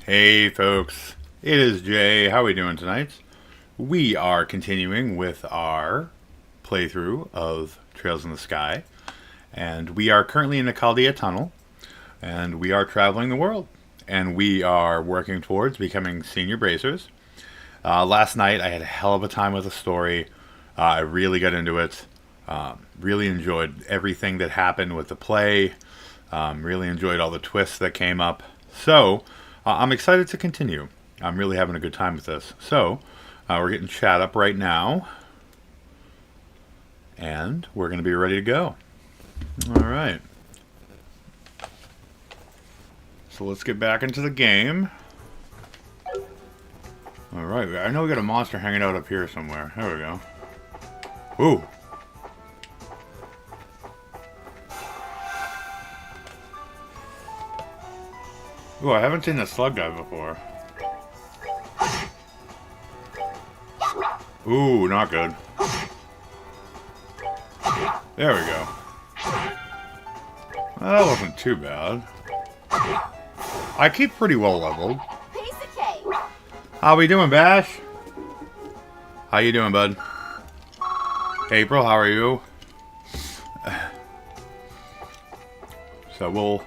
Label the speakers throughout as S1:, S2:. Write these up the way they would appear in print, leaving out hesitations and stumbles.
S1: Hey folks, it is Jay. How are we doing tonight? We are continuing with our playthrough of Trails in the Sky, and we are currently in the Chaldea Tunnel, and we are traveling the world, and we are working towards becoming senior bracers. Last night I had a hell of a time with the story. I really got into it. Really enjoyed everything that happened with the play. Really enjoyed all the twists that came up. So, I'm excited to continue. I'm really having a good time with this. So, we're getting chat up right now. And we're going to be ready to go. Alright. So let's get back into the game. Alright, I know we got a monster hanging out up here somewhere. There we go. Ooh. Ooh, I haven't seen a slug guy before. Ooh, not good. There we go. Well, that wasn't too bad. I keep pretty well leveled. How we doing, Bash? How you doing, bud? April, how are you? So we'll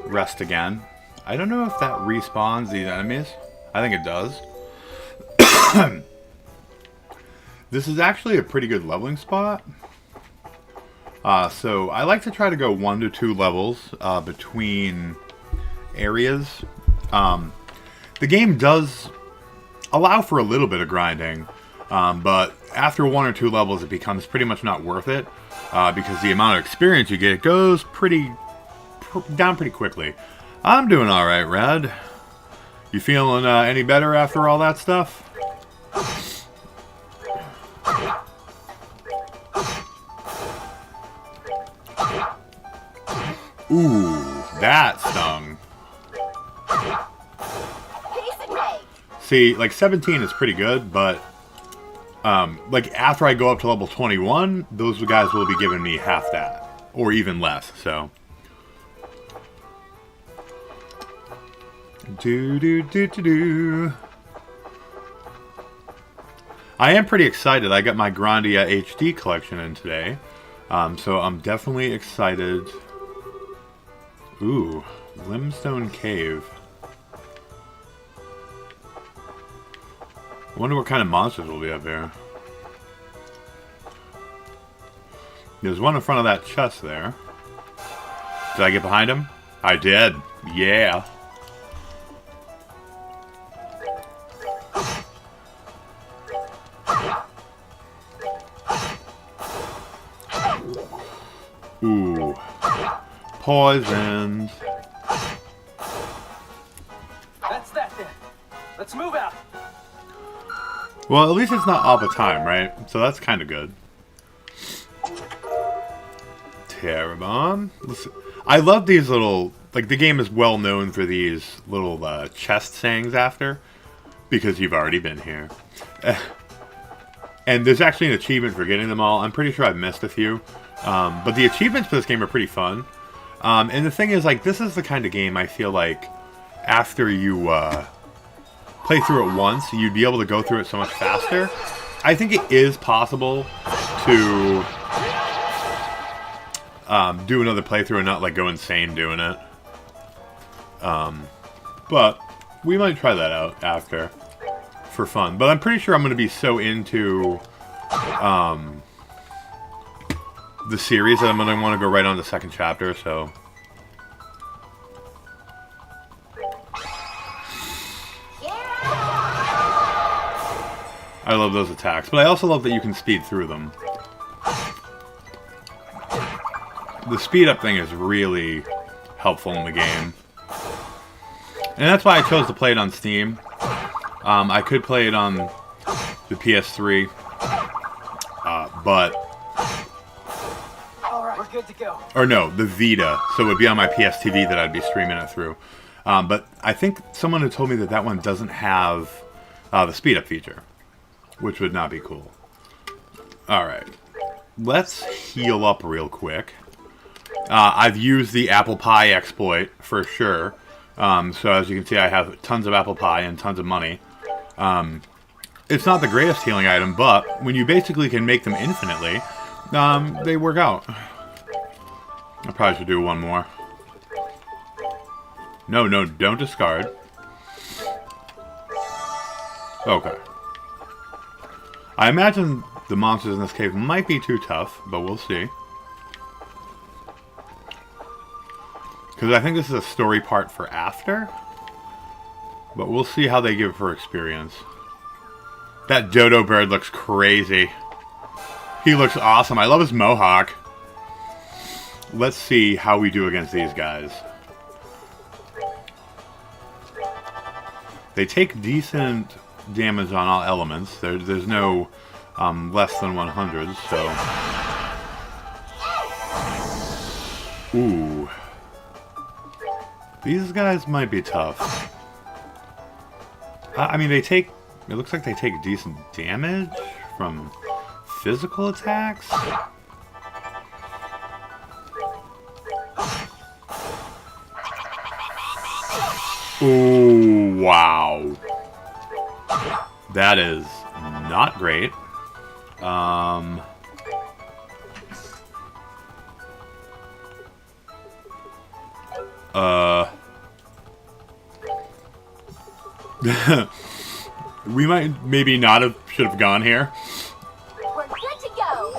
S1: rest again. I don't know if that respawns these enemies. I think it does. This is actually a pretty good leveling spot. So I like to try to go 1 to 2 levels between areas. The game does allow for a little bit of grinding, but after 1 or 2 levels it becomes pretty much not worth it, because the amount of experience you get goes down pretty quickly. I'm doing alright, Red. You feeling any better after all that stuff? Ooh, that stung. See, like 17 is pretty good, but like after I go up to level 21, those guys will be giving me half that, or even less. So, I am pretty excited. I got my Grandia HD collection in today, so I'm definitely excited. Ooh, Limestone Cave. I wonder what kind of monsters will be up here. There's one in front of that chest there. Did I get behind him? I did. Yeah. Ooh. Poisoned.
S2: That's that then. Let's move out.
S1: Well, at least it's not all the time, right? So that's kind of good. Terrabomb. I love these little... Like, the game is well known for these little chest sayings after. Because you've already been here. And there's actually an achievement for getting them all. I'm pretty sure I've missed a few. But the achievements for this game are pretty fun. And the thing is, like, this is the kind of game I feel like after you play through it once, you'd be able to go through it so much faster. I think it is possible to do another playthrough and not, like, go insane doing it. But we might try that out after for fun. But I'm pretty sure I'm going to be so into the series that I'm going to want to go right on to the second chapter, so... I love those attacks, but I also love that you can speed through them. The speed up thing is really helpful in the game. And that's why I chose to play it on Steam. I could play it on the PS3, but...
S2: Alright, we're good to go.
S1: Or no, the Vita, so it would be on my PS TV that I'd be streaming it through. But I think someone had told me that that one doesn't have the speed up feature, which would not be cool. Alright, let's heal up real quick. I've used the apple pie exploit for sure. So as you can see, I have tons of apple pie and tons of money. It's not the greatest healing item, but when you basically can make them infinitely, they work out. I probably should do one more. No, don't discard. Okay. I imagine the monsters in this cave might be too tough, but we'll see. Because I think this is a story part for after. But we'll see how they give for experience. That dodo bird looks crazy. He looks awesome. I love his mohawk. Let's see how we do against these guys. They take decent damage on all elements. There's no less than 100, so... Ooh. These guys might be tough. I mean, they take... It looks like they take decent damage from physical attacks. Ooh, wow. That is not great. We might maybe not have should have gone here.
S3: We're good to go.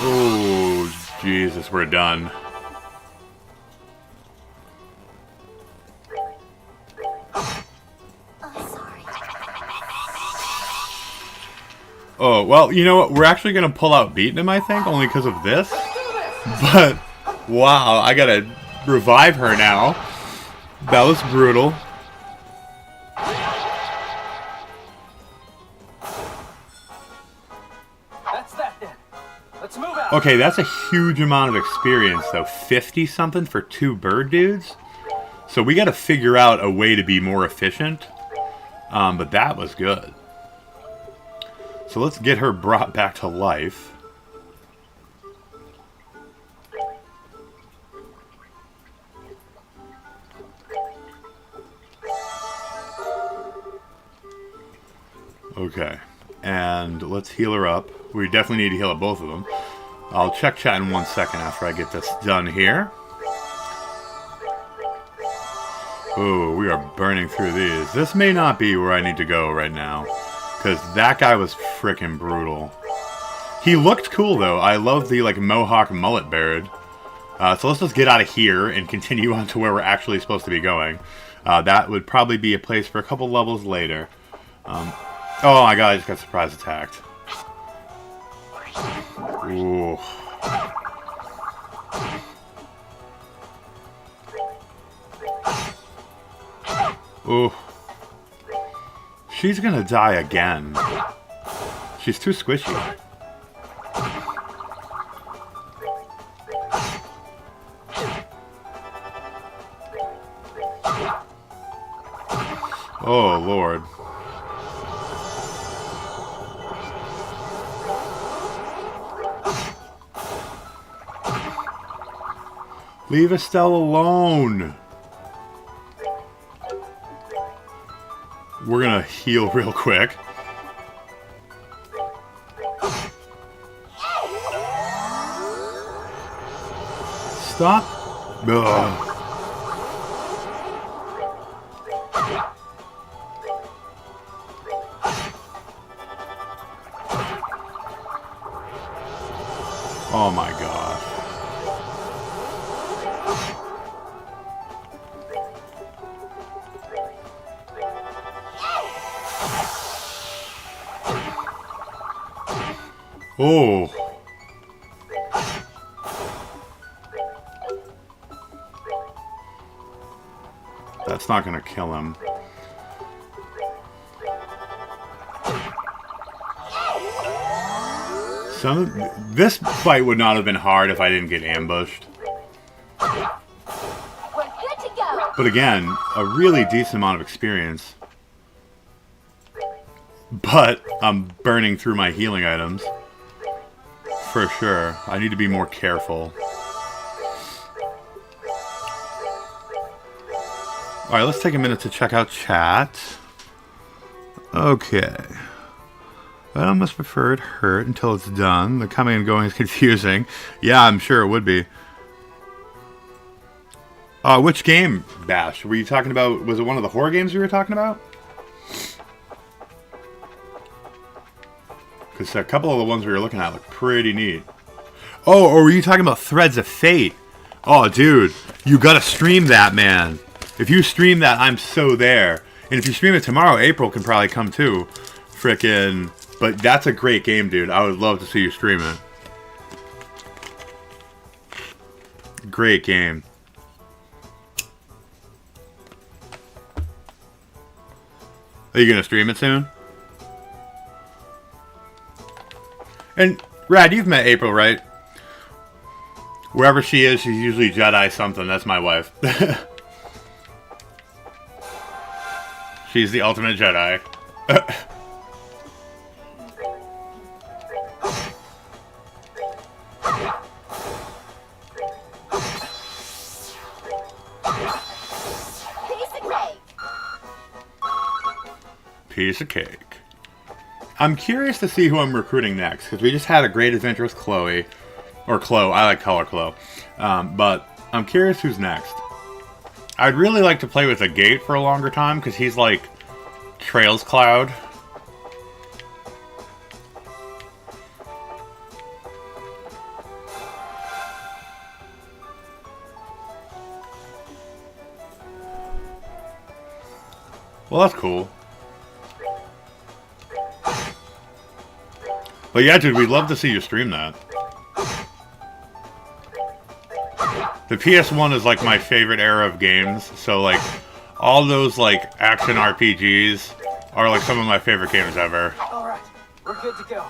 S1: Oh, Jesus, we're done. Oh, well, you know what? We're actually going to pull out beating him, I think, only because of this. But, wow, I got to revive her now. That was brutal.
S2: That's that then. Let's move out.
S1: Okay, that's a huge amount of experience, though. 50-something for 2 bird dudes? So we got to figure out a way to be more efficient. But that was good. So let's get her brought back to life. Okay, and let's heal her up. We definitely need to heal up both of them. I'll check chat in 1 second after I get this done here. Oh, we are burning through these. This may not be where I need to go right now, because that guy was frickin' brutal. He looked cool, though. I love the, like, mohawk mullet bird. So let's just get out of here and continue on to where we're actually supposed to be going. That would probably be a place for a couple levels later. Oh my god, I just got surprise attacked. Ooh. Ooh. She's gonna die again. She's too squishy. Oh, Lord. Leave Estelle alone. We're gonna heal real quick. Stop. Ugh. Oh my gosh. Oh. That's not gonna kill him. This fight would not have been hard if I didn't get ambushed.
S3: We're good to go.
S1: But again, a really decent amount of experience. But I'm burning through my healing items. For sure. I need to be more careful. Alright, let's take a minute to check out chat. Okay. I almost prefer it hurt until it's done. The coming and going is confusing. Yeah, I'm sure it would be. Which game, Bash? Were you talking about... Was it one of the horror games you were talking about? Because a couple of the ones we were looking at look pretty neat. Oh, or were you talking about Threads of Fate? Oh, dude. You gotta stream that, man. If you stream that, I'm so there. And if you stream it tomorrow, April can probably come too. Frickin'... But that's a great game, dude. I would love to see you stream it. Great game. Are you gonna stream it soon? And, Rad, you've met April, right? Wherever she is, she's usually Jedi something. That's my wife. She's the ultimate Jedi. Piece of cake. I'm curious to see who I'm recruiting next, because we just had a great adventure with Chloe. Or Chloe, I like to call her Chloe. But I'm curious who's next. I'd really like to play with a Gate for a longer time, because he's like Trails Cloud. Well, that's cool. But yeah, dude, we'd love to see you stream that. The PS1 is like my favorite era of games, so like all those like action RPGs are like some of my favorite games ever.
S2: Alright, we're good to go.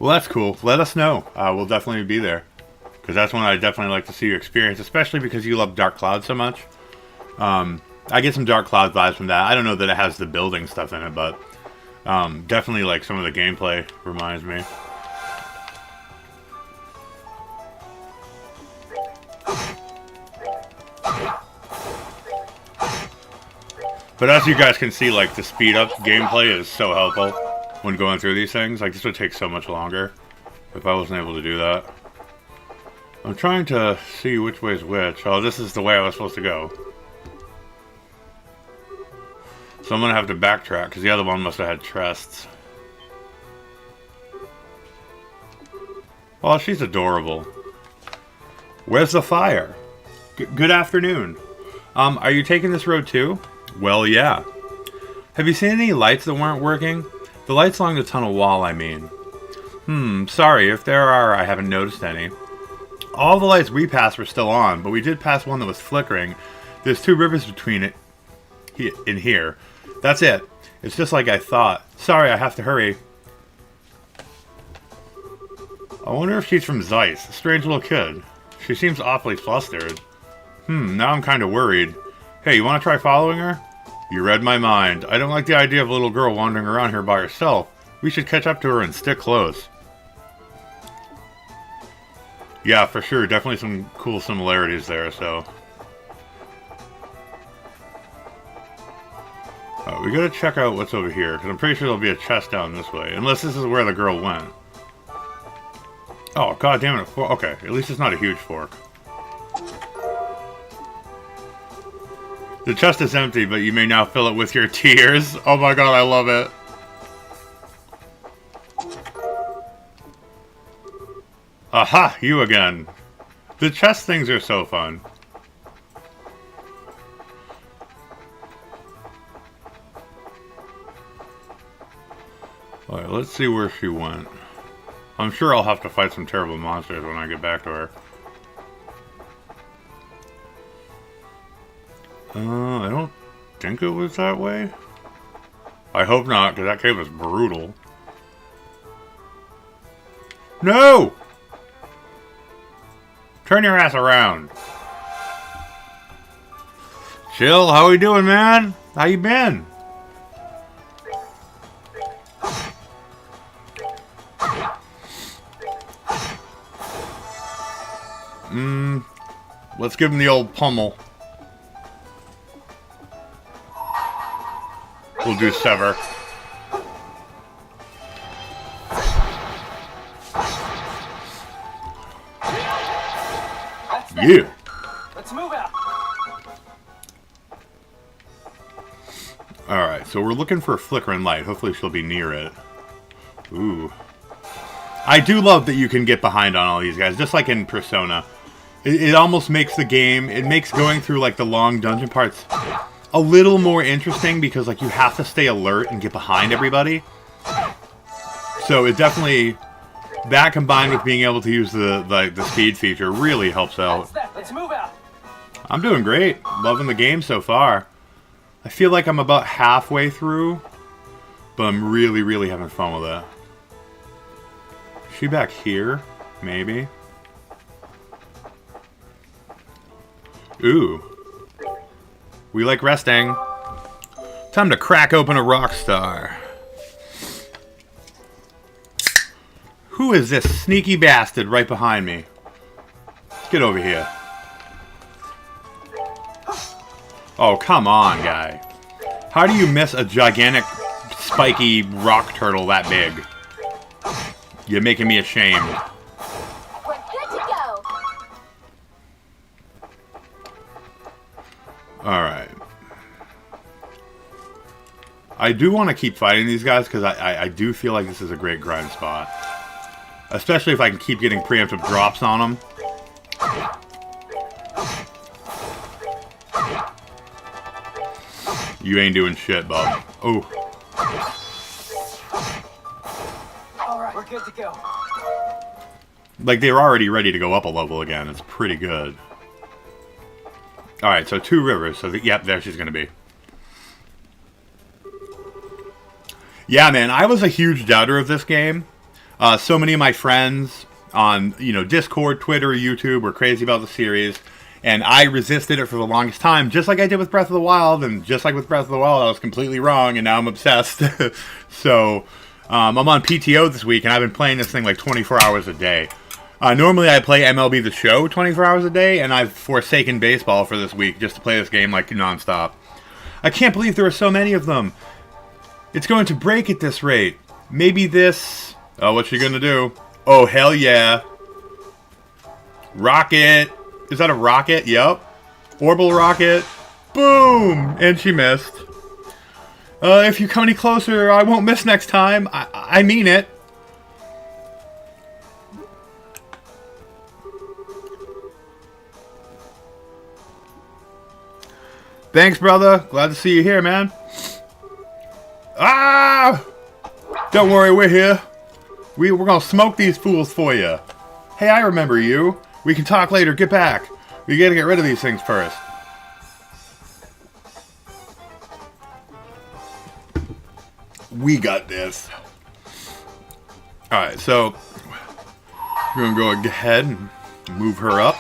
S1: Well, that's cool. Let us know. We'll definitely be there. Because that's one I'd definitely like to see you experience, especially because you love Dark Cloud so much. I get some Dark Cloud vibes from that. I don't know that it has the building stuff in it, but definitely like some of the gameplay reminds me. But as you guys can see, like the speed up gameplay is so helpful when going through these things. Like this would take so much longer if I wasn't able to do that. I'm trying to see which way is which. Oh, this is the way I was supposed to go. So I'm going to have to backtrack, because the other one must have had chests. Oh, she's adorable. Where's the fire? Good afternoon. Are you taking this road too? Well, yeah. Have you seen any lights that weren't working? The lights along the tunnel wall, I mean. Sorry, if there are, I haven't noticed any. All the lights we passed were still on, but we did pass one that was flickering. There's 2 rivers between it in here. That's it. It's just like I thought. Sorry, I have to hurry. I wonder if she's from Zeiss. A strange little kid. She seems awfully flustered. Now I'm kind of worried. Hey, you want to try following her? You read my mind. I don't like the idea of a little girl wandering around here by herself. We should catch up to her and stick close. Yeah, for sure. Definitely some cool similarities there, so... we gotta check out what's over here, because I'm pretty sure there'll be a chest down this way. Unless this is where the girl went. Oh, god damn it. Okay, at least it's not a huge fork. The chest is empty, but you may now fill it with your tears. Oh my god, I love it. Aha, you again. The chest things are so fun. Alright, let's see where she went. I'm sure I'll have to fight some terrible monsters when I get back to her. I don't think it was that way. I hope not, because that cave was brutal. No! Turn your ass around. Chill, how we doing, man? How you been? Let's give him the old pummel. We'll do sever. You.
S2: Let's move out.
S1: Alright, so we're looking for a flickering light. Hopefully she'll be near it. Ooh. I do love that you can get behind on all these guys, just like in Persona. It almost makes the game, it makes going through like the long dungeon parts a little more interesting because like you have to stay alert and get behind everybody. So it definitely, that combined with being able to use the speed feature really helps out.
S2: Let's move out.
S1: I'm doing great. Loving the game so far. I feel like I'm about halfway through, but I'm really, really having fun with it. Is she back here? Maybe. Ooh. We like resting. Time to crack open a rock star. Who is this sneaky bastard right behind me? Get over here. Oh, come on, guy. How do you miss a gigantic, spiky rock turtle that big? You're making me ashamed.
S3: We're good to go.
S1: Alright. I do want to keep fighting these guys because I do feel like this is a great grind spot. Especially if I can keep getting preemptive drops on them. You ain't doing shit, bub. Oh.
S2: Alright, we're good to go.
S1: Like, they're already ready to go up a level again. It's pretty good. Alright, so 2 rivers. So, yep, there she's going to be. Yeah, man, I was a huge doubter of this game. So many of my friends on, Discord, Twitter, YouTube were crazy about the series. And I resisted it for the longest time, just like I did with Breath of the Wild. And just like with Breath of the Wild, I was completely wrong, and now I'm obsessed. So, I'm on PTO this week, and I've been playing this thing like 24 hours a day. Normally I play MLB The Show 24 hours a day, and I've forsaken baseball for this week just to play this game like nonstop. I can't believe there are so many of them. It's going to break at this rate. Maybe this... Oh, what's she gonna do? Oh, hell yeah. Rocket. Is that a rocket? Yep. Orbital rocket. Boom! And she missed. If you come any closer, I won't miss next time. I mean it. Thanks, brother. Glad to see you here, man. Ah! Don't worry, we're here. We're gonna smoke these fools for you. Hey, I remember you. We can talk later. Get back. We gotta get rid of these things first. We got this. Alright, so we're gonna go ahead and move her up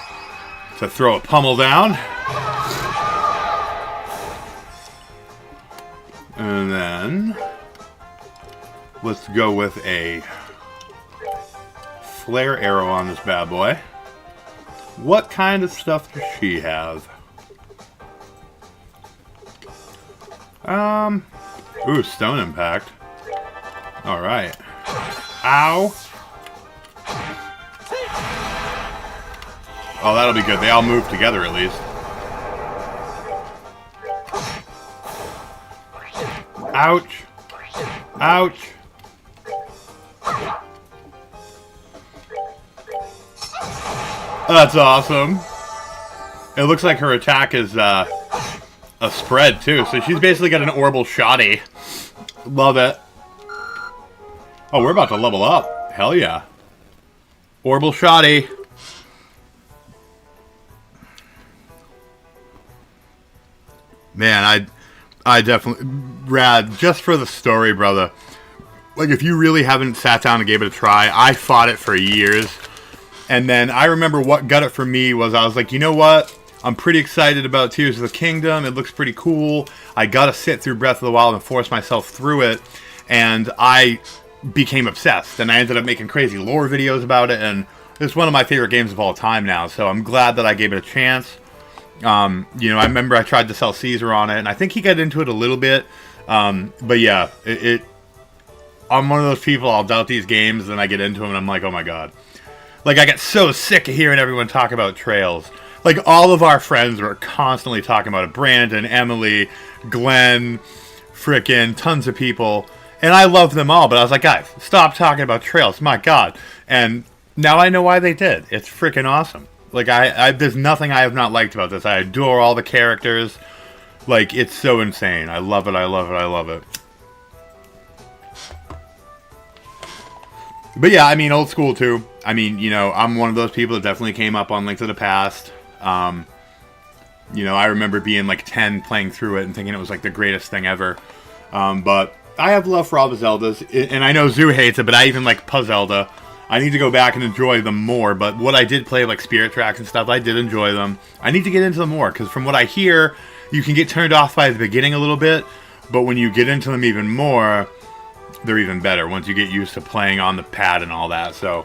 S1: to throw a pummel down. And then let's go with a flare arrow on this bad boy. What kind of stuff does she have? Ooh, stone impact. Alright. Ow. Oh, that'll be good. They all move together at least. Ouch. Ouch. That's awesome. It looks like her attack is a spread too, so she's basically got an orbital shoddy. Love it. Oh, we're about to level up. Hell yeah. Orbital shoddy. Man, I definitely... Rad, just for the story, brother. Like, if you really haven't sat down and gave it a try, I fought it for years. And then I remember what got it for me was I was like, you know what? I'm pretty excited about Tears of the Kingdom. It looks pretty cool. I gotta sit through Breath of the Wild and force myself through it. And I became obsessed. And I ended up making crazy lore videos about it. And it's one of my favorite games of all time now. So I'm glad that I gave it a chance. You know, I remember I tried to sell Caesar on it, and I think he got into it a little bit. But yeah, I'm one of those people, I'll doubt these games, then I get into them, and I'm like, oh my god. Like, I get so sick of hearing everyone talk about Trails. Like, all of our friends were constantly talking about it. Brandon, Emily, Glenn, frickin' tons of people. And I love them all, but I was like, guys, stop talking about Trails. My god. And now I know why they did. It's frickin' awesome. Like, there's nothing I have not liked about this. I adore all the characters. Like, it's so insane. I love it, I love it, I love it. But yeah, I mean, old school too. I mean, you know, I'm one of those people that definitely came up on Link to the Past. You know, I remember being like 10 playing through it and thinking it was like the greatest thing ever. But I have love for all the Zeldas. And I know Zoo hates it, but I even like Zelda. I need to go back and enjoy them more. But what I did play, like Spirit Tracks and stuff, I did enjoy them. I need to get into them more, because from what I hear, you can get turned off by the beginning a little bit. But when you get into them even more, they're even better once you get used to playing on the pad and all that. So,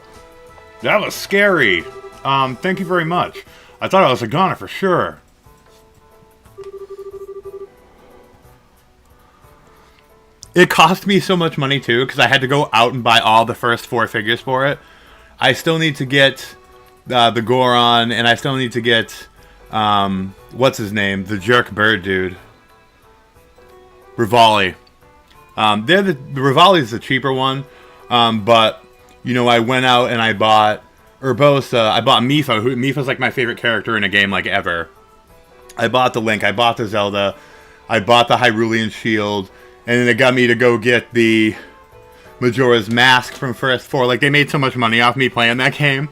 S1: that was scary. Thank you very much. I thought I was a goner for sure. It cost me so much money too, because I had to go out and buy all the first 4 figures for it. I still need to get the Goron, and I still need to get, what's his name? The jerk bird dude. Rivali. The Rivali is the cheaper one, but, you know, I went out and I bought Urbosa. I bought Mipha. Mipha's like my favorite character in a game like ever. I bought the Link. I bought the Zelda. I bought the Hyrulean Shield. And then it got me to go get the Majora's Mask from First 4. Like, they made so much money off me playing that game.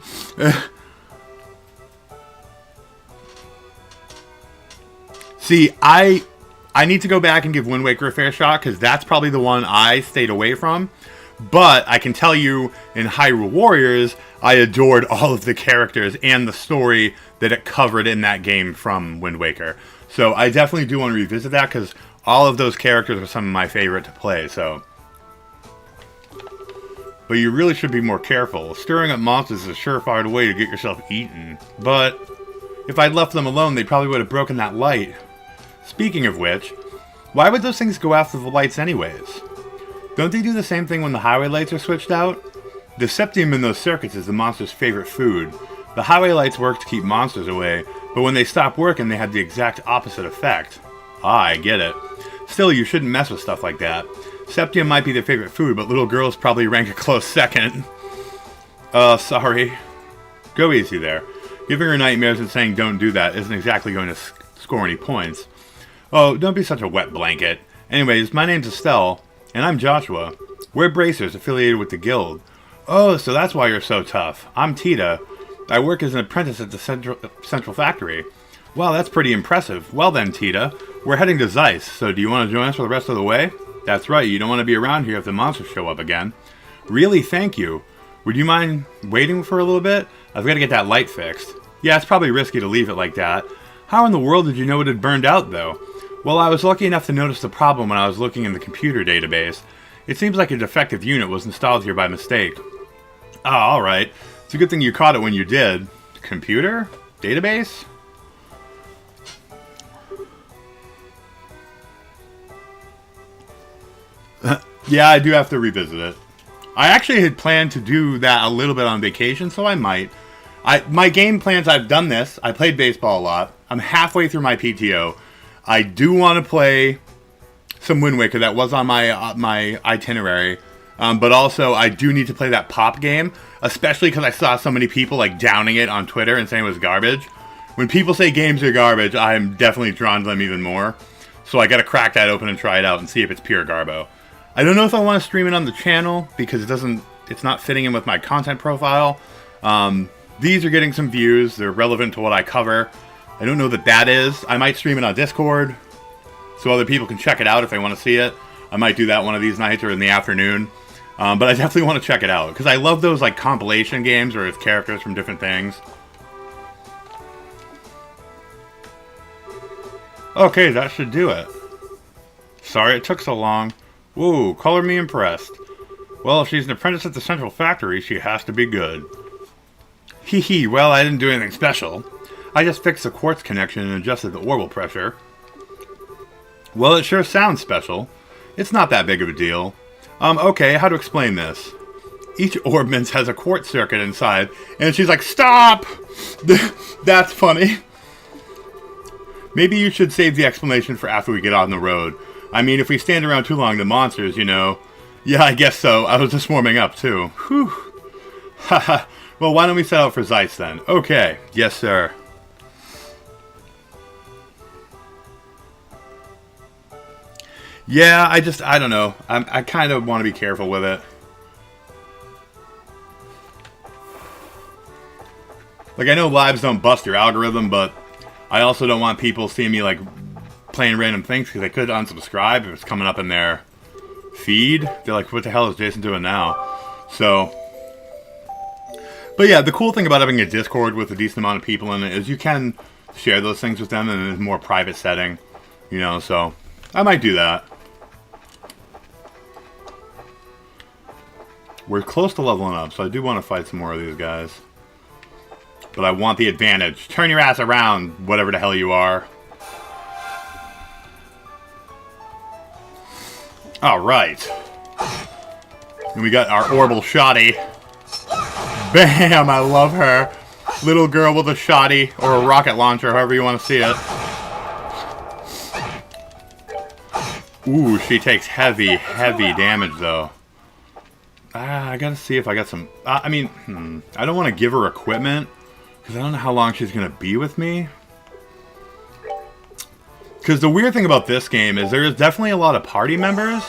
S1: See, I need to go back and give Wind Waker a fair shot, because that's probably the one I stayed away from. But I can tell you, in Hyrule Warriors, I adored all of the characters and the story that it covered in that game from Wind Waker. So I definitely do want to revisit that, because all of those characters are some of my favorite to play, so. But you really should be more careful. Stirring up monsters is a surefire way to get yourself eaten. But if I'd left them alone, they probably would have broken that light. Speaking of which, why would those things go after the lights anyways? Don't they do the same thing when the highway lights are switched out? The septium in those circuits is the monster's favorite food. The highway lights work to keep monsters away, but when they stop working, they have the exact opposite effect. Ah, I get it. Still, you shouldn't mess with stuff like that. Septium might be their favorite food, but little girls probably rank a close second. Sorry. Go easy there. Giving her nightmares and saying don't do that isn't exactly going to score any points. Oh, don't be such a wet blanket. Anyways, my name's Estelle, and I'm Joshua. We're bracers affiliated with the guild. Oh, so that's why you're so tough. I'm Tita. I work as an apprentice at the central factory. Wow, that's pretty impressive. Well then, Tita, we're heading to Zeiss, so do you want to join us for the rest of the way? That's right, you don't want to be around here if the monsters show up again. Really, thank you. Would you mind waiting for a little bit? I've got to get that light fixed. Yeah, it's probably risky to leave it like that. How in the world did you know it had burned out, though? Well, I was lucky enough to notice the problem when I was looking in the computer database. It seems like a defective unit was installed here by mistake. Ah, alright. It's a good thing you caught it when you did. Computer? Database? Yeah, I do have to revisit it. I actually had planned to do that a little bit on vacation, so I might. My game plans, I've done this. I played baseball a lot. I'm halfway through my PTO. I do want to play some Wind Waker. That was on my itinerary. But also, I do need to play that pop game, especially because I saw so many people like downing it on Twitter and saying it was garbage. When people say games are garbage, I'm definitely drawn to them even more. So I got to crack that open and try it out and see if it's pure garbo. I don't know if I want to stream it on the channel because it's not fitting in with my content profile. These are getting some views. They're relevant to what I cover. I don't know that is. I might stream it on Discord so other people can check it out if they want to see it. I might do that one of these nights or in the afternoon. But I definitely want to check it out because I love those like compilation games where it's characters from different things. Okay, that should do it. Sorry it took so long. Whoa, color me impressed. Well, if she's an apprentice at the central factory, she has to be good. Hee hee, well, I didn't do anything special. I just fixed the quartz connection and adjusted the orbital pressure. Well, it sure sounds special. It's not that big of a deal. Okay, how to explain this? Each orbment has a quartz circuit inside, and she's like, stop! That's funny. Maybe you should save the explanation for after we get on the road. I mean, if we stand around too long, the monsters, you know. Yeah, I guess so. I was just warming up, too. Whew. Haha. Well, why don't we set out for Zeiss, then? Okay. Yes, sir. Yeah, I don't know. I kind of want to be careful with it. Like, I know lives don't bust your algorithm, but I also don't want people seeing me, like, playing random things, because they could unsubscribe if it's coming up in their feed. They're like, what the hell is Jason doing now? So, but yeah, the cool thing about having a Discord with a decent amount of people in it is you can share those things with them in a more private setting, you know, so I might do that. We're close to leveling up, so I do want to fight some more of these guys. But I want the advantage. Turn your ass around, whatever the hell you are. Alright. And we got our orbital shoddy. Bam! I love her. Little girl with a shoddy, or a rocket launcher, however you want to see it. Ooh, she takes heavy, heavy damage, though. I gotta see if I got some... I mean, I don't want to give her equipment, because I don't know how long she's gonna be with me. Because the weird thing about this game is there is definitely a lot of party members,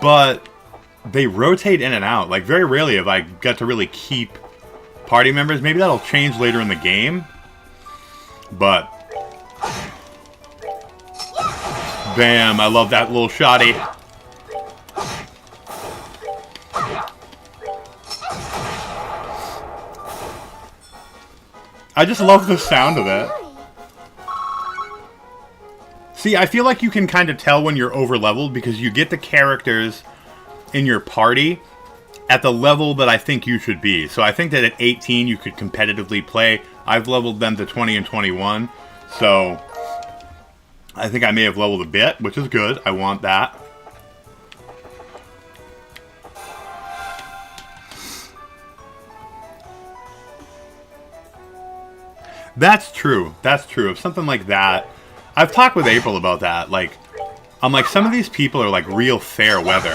S1: but they rotate in and out. Like, very rarely have I got to really keep party members. Maybe that'll change later in the game. But... bam, I love that little shoddy. I just love the sound of it. See, I feel like you can kind of tell when you're over-leveled because you get the characters in your party at the level that I think you should be. So I think that at 18 you could competitively play. I've leveled them to 20 and 21. So I think I may have leveled a bit, which is good. I want that. That's true. That's true. If something like that... I've talked with April about that. Like, I'm like, some of these people are like real fair weather.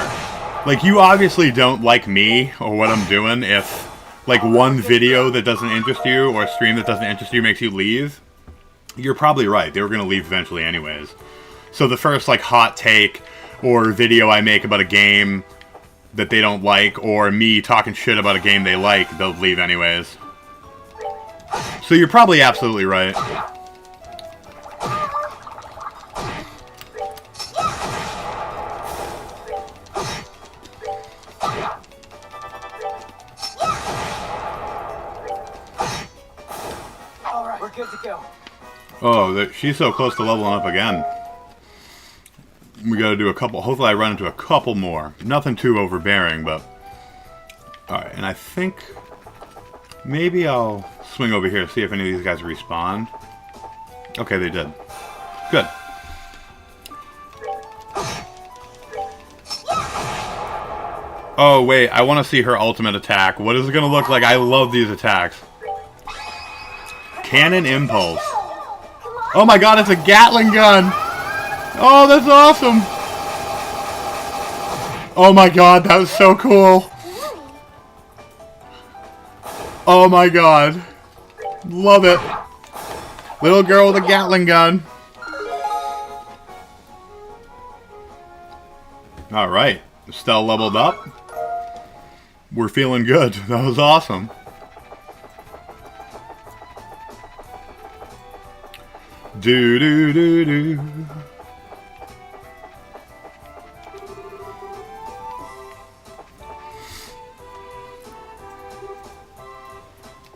S1: Like, you obviously don't like me or what I'm doing if, like, one video that doesn't interest you or a stream that doesn't interest you makes you leave. You're probably right. They were going to leave eventually anyways. So the first, like, hot take or video I make about a game that they don't like or me talking shit about a game they like, they'll leave anyways. So you're probably absolutely right.
S2: Alright, we're good to go.
S1: Oh, she's so close to leveling up again. We gotta do a couple. Hopefully I run into a couple more. Nothing too overbearing, but... Alright, and I think... maybe I'll swing over here to see if any of these guys respawn. Okay, they did. Good. Oh, wait. I want to see her ultimate attack. What is it going to look like? I love these attacks. Cannon Impulse. Oh my god, it's a Gatling gun! Oh, that's awesome! Oh my god, that was so cool! Oh my god. Love it. Little girl with a Gatling gun. Alright. Estelle leveled up. We're feeling good. That was awesome. Do do do do.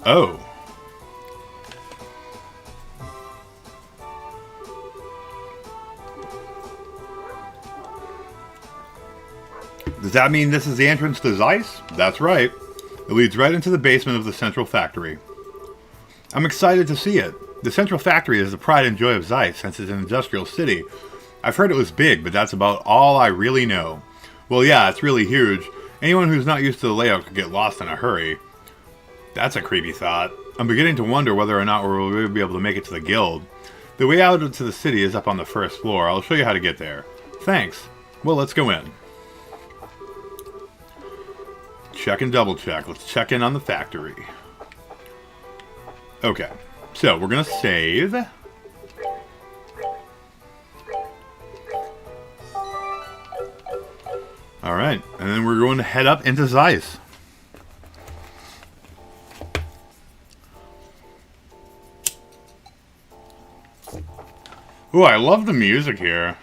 S1: Oh. Does that mean this is the entrance to Zeiss? That's right. It leads right into the basement of the central factory. I'm excited to see it. The Central Factory is the pride and joy of Zeiss since it's an industrial city. I've heard it was big, but that's about all I really know. Well, yeah, it's really huge. Anyone who's not used to the layout could get lost in a hurry. That's a creepy thought. I'm beginning to wonder whether or not we'll really be able to make it to the guild. The way out to the city is up on the first floor. I'll show you how to get there. Thanks. Well, let's go in. Check and double check. Let's check in on the factory. Okay. So, we're going to save. Alright. And then we're going to head up into Zeiss. Ooh, I love the music here.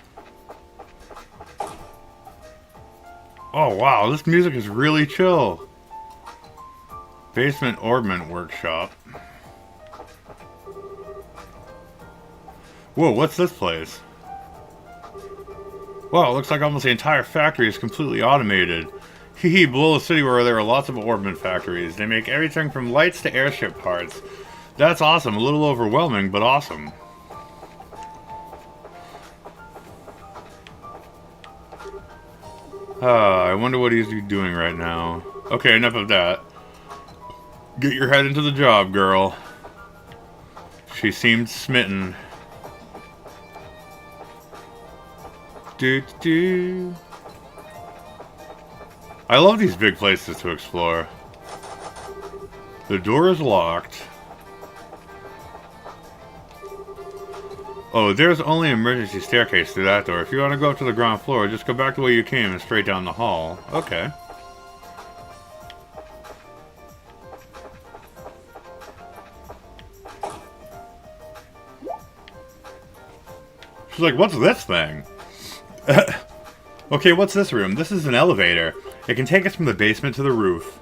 S1: Oh, wow. This music is really chill. Basement Orbment Workshop. Whoa, what's this place? Wow, it looks like almost the entire factory is completely automated. Hee below the city where there are lots of Orbment factories. They make everything from lights to airship parts. That's awesome. A little overwhelming, but awesome. I wonder what he's doing right now. Okay, enough of that. Get your head into the job, girl. She seemed smitten. Do. I love these big places to explore. The door is locked. Oh, there's only an emergency staircase through that door. If you want to go up to the ground floor, just go back the way you came and straight down the hall. Okay. She's like, what's this thing? Okay, what's this room? This is an elevator. It can take us from the basement to the roof.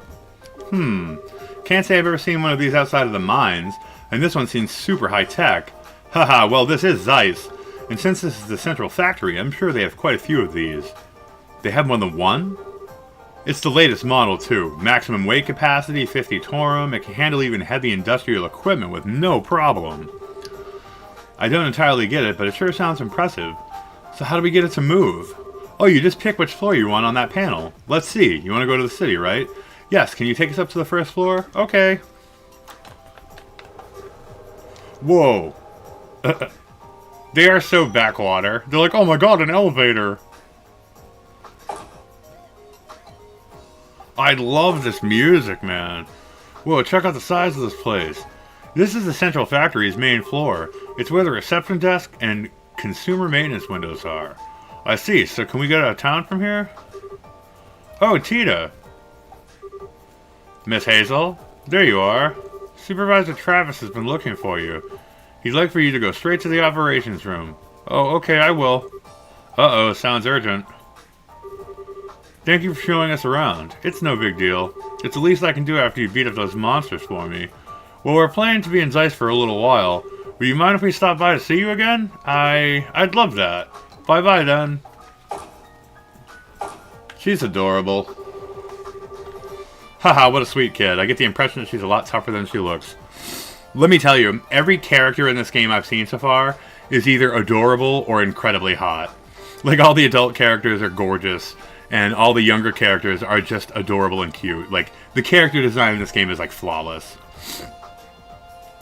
S1: Can't say I've ever seen one of these outside of the mines, and this one seems super high-tech. Haha, well this is Zeiss, and since this is the Central Factory, I'm sure they have quite a few of these. They have more than one? It's the latest model too. Maximum weight capacity, 50 torum, it can handle even heavy industrial equipment with no problem. I don't entirely get it, but it sure sounds impressive. So how do we get it to move? Oh, you just pick which floor you want on that panel. Let's see, you want to go to the city, right? Yes, can you take us up to the first floor? Okay. Whoa. They are so backwater. They're like, oh my god, an elevator. I love this music, man. Whoa, check out the size of this place. This is the Central Factory's main floor. It's where the reception desk and consumer maintenance windows are. I see, so can we get out of town from here? Oh, Tita. Miss Hazel? There you are. Supervisor Travis has been looking for you. He'd like for you to go straight to the operations room. Oh, okay, I will. Uh-oh, sounds urgent. Thank you for showing us around. It's no big deal. It's the least I can do after you beat up those monsters for me. Well, we're planning to be in Zeiss for a little while. Would you mind if we stop by to see you again? I'd love that. Bye-bye, then. She's adorable. Haha, what a sweet kid. I get the impression that she's a lot tougher than she looks. Let me tell you, every character in this game I've seen so far is either adorable or incredibly hot. Like, all the adult characters are gorgeous, and all the younger characters are just adorable and cute. Like, the character design in this game is, like, flawless.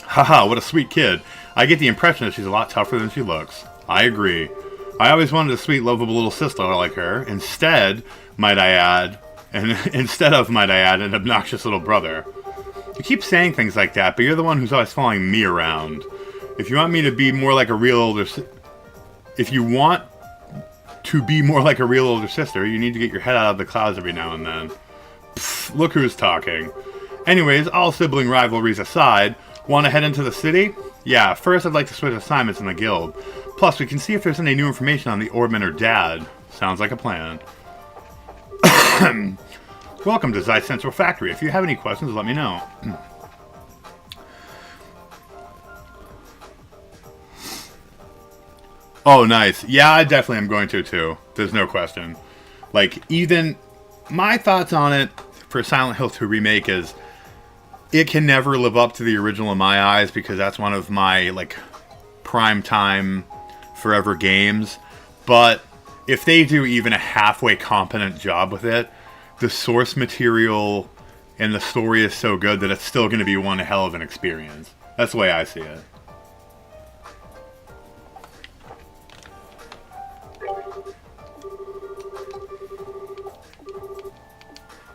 S1: Haha, what a sweet kid. I get the impression that she's a lot tougher than she looks. I agree. I always wanted a sweet, lovable little sister like her. Instead, might I add, an obnoxious little brother. You keep saying things like that, but you're the one who's always following me around. If you want me to be more like a real older If you want to be more like a real older sister, you need to get your head out of the clouds every now and then. Pfft, look who's talking. Anyways, all sibling rivalries aside, want to head into the city? Yeah, first I'd like to switch assignments in the guild. Plus, we can see if there's any new information on the Orbman or Dad. Sounds like a plan. Welcome to Zeiss Central Factory. If you have any questions, let me know. Oh, nice. Yeah, I definitely am going to, too. There's no question. Like, even my thoughts on it for Silent Hill 2 Remake is, it can never live up to the original in my eyes because that's one of my like prime time forever games. But if they do even a halfway competent job with it, the source material and the story is so good that it's still going to be one hell of an experience. That's the way I see it.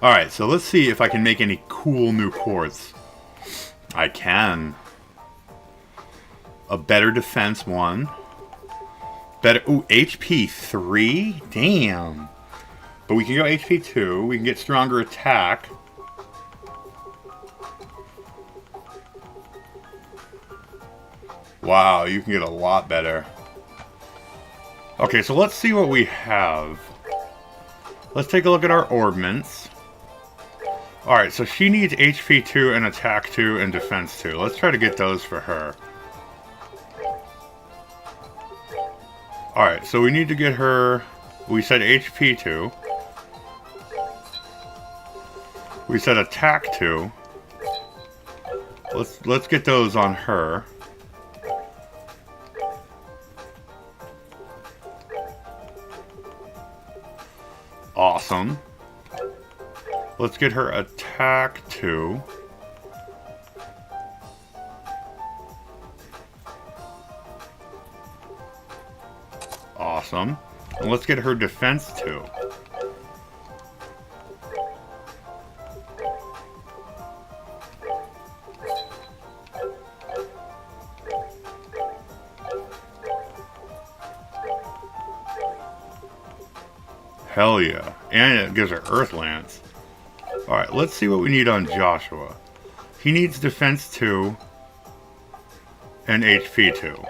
S1: Alright, so let's see if I can make any cool new ports. I can. A better defense one. Better. Ooh, HP 3? Damn. But we can go HP 2. We can get stronger attack. Wow, you can get a lot better. Okay, so let's see what we have. Let's take a look at our ordnance. Alright, so she needs HP 2 and attack 2 and defense 2. Let's try to get those for her. Alright, so we need to get her... We said HP 2. We said attack 2. Let's get those on her. Awesome. Let's get her attack 2. Awesome. And let's get her defense 2. Hell yeah. And it gives her Earth Lance. Alright, let's see what we need on Joshua. He needs defense 2 and HP 2.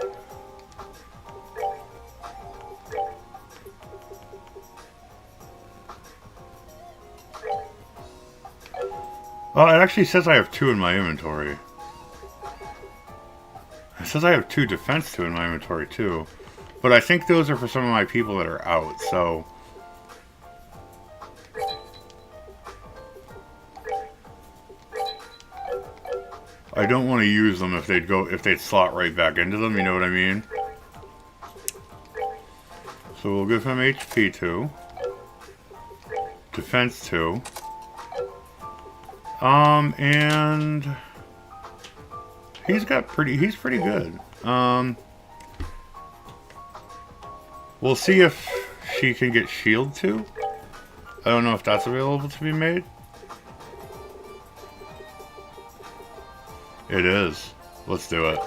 S1: Oh, it actually says I have 2 in my inventory. It says I have 2 defense 2 in my inventory too. But I think those are for some of my people that are out, so... I don't want to use them if they'd slot right back into them, you know what I mean? So we'll give him HP 2. Defense 2. And he's pretty good. We'll see if she can get shield 2. I don't know if that's available to be made. It is. Let's do it.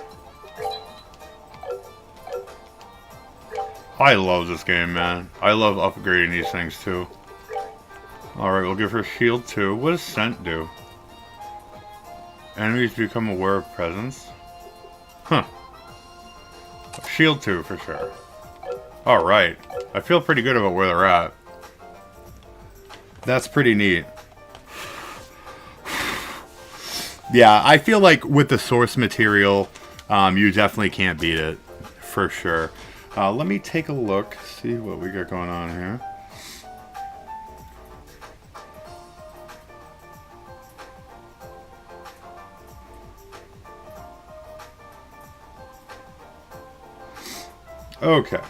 S1: I love this game, man. I love upgrading these things too. Alright, we'll give her shield 2. What does scent do? Enemies become aware of presence? Huh. Shield 2 for sure. Alright. I feel pretty good about where they're at. That's pretty neat. Yeah, I feel like with the source material, you definitely can't beat it. For sure. Let me take a look, see what we got going on here. Okay.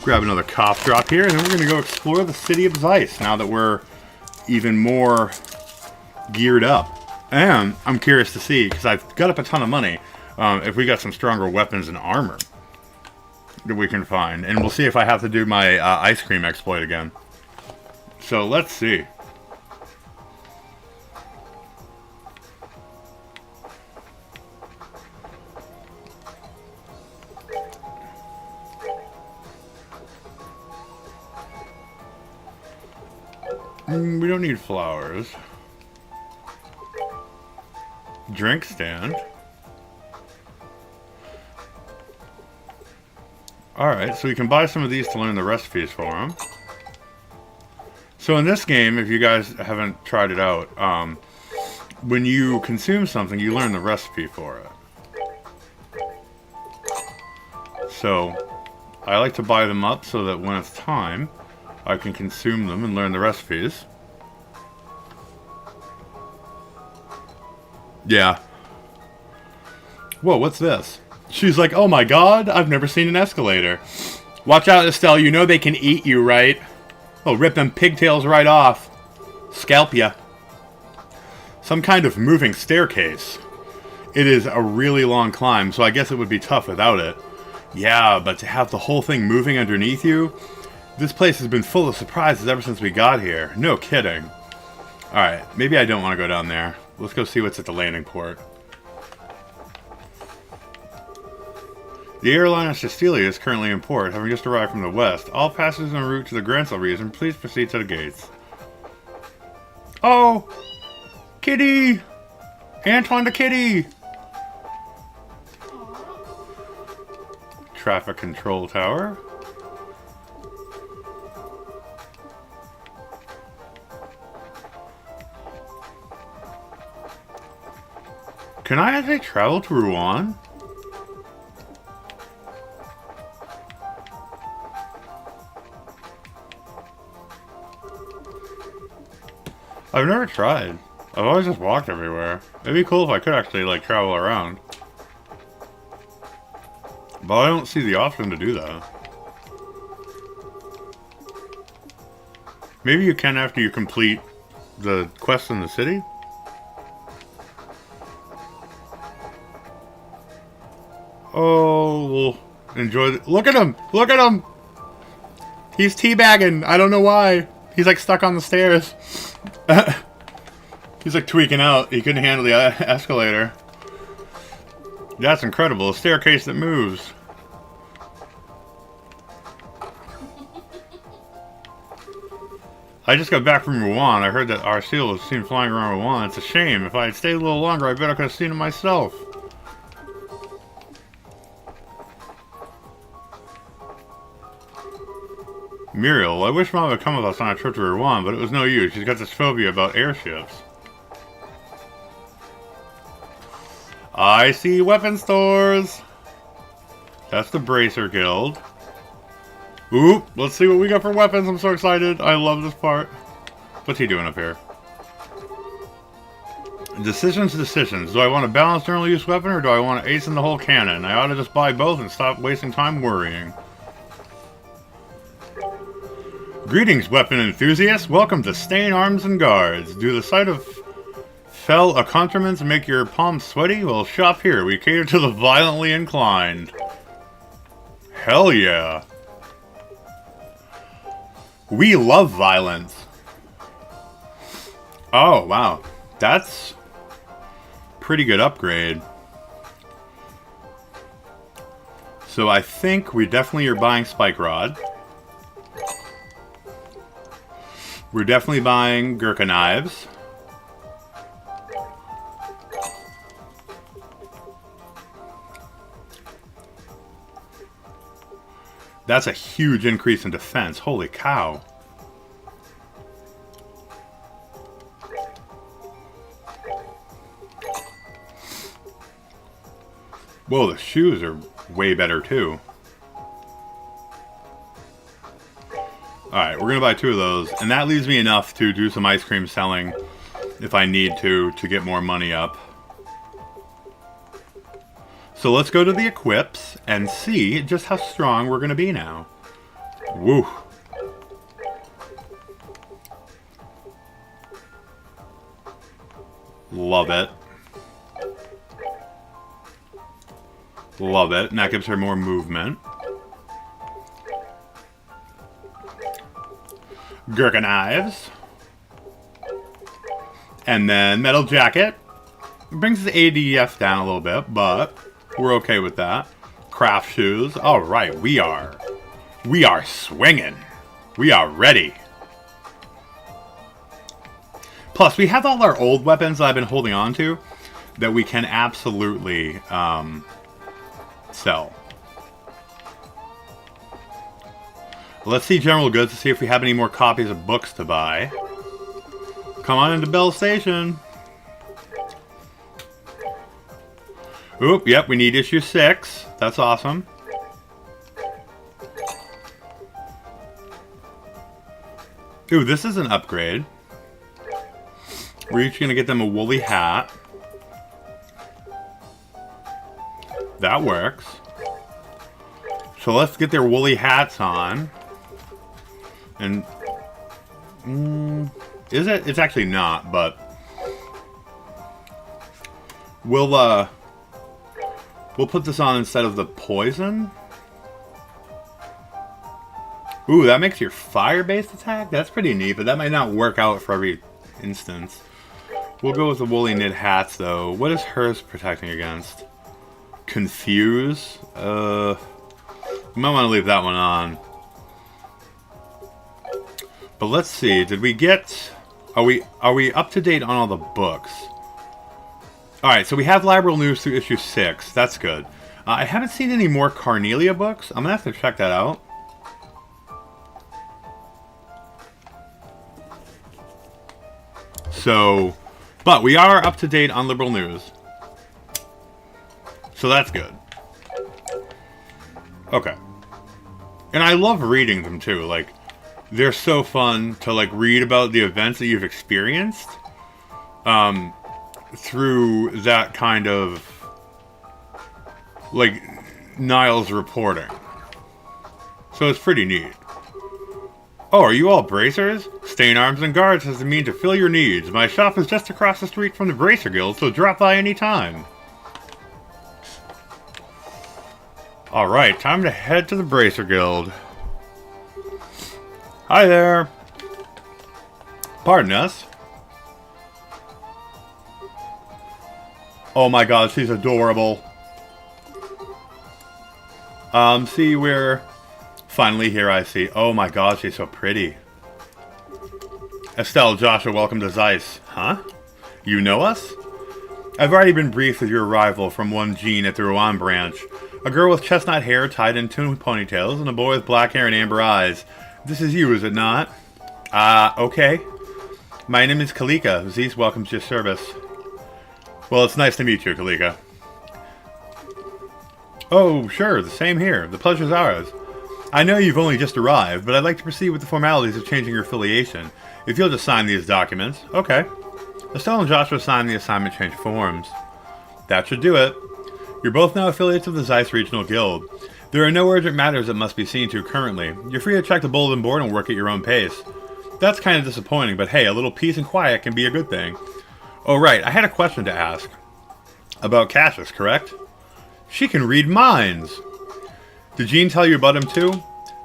S1: Grab another cough drop here, and then we're going to go explore the city of Zeiss now that we're even more geared up. And I'm curious to see, because I've got up a ton of money, if we got some stronger weapons and armor that we can find. And we'll see if I have to do my ice cream exploit again. So let's see. We don't need flowers. Drink stand. Alright, so we can buy some of these to learn the recipes for them. So in this game, if you guys haven't tried it out, when you consume something, you learn the recipe for it. So, I like to buy them up so that when it's time, I can consume them and learn the recipes. Yeah. Whoa, what's this? She's like, oh my god, I've never seen an escalator. Watch out, Estelle, you know they can eat you, right? Oh, rip them pigtails right off. Scalp ya. Some kind of moving staircase. It is a really long climb, so I guess it would be tough without it. Yeah, but to have the whole thing moving underneath you? This place has been full of surprises ever since we got here. No kidding. Alright, maybe I don't want to go down there. Let's go see what's at the landing port. The airliner Cecilia is currently in port, having just arrived from the west. All passengers en route to the Grancel region, please proceed to the gates. Oh! Kitty! Antoine the kitty! Traffic control tower. Can I actually travel to Rouen? I've never tried. I've always just walked everywhere. It'd be cool if I could actually, like, travel around. But I don't see the option to do that. Maybe you can after you complete the quest in the city? Oh, we'll enjoy the... Look at him! Look at him! He's teabagging. I don't know why. He's, like, stuck on the stairs. He's like tweaking out. He couldn't handle the escalator. That's incredible. A staircase that moves. I just got back from Rouen. I heard that our seal was seen flying around Rouen. It's a shame. If I had stayed a little longer, I bet I could have seen it myself. Muriel, I wish Mom would come with us on a trip to Rouen, but it was no use. She's got this phobia about airships. I see weapon stores! That's the Bracer Guild. Oop, let's see what we got for weapons. I'm so excited. I love this part. What's he doing up here? Decisions. Do I want a balanced general use weapon or do I want to ace in the whole cannon? I ought to just buy both and stop wasting time worrying. Greetings, weapon enthusiasts. Welcome to Stain Arms and Guards. Do the sight of fell accoutrements make your palms sweaty? Well, shop here. We cater to the violently inclined. Hell yeah. We love violence. Oh, wow. That's pretty good upgrade. So I think we definitely are buying Spike Rod. We're definitely buying Gurkha Knives. That's a huge increase in defense. Holy cow. Whoa, the shoes are way better too. Alright, we're going to buy 2 of those. And that leaves me enough to do some ice cream selling if I need to get more money up. So let's go to the equips and see just how strong we're going to be now. Woo. Love it. Love it. And that gives her more movement. Gurkha Knives. And then Metal Jacket. Brings the ADF down a little bit, but we're okay with that. Craft Shoes. Alright, we are swinging. We are ready. Plus, we have all our old weapons that I've been holding on to that we can absolutely sell. Let's see general goods to see if we have any more copies of books to buy. Come on into Bell Station. Oop, yep, we need issue 6. That's awesome. Ooh, this is an upgrade. We're each going to get them a woolly hat. That works. So let's get their woolly hats on. And... is it? It's actually not, but... We'll put this on instead of the poison. Ooh, that makes your fire-based attack? That's pretty neat, but that might not work out for every instance. We'll go with the woolly knit hats, though. What is hers protecting against? Confuse? You might want to leave that one on. But let's see, did we get... Are we up to date on all the books? Alright, so we have Library News through issue 6. That's good. I haven't seen any more Carnelia books. I'm going to have to check that out. So, but we are up to date on Liberal News. So that's good. Okay. And I love reading them too. Like, they're so fun to like read about the events that you've experienced. Through that kind of like Niles reporting. So it's pretty neat. Oh, are you all bracers? Stain Arms and Guards has the means to fill your needs. My shop is just across the street from the Bracer Guild, so drop by any time. Alright, time to head to the Bracer Guild. Hi there. Pardon us. Oh my god, she's adorable. See, we're finally here, I see. Oh my god, she's so pretty. Estelle, Joshua, welcome to Zeiss. Huh? You know us? I've already been briefed with your arrival from one Jean at the Rouen branch. A girl with chestnut hair tied in two ponytails, and a boy with black hair and amber eyes. This is you, is it not? Okay. My name is Kalika. Zeiss welcomes your service. Well, it's nice to meet you, Kalika. Oh, sure, the same here. The pleasure's ours. I know you've only just arrived, but I'd like to proceed with the formalities of changing your affiliation. If you'll just sign these documents. Okay. Estelle and Joshua signed the assignment change forms. That should do it. You're both now affiliates of the Zeiss Regional Guild. There are no urgent matters that must be seen to currently. You're free to check the bulletin board and work at your own pace. That's kind of disappointing, but hey, a little peace and quiet can be a good thing. Oh right, I had a question to ask. About Cassius, correct? She can read minds! Did Jean tell you about him too?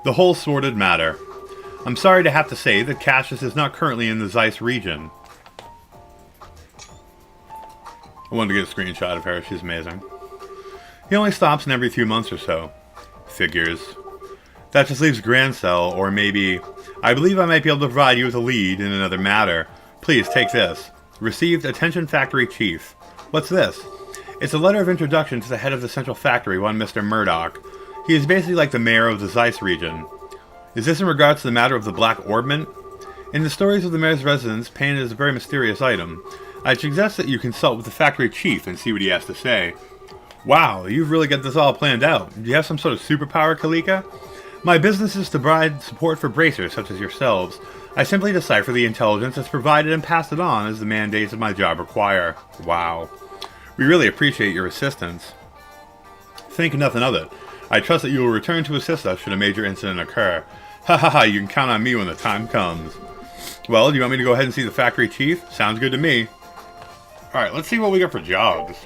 S1: The whole sordid matter. I'm sorry to have to say that Cassius is not currently in the Zeiss region. I wanted to get a screenshot of her, she's amazing. He only stops in every few months or so. Figures. That just leaves Grancel, or maybe... I believe I might be able to provide you with a lead in another matter. Please, take this. Received Attention Factory Chief. What's this? It's a letter of introduction to the head of the central factory, one Mr. Murdoch. He is basically like the mayor of the Zeiss region. Is this in regards to the matter of the Black Orbment? In the stories of the mayor's residence, pain is a very mysterious item. I suggest that you consult with the factory chief and see what he has to say. Wow, you've really got this all planned out. Do you have some sort of superpower, Kalika? My business is to provide support for bracers such as yourselves. I simply decipher the intelligence that's provided and pass it on as the mandates of my job require. Wow. We really appreciate your assistance. Think nothing of it. I trust that you will return to assist us should a major incident occur. Ha ha ha, you can count on me when the time comes. Well, do you want me to go ahead and see the factory chief? Sounds good to me. Alright, let's see what we got for jobs.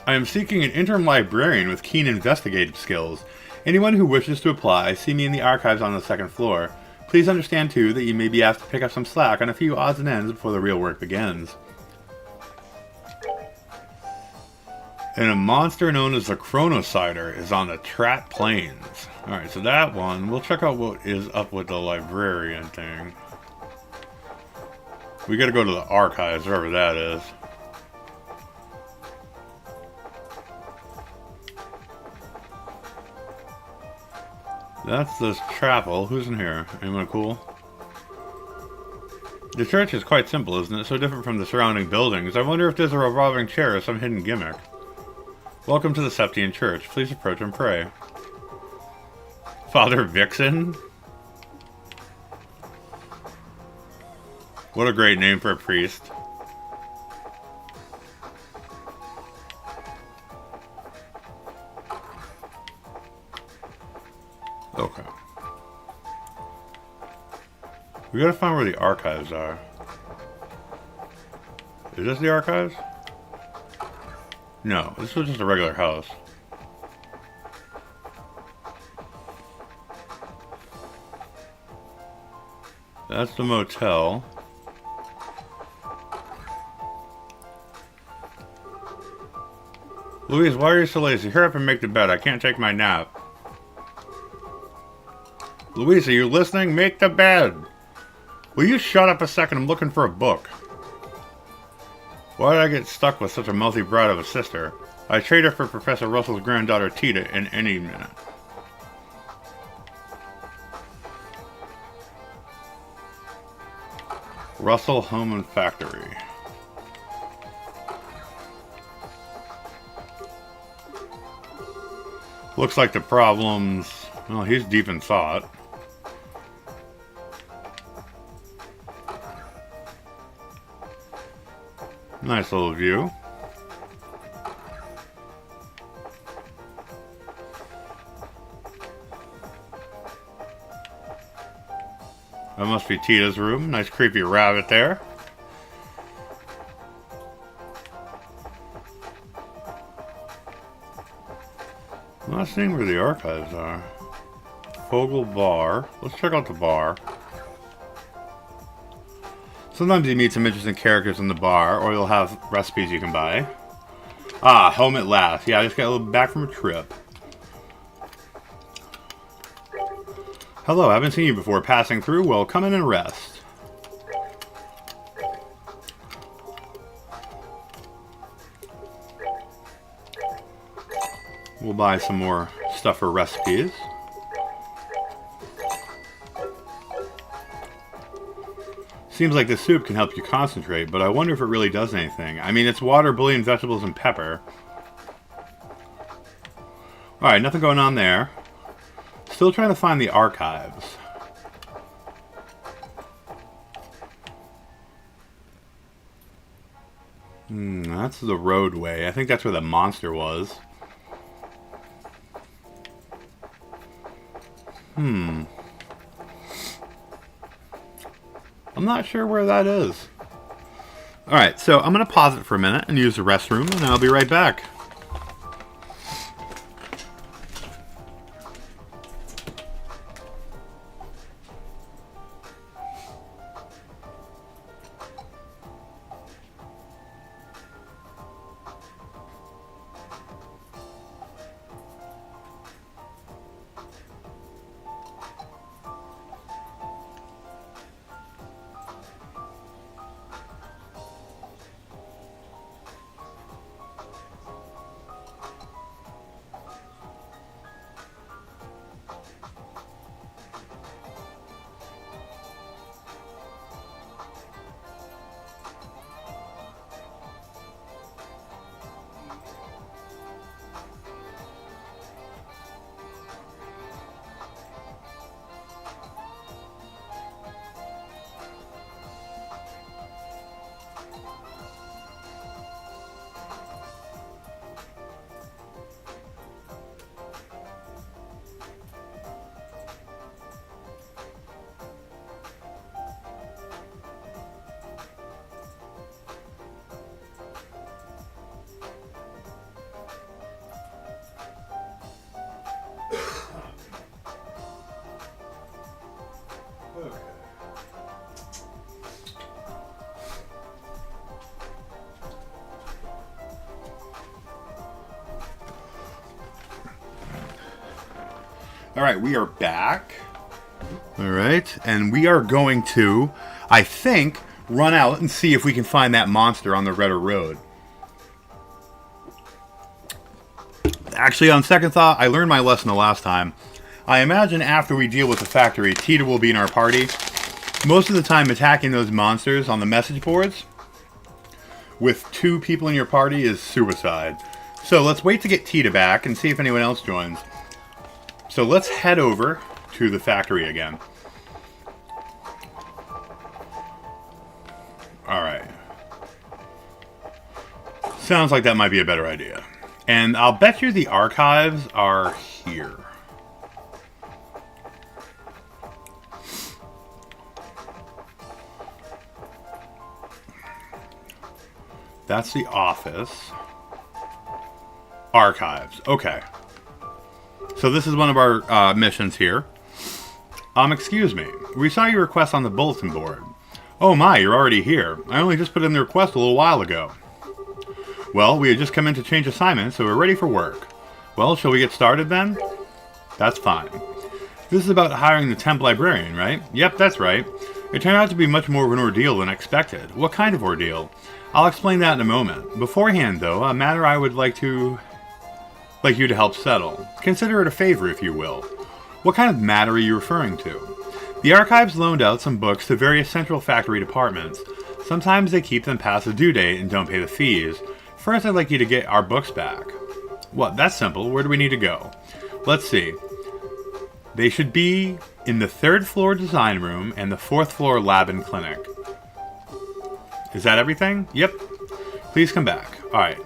S1: I am seeking an interim librarian with keen investigative skills. Anyone who wishes to apply, see me in the archives on the second floor. Please understand, too, that you may be asked to pick up some slack on a few odds and ends before the real work begins. And a monster known as the Chronocider is on the Trat Plains. Alright, so that one, we'll check out what is up with the librarian thing. We gotta go to the archives, wherever that is. That's this chapel. Who's in here? Anyone cool? The church is quite simple, isn't it? So different from the surrounding buildings. I wonder if there's a revolving chair or some hidden gimmick. Welcome to the Septian Church. Please approach and pray. Father Vixen? What a great name for a priest. Okay. We gotta find where the archives are. Is this the archives? No, this was just a regular house. That's the motel. Louise, why are you so lazy? Hurry up and make the bed. I can't take my nap. Louise, are you listening? Make the bed. Will you shut up a second? I'm looking for a book. Why did I get stuck with such a mouthy brat of a sister? I'd trade her for Professor Russell's granddaughter Tita in any minute. Russell Home and Factory. Looks like the problems... Well, he's deep in thought. Nice little view. That must be Tita's room. Nice creepy rabbit there. I'm not seeing where the archives are. Fogel Bar. Let's check out the bar. Sometimes you meet some interesting characters in the bar, or you'll have recipes you can buy. Ah, home at last. Yeah, I just got a little back from a trip. Hello, I haven't seen you before. Passing through? Well, come in and rest. We'll buy some more stuff for recipes. Seems like the soup can help you concentrate, but I wonder if it really does anything. I mean, it's water, bouillon, vegetables, and pepper. Alright, nothing going on there. Still trying to find the archives. That's the roadway. I think that's where the monster was. I'm not sure where that is. Alright, so I'm going to pause it for a minute and use the restroom, and I'll be right back. Alright, we are back. Alright, and we are going to, I think, run out and see if we can find that monster on the Redder Road. Actually, on second thought, I learned my lesson the last time. I imagine after we deal with the factory, Tita will be in our party. Most of the time, attacking those monsters on the message boards with 2 people in your party is suicide. So let's wait to get Tita back and see if anyone else joins. So let's head over to the factory again. Alright. Sounds like that might be a better idea. And I'll bet you the archives are here. That's the office. Archives. Okay. So this is one of our missions here. Excuse me. We saw your request on the bulletin board. Oh my, you're already here. I only just put in the request a little while ago. Well, we had just come in to change assignments, so we're ready for work. Well, shall we get started then? That's fine. This is about hiring the temp librarian, right? Yep, that's right. It turned out to be much more of an ordeal than expected. What kind of ordeal? I'll explain that in a moment. Beforehand, though, a matter I would like you to help settle. Consider it a favor, if you will. What kind of matter are you referring to? The archives loaned out some books to various central factory departments. Sometimes they keep them past the due date and don't pay the fees. First, I'd like you to get our books back. What? That's simple. Where do we need to go? Let's see. They should be in the 3rd floor design room and the 4th floor lab and clinic. Is that everything? Yep. Please come back. Alright.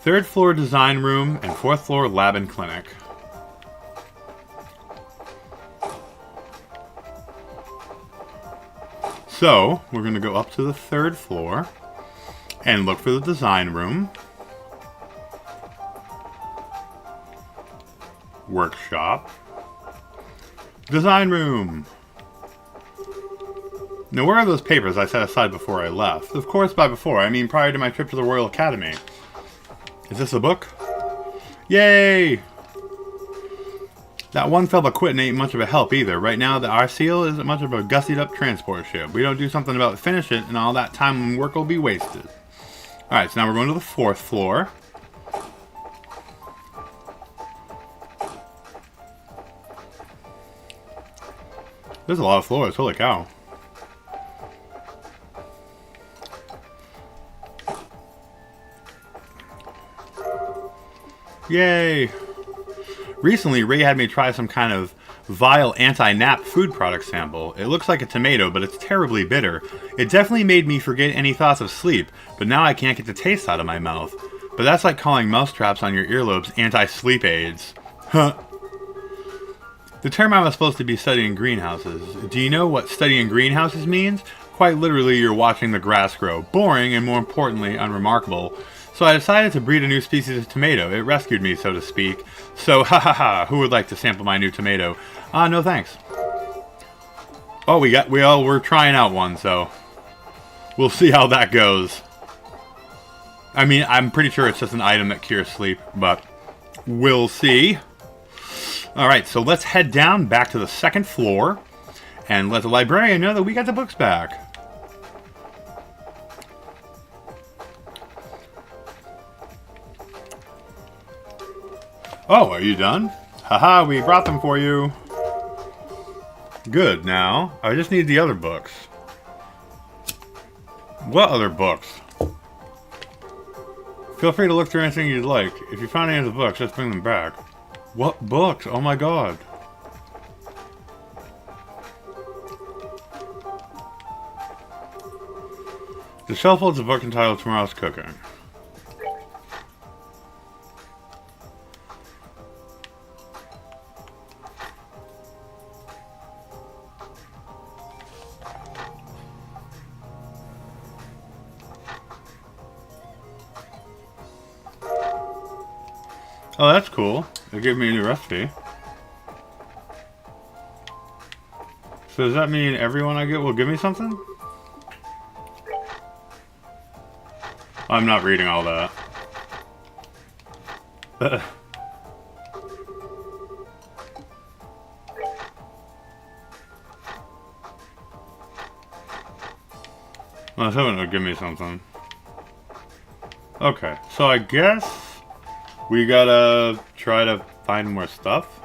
S1: 3rd floor design room and 4th floor lab and clinic. So, we're going to go up to the 3rd floor and look for the design room. Workshop. Design room. Now, where are those papers I set aside before I left? Of course, by before, I mean prior to my trip to the Royal Academy. Is this a book? Yay! That one fella quitting ain't much of a help either. Right now, the RCL isn't much of a gussied up transport ship. We don't do something about finish it, and all that time and work will be wasted. Alright, so now we're going to the 4th floor. There's a lot of floors, holy cow. Yay! Recently, Ray had me try some kind of vile anti-nap food product sample. It looks like a tomato, but it's terribly bitter. It definitely made me forget any thoughts of sleep, but now I can't get the taste out of my mouth. But that's like calling mousetraps on your earlobes anti-sleep aids. Huh. The term I was supposed to be studying greenhouses. Do you know what studying greenhouses means? Quite literally, you're watching the grass grow. Boring, and more importantly, unremarkable. So I decided to breed a new species of tomato. It rescued me, so to speak. So, ha ha ha, who would like to sample my new tomato? No thanks. Oh, we're trying out one, so we'll see how that goes. I mean, I'm pretty sure it's just an item that cures sleep, but we'll see. Alright, so let's head down back to the 2nd floor and let the librarian know that we got the books back. Oh, are you done? Haha, we brought them for you. Good, now, I just need the other books. What other books? Feel free to look through anything you'd like. If you find any of the books, just bring them back. What books? Oh my god. The shelf holds a book entitled Tomorrow's Cooking. Oh, that's cool. They gave me a new recipe. So does that mean everyone I get will give me something? I'm not reading all that. Well, someone would give me something. Okay, so I guess we gotta try to find more stuff.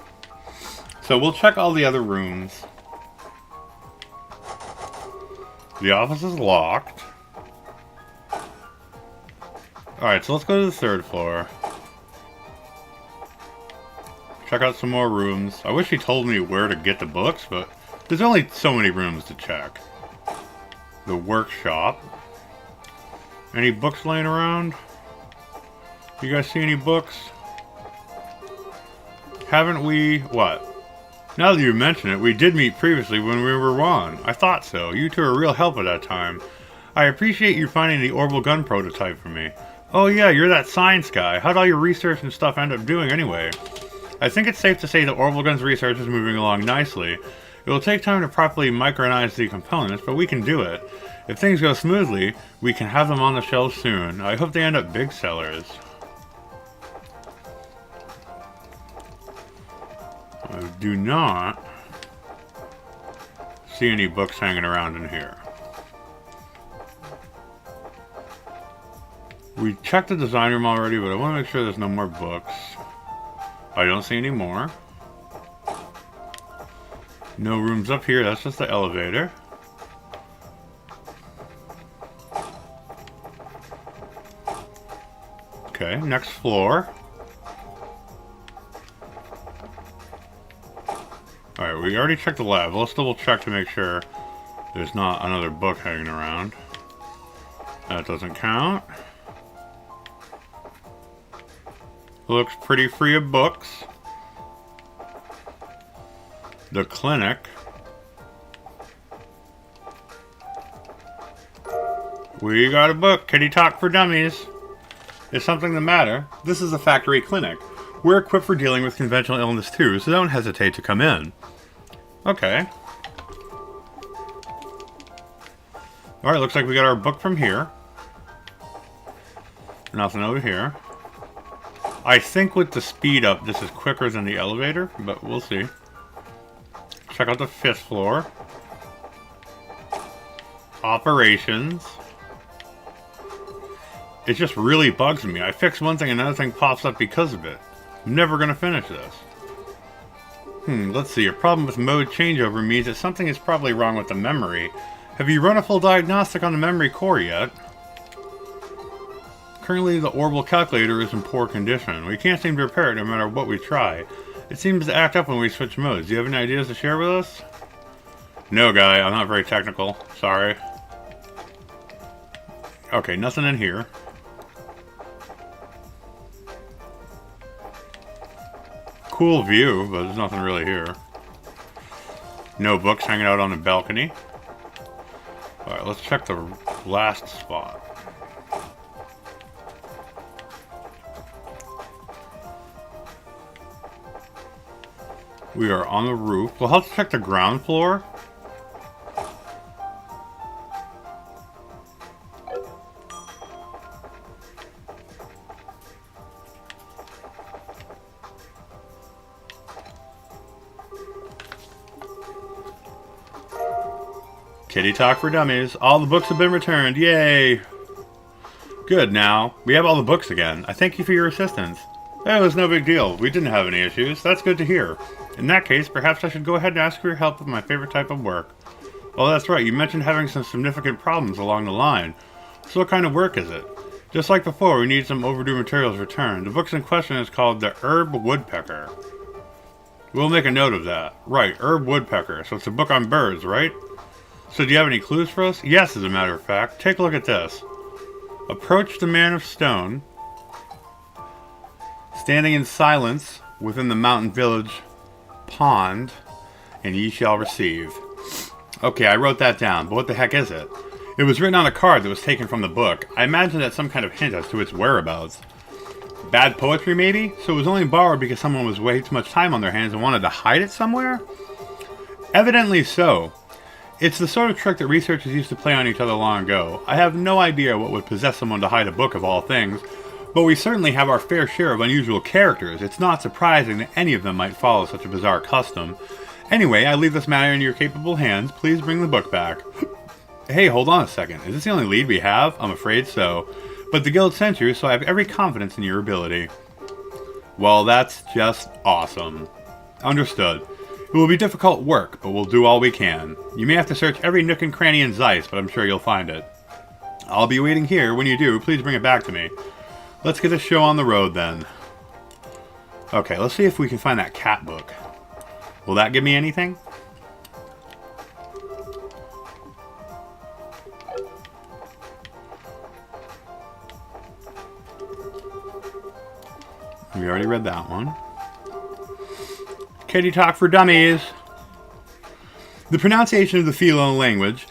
S1: So we'll check all the other rooms. The office is locked. Alright, so let's go to the 3rd floor. Check out some more rooms. I wish he told me where to get the books, but there's only so many rooms to check. The workshop. Any books laying around? You guys see any books? Haven't we... what? Now that you mention it, we did meet previously when we were Ron. I thought so. You two were a real help at that time. I appreciate you finding the orbital gun prototype for me. Oh yeah, you're that science guy. How'd all your research and stuff end up doing anyway? I think it's safe to say that orbital gun's research is moving along nicely. It will take time to properly microanalyze the components, but we can do it. If things go smoothly, we can have them on the shelves soon. I hope they end up big sellers. I do not see any books hanging around in here. We checked the design room already, but I want to make sure there's no more books. I don't see any more. No rooms up here, that's just the elevator. Okay, next floor. Alright, we already checked the lab. Let's double check to make sure there's not another book hanging around. That doesn't count. Looks pretty free of books. The clinic. We got a book. Kitty Talk for Dummies. Is something the matter? This is a factory clinic. We're equipped for dealing with conventional illness too, so don't hesitate to come in. Okay. Alright, looks like we got our book from here. Nothing over here. I think with the speed up, this is quicker than the elevator, but we'll see. Check out the 5th floor. Operations. It just really bugs me. I fix one thing, another thing pops up because of it. I'm never gonna finish this. Let's see. A problem with mode changeover means that something is probably wrong with the memory. Have you run a full diagnostic on the memory core yet? Currently, the orbital calculator is in poor condition. We can't seem to repair it no matter what we try. It seems to act up when we switch modes. Do you have any ideas to share with us? No, guy. I'm not very technical. Sorry. Okay, nothing in here. Cool view, but there's nothing really here. No books hanging out on the balcony. Alright, let's check the last spot. We are on the roof. We'll have to check the ground floor. Kitty Talk for Dummies. All the books have been returned. Yay! Good, now. We have all the books again. I thank you for your assistance. It was no big deal. We didn't have any issues. That's good to hear. In that case, perhaps I should go ahead and ask for your help with my favorite type of work. Oh, that's right. You mentioned having some significant problems along the line. So what kind of work is it? Just like before, we need some overdue materials returned. The book in question is called The Herb Woodpecker. We'll make a note of that. Right, Herb Woodpecker. So it's a book on birds, right? So do you have any clues for us? Yes, as a matter of fact. Take a look at this. Approach the man of stone, standing in silence within the mountain village pond, and ye shall receive. Okay, I wrote that down, but what the heck is it? It was written on a card that was taken from the book. I imagine that's some kind of hint as to its whereabouts. Bad poetry, maybe? So it was only borrowed because someone was way too much time on their hands and wanted to hide it somewhere? Evidently so. It's the sort of trick that researchers used to play on each other long ago. I have no idea what would possess someone to hide a book of all things, but we certainly have our fair share of unusual characters. It's not surprising that any of them might follow such a bizarre custom. Anyway, I leave this matter in your capable hands. Please bring the book back. Hey, hold on a second. Is this the only lead we have? I'm afraid so. But the guild sent you, so I have every confidence in your ability. Well, that's just awesome. Understood. It will be difficult work, but we'll do all we can. You may have to search every nook and cranny in Zeiss, but I'm sure you'll find it. I'll be waiting here. When you do, please bring it back to me. Let's get this show on the road, then. Okay, let's see if we can find that cat book. Will that give me anything? We already read that one. Kitty Talk for Dummies. The pronunciation of the feline language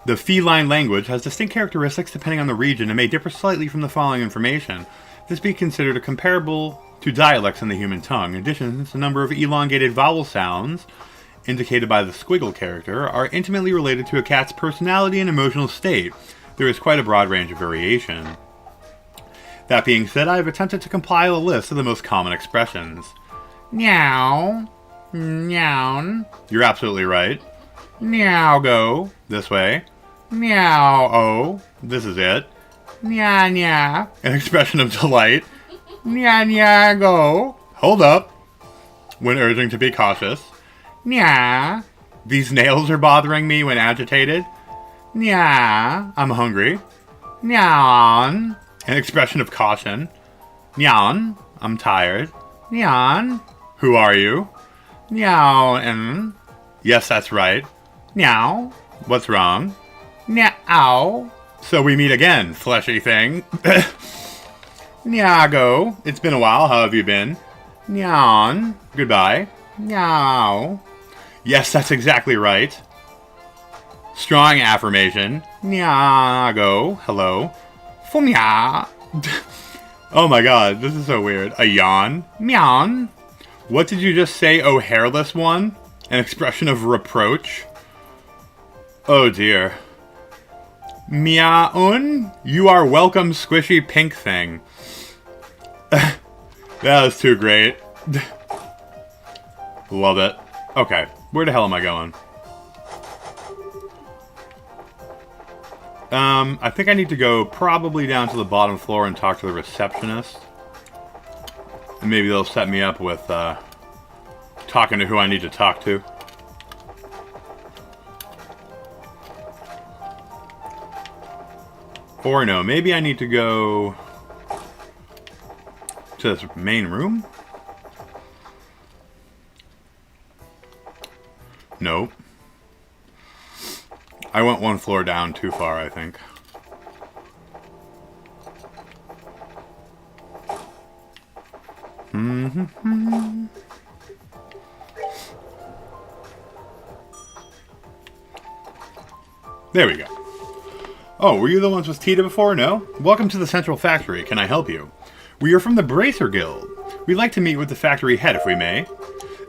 S1: The feline language has distinct characteristics depending on the region and may differ slightly from the following information. This be considered a comparable to dialects in the human tongue. In addition, the number of elongated vowel sounds, indicated by the squiggle character, are intimately related to a cat's personality and emotional state. There is quite a broad range of variation. That being said, I have attempted to compile a list of the most common expressions. Meow. Meow. You're absolutely right. Meow go. This way. Meow oh. This is it. Nya nya. An expression of delight. Nya nya go. Hold up. When urging to be cautious. Nya. These nails are bothering me when agitated. Nya. I'm hungry. Nyan. An expression of caution. Nyan. I'm tired. Nyan. Who are you? Nyan. Yes, that's right. Meow. What's wrong? Meow. So we meet again, fleshy thing. Nyago. It's been a while. How have you been? Nyan. Goodbye. Meow. Yes, that's exactly right. Strong affirmation. Nyago. Hello. Fumya. Oh my god, this is so weird. A yawn. Meow. What did you just say, oh hairless one? An expression of reproach. Oh dear. Meown? You are welcome, squishy pink thing. That was too great. Love it. Okay, where the hell am I going? I think I need to go probably down to the bottom floor and talk to the receptionist. And maybe they'll set me up with, talking to who I need to talk to. Or no, maybe I need to go to this main room? Nope. I went one floor down too far, I think. There we go. Oh, were you the ones with Tita before? No? Welcome to the Central Factory. Can I help you? We are from the Bracer Guild. We'd like to meet with the factory head if we may.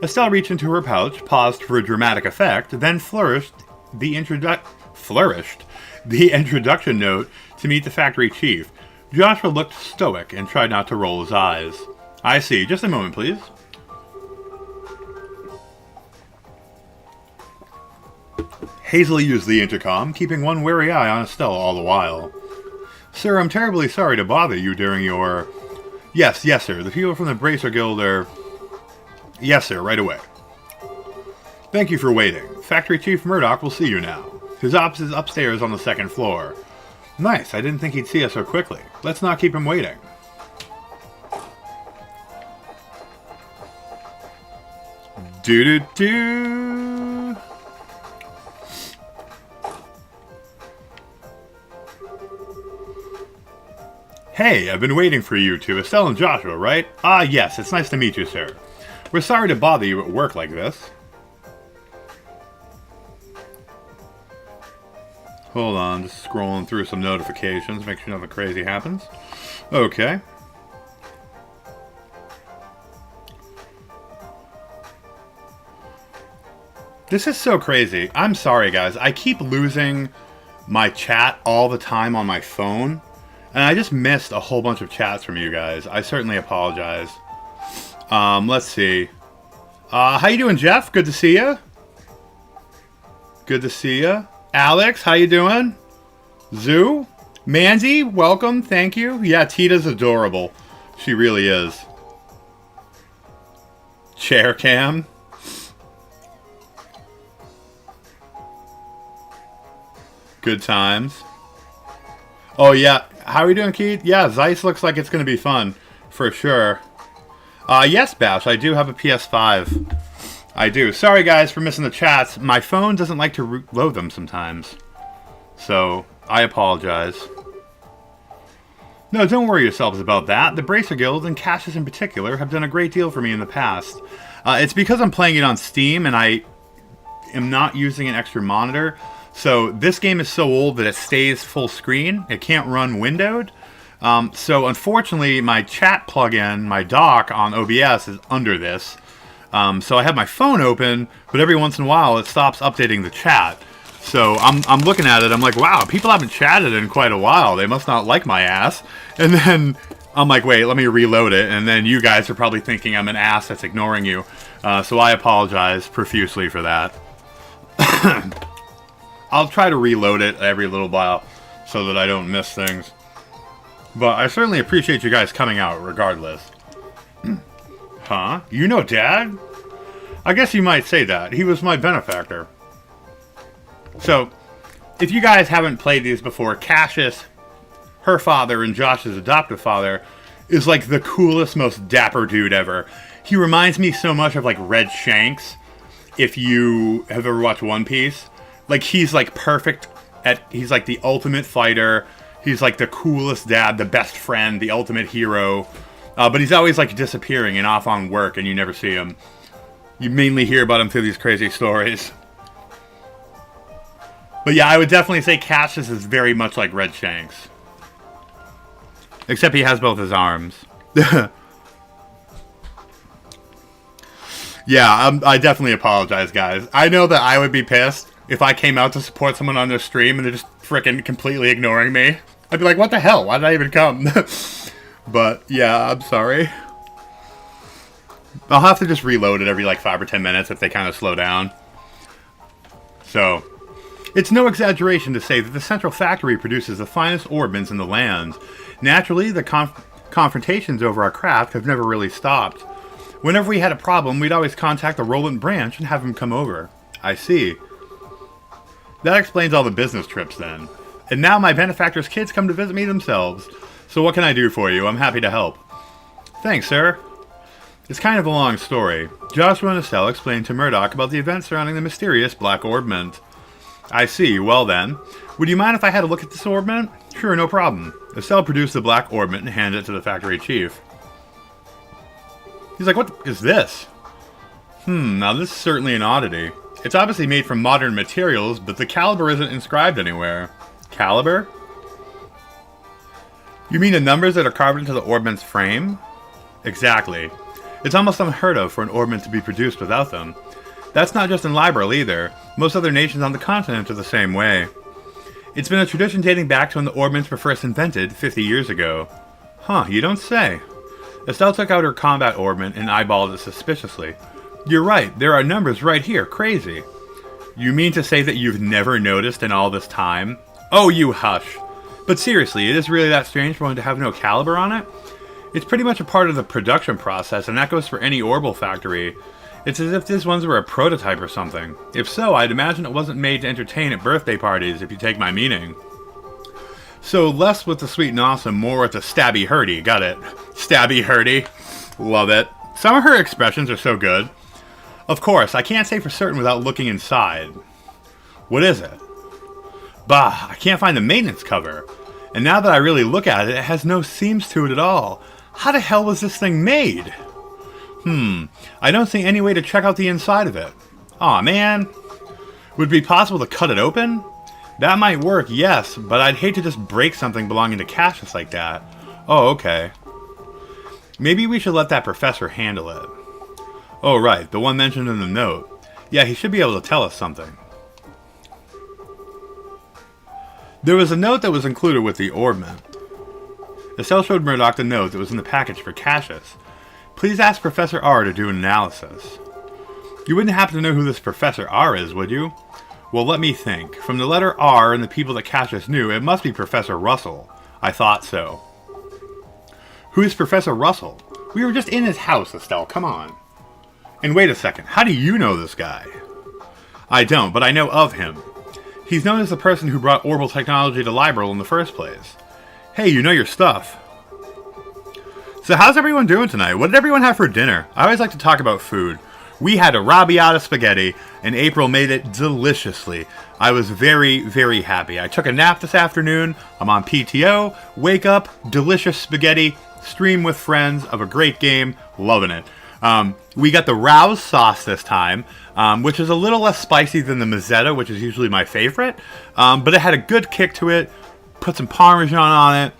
S1: Estelle reached into her pouch, paused for a dramatic effect, then flourished the introduction note to meet the factory chief. Joshua looked stoic and tried not to roll his eyes. I see. Just a moment, please. Hazily used the intercom, keeping one wary eye on Estelle all the while. Sir, I'm terribly sorry to bother you during your... Yes, sir. The people from the Bracer Guild are... Yes, sir. Right away. Thank you for waiting. Factory Chief Murdoch will see you now. His office is upstairs on the second floor. Nice. I didn't think he'd see us so quickly. Let's not keep him waiting. Do-do-do. Hey, I've been waiting for you two. Estelle and Joshua, right? Ah, yes. It's nice to meet you, sir. We're sorry to bother you at work like this. Hold on, just scrolling through some notifications, make sure nothing crazy happens. Okay. This is so crazy. I'm sorry, guys. I keep losing my chat all the time on my phone. And I just missed a whole bunch of chats from you guys. I certainly apologize. Let's see. How you doing, Jeff? Good to see you. Good to see you. Alex, how you doing? Zoo? Manzi, welcome. Thank you. Yeah, Tita's adorable. She really is. Chair cam. Good times. Oh, yeah. How are you doing, Keith? Yeah, Zeiss looks like it's going to be fun. For sure. Yes, Bash, I do have a PS5. I do. Sorry, guys, for missing the chats. My phone doesn't like to load them sometimes. So, I apologize. No, don't worry yourselves about that. The Bracer Guild, and Cassius in particular, have done a great deal for me in the past. It's because I'm playing it on Steam, and I am not using an extra monitor. So this game is so old that it stays full screen. It can't run windowed. So unfortunately, my chat plugin, my dock on OBS is under this. So I have my phone open, but every once in a while it stops updating the chat. So I'm looking at it, I'm like, wow, people haven't chatted in quite a while. They must not like my ass. And then I'm like, wait, let me reload it. And then you guys are probably thinking I'm an ass that's ignoring you. So I apologize profusely for that. I'll try to reload it every little while so that I don't miss things. But I certainly appreciate you guys coming out regardless. Huh? You know Dad? I guess you might say that. He was my benefactor. So, if you guys haven't played these before, Cassius, her father, and Josh's adoptive father is like the coolest, most dapper dude ever. He reminds me so much of like Red Shanks, if you have ever watched One Piece. Like, he's like perfect he's like the ultimate fighter. He's like the coolest dad, the best friend, the ultimate hero. But he's always like disappearing and off on work and you never see him. You mainly hear about him through these crazy stories. But yeah, I would definitely say Cassius is very much like Red Shanks. Except he has both his arms. Yeah, I definitely apologize, guys. I know that I would be pissed if I came out to support someone on their stream and they're just freaking completely ignoring me. I'd be like, what the hell? Why did I even come? But yeah, I'm sorry. I'll have to just reload it every like 5 or 10 minutes if they kind of slow down. So, it's no exaggeration to say that the Central Factory produces the finest orbments in the land. Naturally, the confrontations over our craft have never really stopped. Whenever we had a problem, we'd always contact the Roland branch and have him come over. I see. That explains all the business trips then. And now my benefactor's kids come to visit me themselves. So what can I do for you? I'm happy to help. Thanks, sir. It's kind of a long story. Joshua and Estelle explained to Murdoch about the events surrounding the mysterious black orbment. I see. Well then, would you mind if I had a look at this orbment? Sure, no problem. Estelle produced the black orbment and handed it to the factory chief. He's like, what is this? Now this is certainly an oddity. It's obviously made from modern materials, but the caliber isn't inscribed anywhere. Caliber? You mean the numbers that are carved into the orbment's frame? Exactly. It's almost unheard of for an orbment to be produced without them. That's not just in Liberl either. Most other nations on the continent are the same way. It's been a tradition dating back to when the orbments were first invented 50 years ago. Huh, you don't say. Estelle took out her combat orbment and eyeballed it suspiciously. You're right, there are numbers right here, crazy. You mean to say that you've never noticed in all this time? Oh, you hush. But seriously, it is really that strange for one to have no caliber on it? It's pretty much a part of the production process, and that goes for any orbital factory. It's as if these ones were a prototype or something. If so, I'd imagine it wasn't made to entertain at birthday parties, if you take my meaning. So less with the sweet and awesome, more with the stabby hurdy. Got it. Stabby hurdy. Love it. Some of her expressions are so good. Of course, I can't say for certain without looking inside. What is it? Bah, I can't find the maintenance cover. And now that I really look at it, it has no seams to it at all. How the hell was this thing made? I don't see any way to check out the inside of it. Aw, man. Would it be possible to cut it open? That might work, yes, but I'd hate to just break something belonging to Cassius like that. Oh, okay. Maybe we should let that professor handle it. Oh, right, the one mentioned in the note. Yeah, he should be able to tell us something. There was a note that was included with the orbment. Estelle showed Murdoch the note that was in the package for Cassius. Please ask Professor R to do an analysis. You wouldn't happen to know who this Professor R is, would you? Well, let me think. From the letter R and the people that Cassius knew, it must be Professor Russell. I thought so. Who is Professor Russell? We were just in his house, Estelle, come on. And wait a second, how do you know this guy? I don't, but I know of him. He's known as the person who brought orbital technology to Liberl in the first place. Hey, you know your stuff. So how's everyone doing tonight? What did everyone have for dinner? I always like to talk about food. We had arrabbiata spaghetti, and April made it deliciously. I was very, very happy. I took a nap this afternoon. I'm on PTO. Wake up, delicious spaghetti, stream with friends of a great game. Loving it. We got the Rouse sauce this time, which is a little less spicy than the Mazzetta, which is usually my favorite. But it had a good kick to it. Put some Parmesan on it.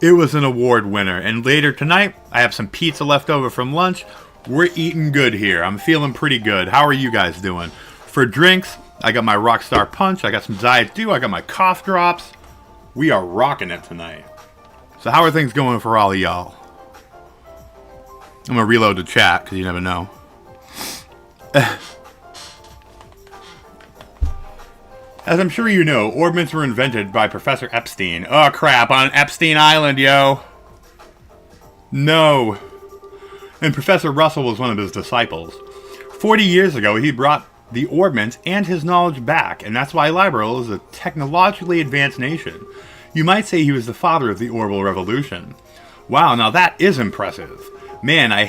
S1: It was an award winner. And later tonight, I have some pizza left over from lunch. We're eating good here. I'm feeling pretty good. How are you guys doing? For drinks, I got my Rockstar Punch. I got some Diet Dew. I got my cough drops. We are rocking it tonight. So how are things going for all of y'all? I'm going to reload the chat because you never know. As I'm sure you know, orbments were invented by Professor Epstein. Oh crap, on Epstein Island, yo! No. And Professor Russell was one of his disciples. 40 years ago, he brought the orbments and his knowledge back, and that's why Liberal is a technologically advanced nation. You might say he was the father of the orbital revolution. Wow, now that is impressive. Man, I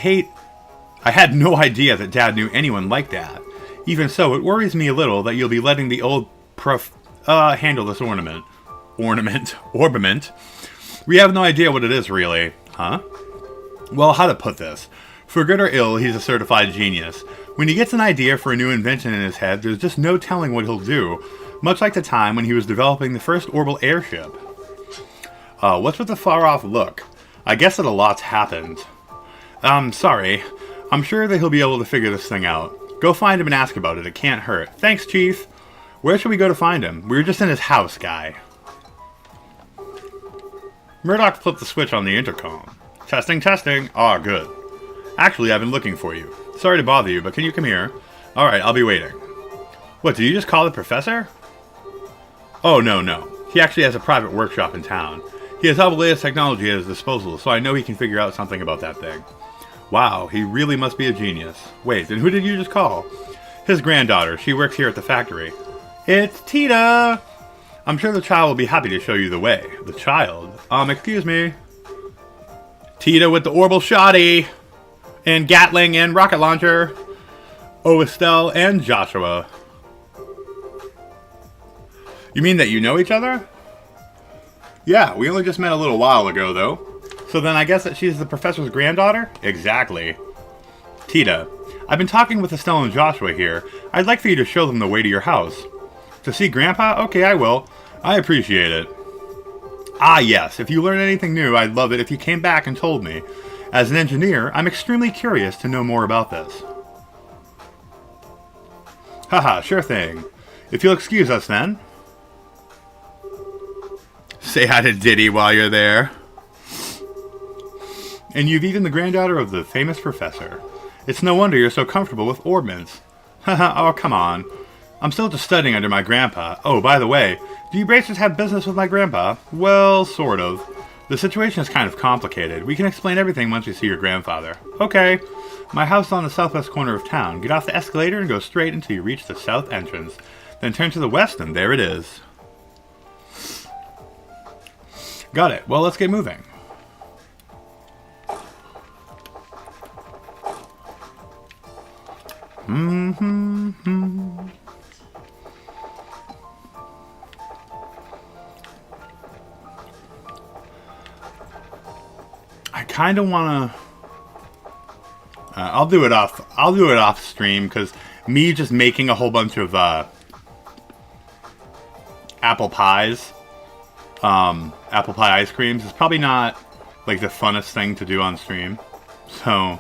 S1: had no idea that Dad knew anyone like that. Even so, it worries me a little that you'll be letting the old handle this ornament. Orbiment. We have no idea what it is, really. Huh? Well, how to put this? For good or ill, he's a certified genius. When he gets an idea for a new invention in his head, there's just no telling what he'll do. Much like the time when he was developing the first orbital airship. What's with the far-off look? I guess that a lot's happened. Sorry. I'm sure that he'll be able to figure this thing out. Go find him and ask about it. It can't hurt. Thanks, Chief. Where should we go to find him? We were just in his house, guy. Murdoch flipped the switch on the intercom. Testing, testing. Ah, good. Actually, I've been looking for you. Sorry to bother you, but can you come here? Alright, I'll be waiting. What, did you just call the professor? Oh, no. He actually has a private workshop in town. He has all the latest technology at his disposal, so I know he can figure out something about that thing. Wow, he really must be a genius. Wait, then who did you just call? His granddaughter. She works here at the factory. It's Tita! I'm sure the child will be happy to show you the way. The child? Excuse me. Tita with the orbital shoddy! And Gatling and rocket launcher. Oh, Estelle and Joshua. You mean that you know each other? Yeah, we only just met a little while ago, though. So then I guess that she's the professor's granddaughter? Exactly. Tita, I've been talking with Estelle and Joshua here. I'd like for you to show them the way to your house. To see Grandpa? Okay, I will. I appreciate it. Ah, yes. If you learn anything new, I'd love it if you came back and told me. As an engineer, I'm extremely curious to know more about this. Haha, sure thing. If you'll excuse us then. Say hi to Diddy while you're there. And you've even the granddaughter of the famous professor. It's no wonder you're so comfortable with orbments. Haha, oh, come on. I'm still just studying under my grandpa. Oh, by the way, do you bracers have business with my grandpa? Well, sort of. The situation is kind of complicated. We can explain everything once we see your grandfather. Okay. My house is on the southwest corner of town. Get off the escalator and go straight until you reach the south entrance. Then turn to the west and there it is. Got it. Well, let's get moving. I kind of want to. I'll do it off stream because me just making a whole bunch of apple pies, apple pie ice creams is probably not like the funnest thing to do on stream. So,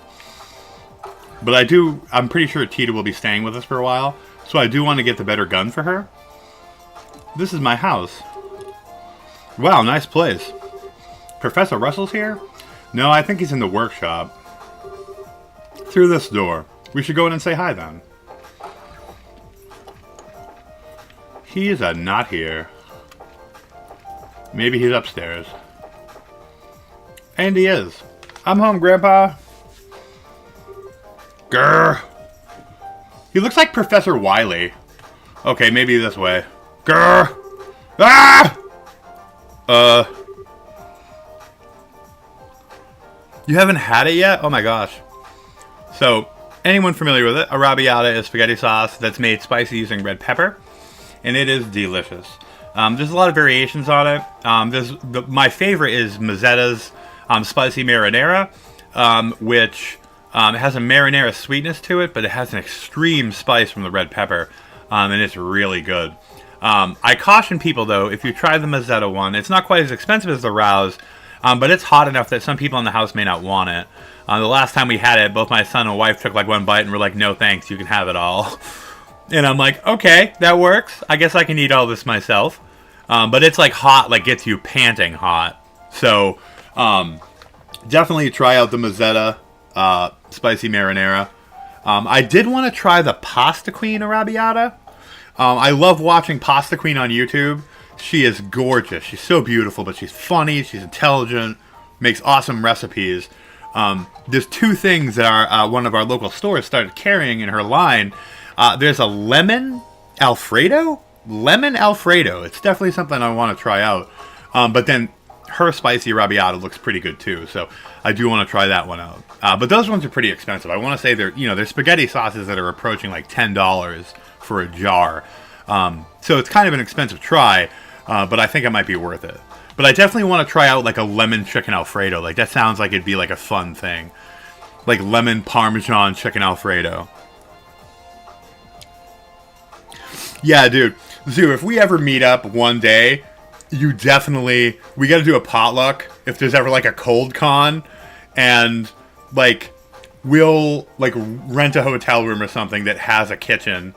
S1: but I'm pretty sure Tita will be staying with us for a while. So I do want to get the better gun for her. This is my house. Wow, nice place. Professor Russell's here? No, I think he's in the workshop. Through this door. We should go in and say hi then. He is not here. Maybe he's upstairs. And he is. I'm home, Grandpa. Grr. He looks like Professor Wiley. Okay, maybe this way. Grr. Ah! You haven't had it yet? Oh my gosh. So, anyone familiar with it? Arrabbiata is spaghetti sauce that's made spicy using red pepper. And it is delicious. There's a lot of variations on it. My favorite is Mazzetta's spicy marinara, which It has a marinara sweetness to it, but it has an extreme spice from the red pepper, and it's really good. I caution people, though, if you try the Mazzetta one, it's not quite as expensive as the Rouse, but it's hot enough that some people in the house may not want it. The last time we had it, both my son and wife took like one bite and were like, no thanks, you can have it all. And I'm like, okay, that works. I guess I can eat all this myself. But it's like hot, like gets you panting hot. So definitely try out the Mazzetta spicy marinara. I did want to try the Pasta Queen Arrabbiata. I love watching Pasta Queen on YouTube. She is gorgeous. She's so beautiful, but she's funny. She's intelligent. Makes awesome recipes. There's two things that one of our local stores started carrying in her line. There's a lemon Alfredo. It's definitely something I want to try out. But then her spicy arrabbiata looks pretty good too. So I do want to try that one out. But those ones are pretty expensive. I want to say they're spaghetti sauces that are approaching like $10 for a jar. So it's kind of an expensive try, but I think it might be worth it. But I definitely want to try out like a lemon chicken Alfredo. Like that sounds like it'd be like a fun thing. Like lemon Parmesan chicken Alfredo. Yeah, dude. Zoo, if we ever meet up one day, we got to do a potluck if there's ever like a cold con, and like we'll like rent a hotel room or something that has a kitchen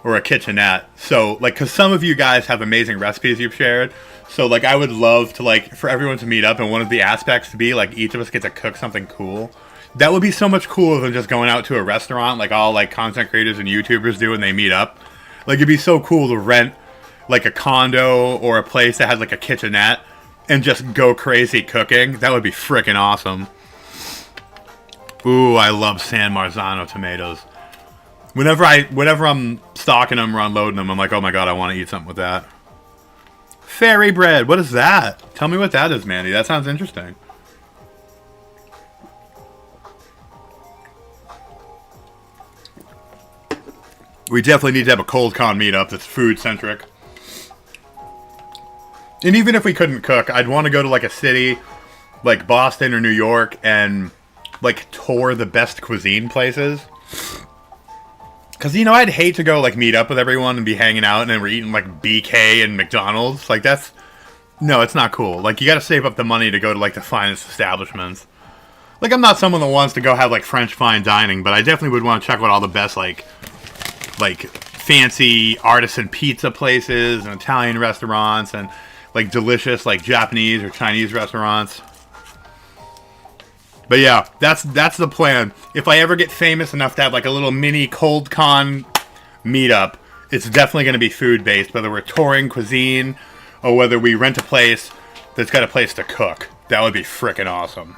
S1: or a kitchenette. So like, because some of you guys have amazing recipes you've shared, so like I would love to like for everyone to meet up, and one of the aspects to be like each of us get to cook something cool. That would be so much cooler than just going out to a restaurant like all like content creators and YouTubers do when they meet up. Like it'd be so cool to rent like a condo or a place that had like a kitchenette and just go crazy cooking. That would be freaking awesome. Ooh, I love San Marzano tomatoes. Whenever I'm stocking them or unloading them, I'm like, oh my god, I want to eat something with that. Fairy bread, what is that? Tell me what that is, Mandy. That sounds interesting. We definitely need to have a cold con meetup that's food centric. And even if we couldn't cook, I'd want to go to like a city like Boston or New York and like tour the best cuisine places. Because, I'd hate to go like meet up with everyone and be hanging out and then we're eating like BK and McDonald's. Like no, it's not cool. Like you got to save up the money to go to like the finest establishments. Like I'm not someone that wants to go have like French fine dining, but I definitely would want to check out all the best like fancy artisan pizza places and Italian restaurants and like delicious like Japanese or Chinese restaurants. But yeah, that's the plan. If I ever get famous enough to have like a little mini cold con meetup, it's definitely going to be food based, whether we're touring cuisine or whether we rent a place that's got a place to cook. That would be freaking awesome.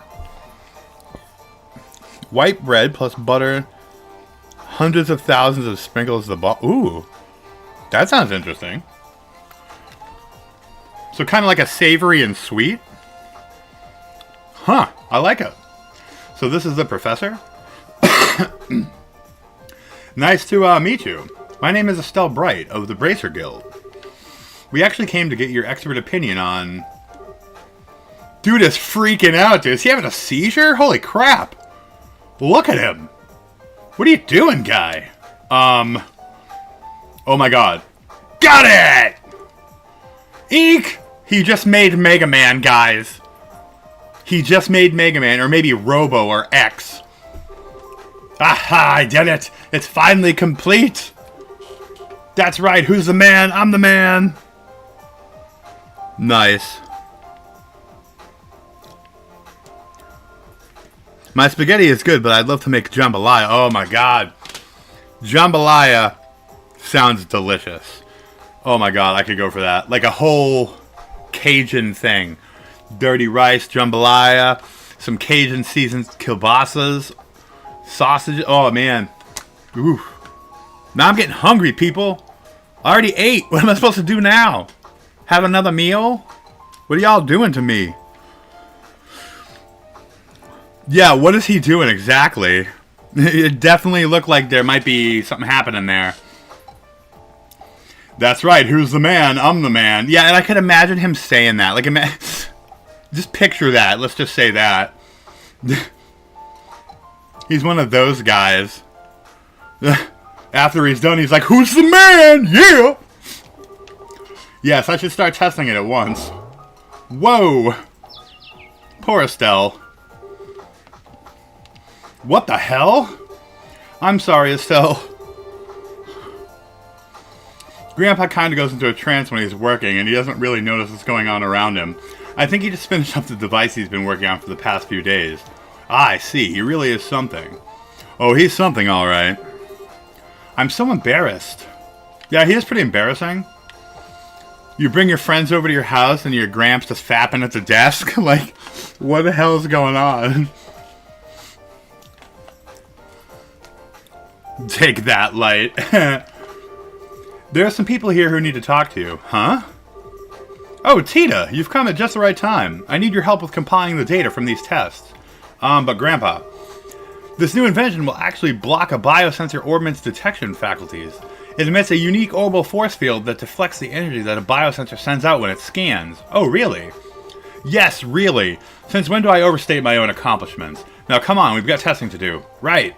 S1: White bread plus butter, hundreds of thousands of sprinkles of the ball. Ooh, that sounds interesting. So kind of like a savory and sweet. Huh, I like it. So this is the professor. Nice to meet you. My name is Estelle Bright of the Bracer Guild. We actually came to get your expert opinion on... Dude is freaking out, dude. Is he having a seizure? Holy crap. Look at him. What are you doing, guy? Oh my god. Got it! Eek! He just made Mega Man, guys. He just made Mega Man, or maybe Robo or X. Aha, I did it! It's finally complete! That's right, who's the man? I'm the man! Nice. My spaghetti is good, but I'd love to make jambalaya. Oh my god. Jambalaya sounds delicious. Oh my god, I could go for that. Like a whole Cajun thing. Dirty rice, jambalaya, some Cajun seasoned kielbasas, sausage. Oh man. Ooh. Now I'm getting hungry, people. I already ate. What am I supposed to do now? Have another meal? What are y'all doing to me? Yeah, what is he doing exactly? It definitely looked like there might be something happening there. That's right, who's the man? I'm the man. Yeah, and I could imagine him saying that. Like, just picture that. Let's just say that. He's one of those guys. After he's done, he's like, "Who's the man? Yeah!" Yes, I should start testing it at once. Whoa! Poor Estelle. What the hell? I'm sorry, Estelle. Grandpa kind of goes into a trance when he's working, and he doesn't really notice what's going on around him. I think he just finished up the device he's been working on for the past few days. Ah, I see. He really is something. Oh, he's something, all right. I'm so embarrassed. Yeah, he is pretty embarrassing. You bring your friends over to your house, and your gramps just fapping at the desk? Like, what the hell is going on? Take that, light. There are some people here who need to talk to you. Huh? Oh, Tita, you've come at just the right time. I need your help with compiling the data from these tests. But Grandpa, this new invention will actually block a biosensor orbment's detection faculties. It emits a unique orbital force field that deflects the energy that a biosensor sends out when it scans. Oh, really? Yes, really. Since when do I overstate my own accomplishments? Now, come on, we've got testing to do. Right.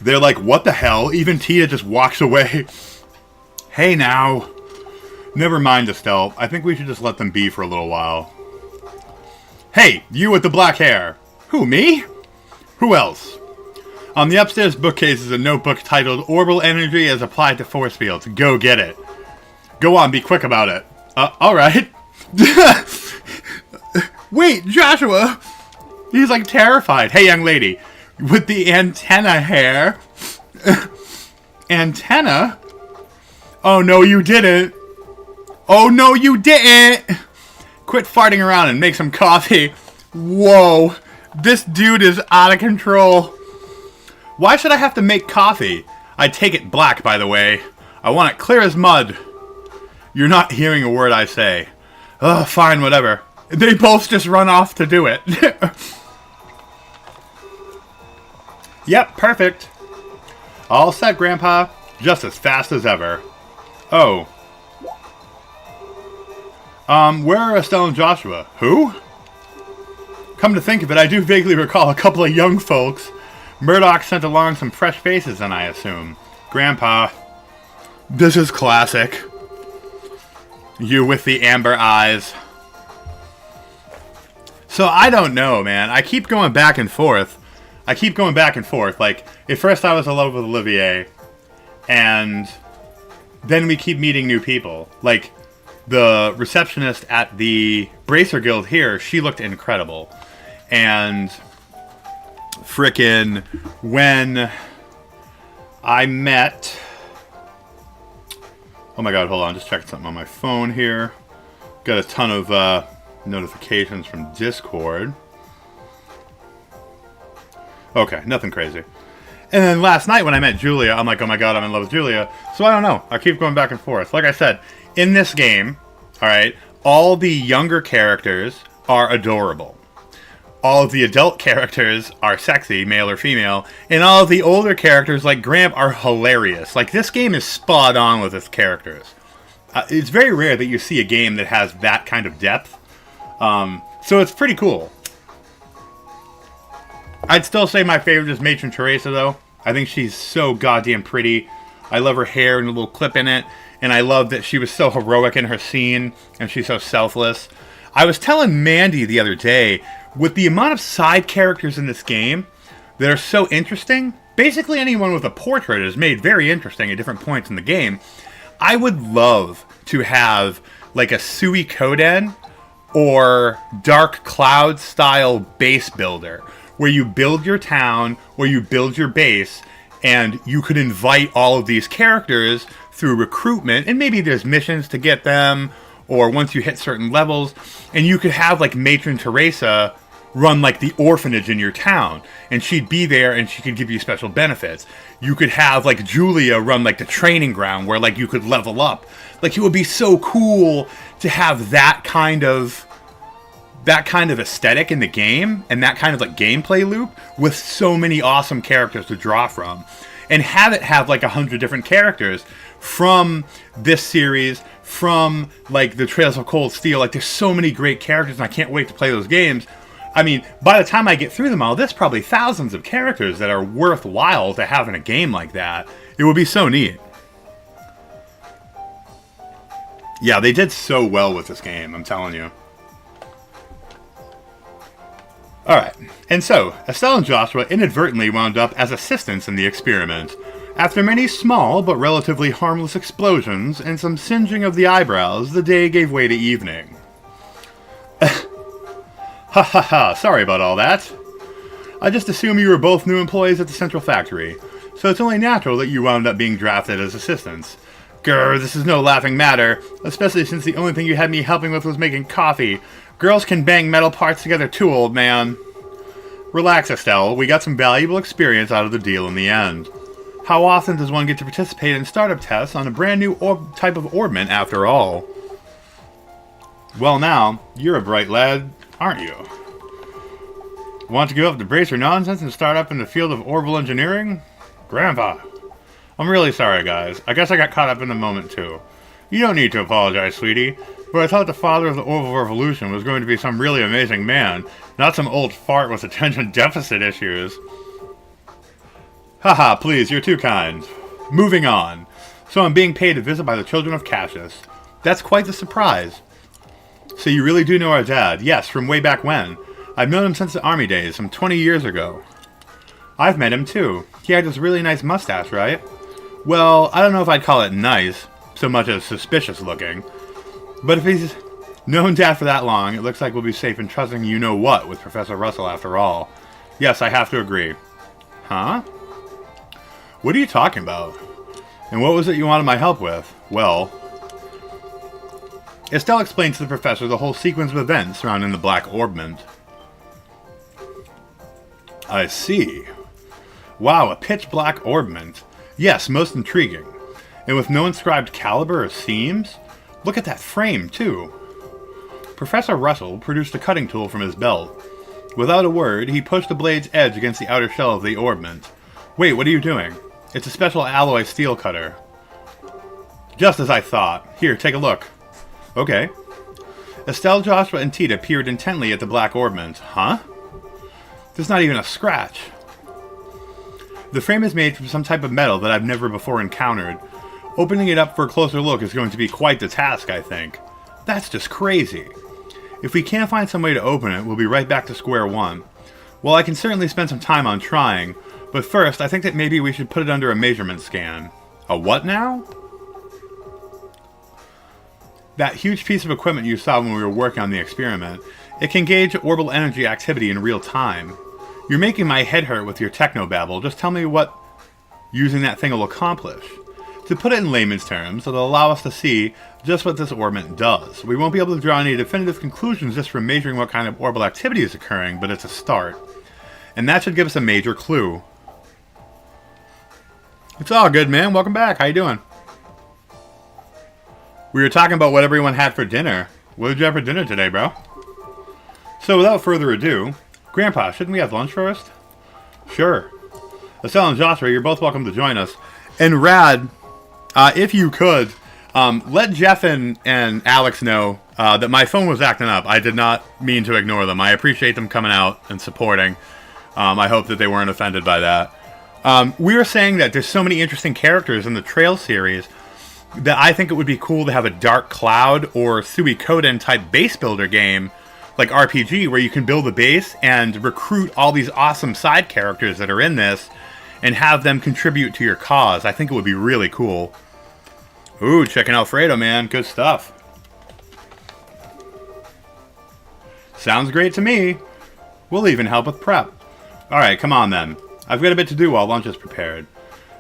S1: They're like, what the hell? Even Tia just walks away. Hey now. Never mind, Estelle. I think we should just let them be for a little while. Hey, you with the black hair. Who, me? Who else? On the upstairs bookcase is a notebook titled Orbital Energy as Applied to Force Fields. Go get it. Go on, be quick about it. Alright. Wait, Joshua! He's like terrified. Hey, young lady. With the antenna hair. Antenna? Oh, no, you didn't. Oh, no, you didn't. Quit farting around and make some coffee. Whoa. This dude is out of control. Why should I have to make coffee? I take it black, by the way. I want it clear as mud. You're not hearing a word I say. Ugh, fine, whatever. They both just run off to do it. Yep, perfect. All set, Grandpa. Just as fast as ever. Oh. Where are Estelle and Joshua? Who? Come to think of it, I do vaguely recall a couple of young folks. Murdoch sent along some fresh faces, then I assume. Grandpa. This is classic. You with the amber eyes. So, I don't know, man. I keep going back and forth. Like, at first I was in love with Olivier, and then we keep meeting new people. Like, the receptionist at the Bracer Guild here, she looked incredible. And frickin' when I met... Oh my god, hold on, just checking something on my phone here. Got a ton of notifications from Discord. Okay, nothing crazy. And then last night when I met Julia, I'm like, oh my god, I'm in love with Julia. So I don't know. I keep going back and forth. Like I said, in this game, alright, all the younger characters are adorable. All of the adult characters are sexy, male or female. And all of the older characters, like Gramp, are hilarious. Like, this game is spot on with its characters. It's very rare that you see a game that has that kind of depth. So it's pretty cool. I'd still say my favorite is Matron Teresa, though. I think she's so goddamn pretty. I love her hair and the little clip in it. And I love that she was so heroic in her scene. And she's so selfless. I was telling Mandy the other day, with the amount of side characters in this game that are so interesting, basically anyone with a portrait is made very interesting at different points in the game. I would love to have, like, a Sui Koden or Dark Cloud style base builder, where you build your town, where you build your base, and you could invite all of these characters through recruitment, and maybe there's missions to get them, or once you hit certain levels, and you could have, like, Matron Teresa run, like, the orphanage in your town, and she'd be there, and she could give you special benefits. You could have, like, Julia run, like, the training ground, where, like, you could level up. Like, it would be so cool to have that kind of aesthetic in the game, and that kind of, like, gameplay loop, with so many awesome characters to draw from. And have it have, like, 100 different characters from this series, from, like, the Trails of Cold Steel. Like, there's so many great characters, and I can't wait to play those games. I mean, by the time I get through them all, there's probably thousands of characters that are worthwhile to have in a game like that. It would be so neat. Yeah, they did so well with this game, I'm telling you. Alright, and so, Estelle and Joshua inadvertently wound up as assistants in the experiment. After many small but relatively harmless explosions and some singeing of the eyebrows, the day gave way to evening. Ha ha ha, sorry about all that. I just assume you were both new employees at the Central Factory, so it's only natural that you wound up being drafted as assistants. Grr, this is no laughing matter, especially since the only thing you had me helping with was making coffee. Girls can bang metal parts together too, old man. Relax, Estelle, we got some valuable experience out of the deal in the end. How often does one get to participate in startup tests on a brand new type of orbment after all? Well now, you're a bright lad, aren't you? Want to give up the bracer nonsense and start up in the field of orbital engineering? Grandpa. I'm really sorry, guys. I guess I got caught up in the moment, too. You don't need to apologize, sweetie, but I thought the father of the orbital revolution was going to be some really amazing man, not some old fart with attention deficit issues. Haha, please, you're too kind. Moving on. So I'm being paid a visit by the children of Cassius. That's quite the surprise. So you really do know our dad? Yes, from way back when. I've known him since the army days, some 20 years ago. I've met him too. He had this really nice mustache, right? Well, I don't know if I'd call it nice, so much as suspicious looking. But if he's known Dad for that long, it looks like we'll be safe in trusting you-know-what with Professor Russell after all. Yes, I have to agree. Huh? What are you talking about? And what was it you wanted my help with? Well, Estelle explained to the professor the whole sequence of events surrounding the Black Orbment. I see. Wow, a pitch-black orbment. Yes, most intriguing. And with no inscribed caliber or seams? Look at that frame, too. Professor Russell produced a cutting tool from his belt. Without a word, he pushed the blade's edge against the outer shell of the orbment. Wait, what are you doing? It's a special alloy steel cutter. Just as I thought. Here, take a look. Okay. Estelle, Joshua, and Tita peered intently at the black orbment. Huh? There's not even a scratch. The frame is made from some type of metal that I've never before encountered. Opening it up for a closer look is going to be quite the task, I think. That's just crazy. If we can't find some way to open it, we'll be right back to square one. Well, I can certainly spend some time on trying, but first, I think that maybe we should put it under a measurement scan. A what now? That huge piece of equipment you saw when we were working on the experiment, it can gauge orbital energy activity in real time. You're making my head hurt with your technobabble. Just tell me what using that thing will accomplish. To put it in layman's terms, it'll allow us to see just what this orbit does. We won't be able to draw any definitive conclusions just from measuring what kind of orbital activity is occurring, but it's a start. And that should give us a major clue. It's all good, man. Welcome back. How you doing? We were talking about what everyone had for dinner. What did you have for dinner today, bro? So without further ado, Grandpa, shouldn't we have lunch first? Sure. Estelle and Joshua, you're both welcome to join us. And Rad, if you could, let Jeff and Alex know that my phone was acting up. I did not mean to ignore them. I appreciate them coming out and supporting. I hope that they weren't offended by that. We were saying that there's so many interesting characters in the Trail series that I think it would be cool to have a Dark Cloud or Suikoden type base builder game, like RPG, where you can build a base and recruit all these awesome side characters that are in this and have them contribute to your cause. I think it would be really cool. Ooh, chicken Alfredo, man. Good stuff. Sounds great to me. We'll even help with prep. Alright, come on then. I've got a bit to do while lunch is prepared.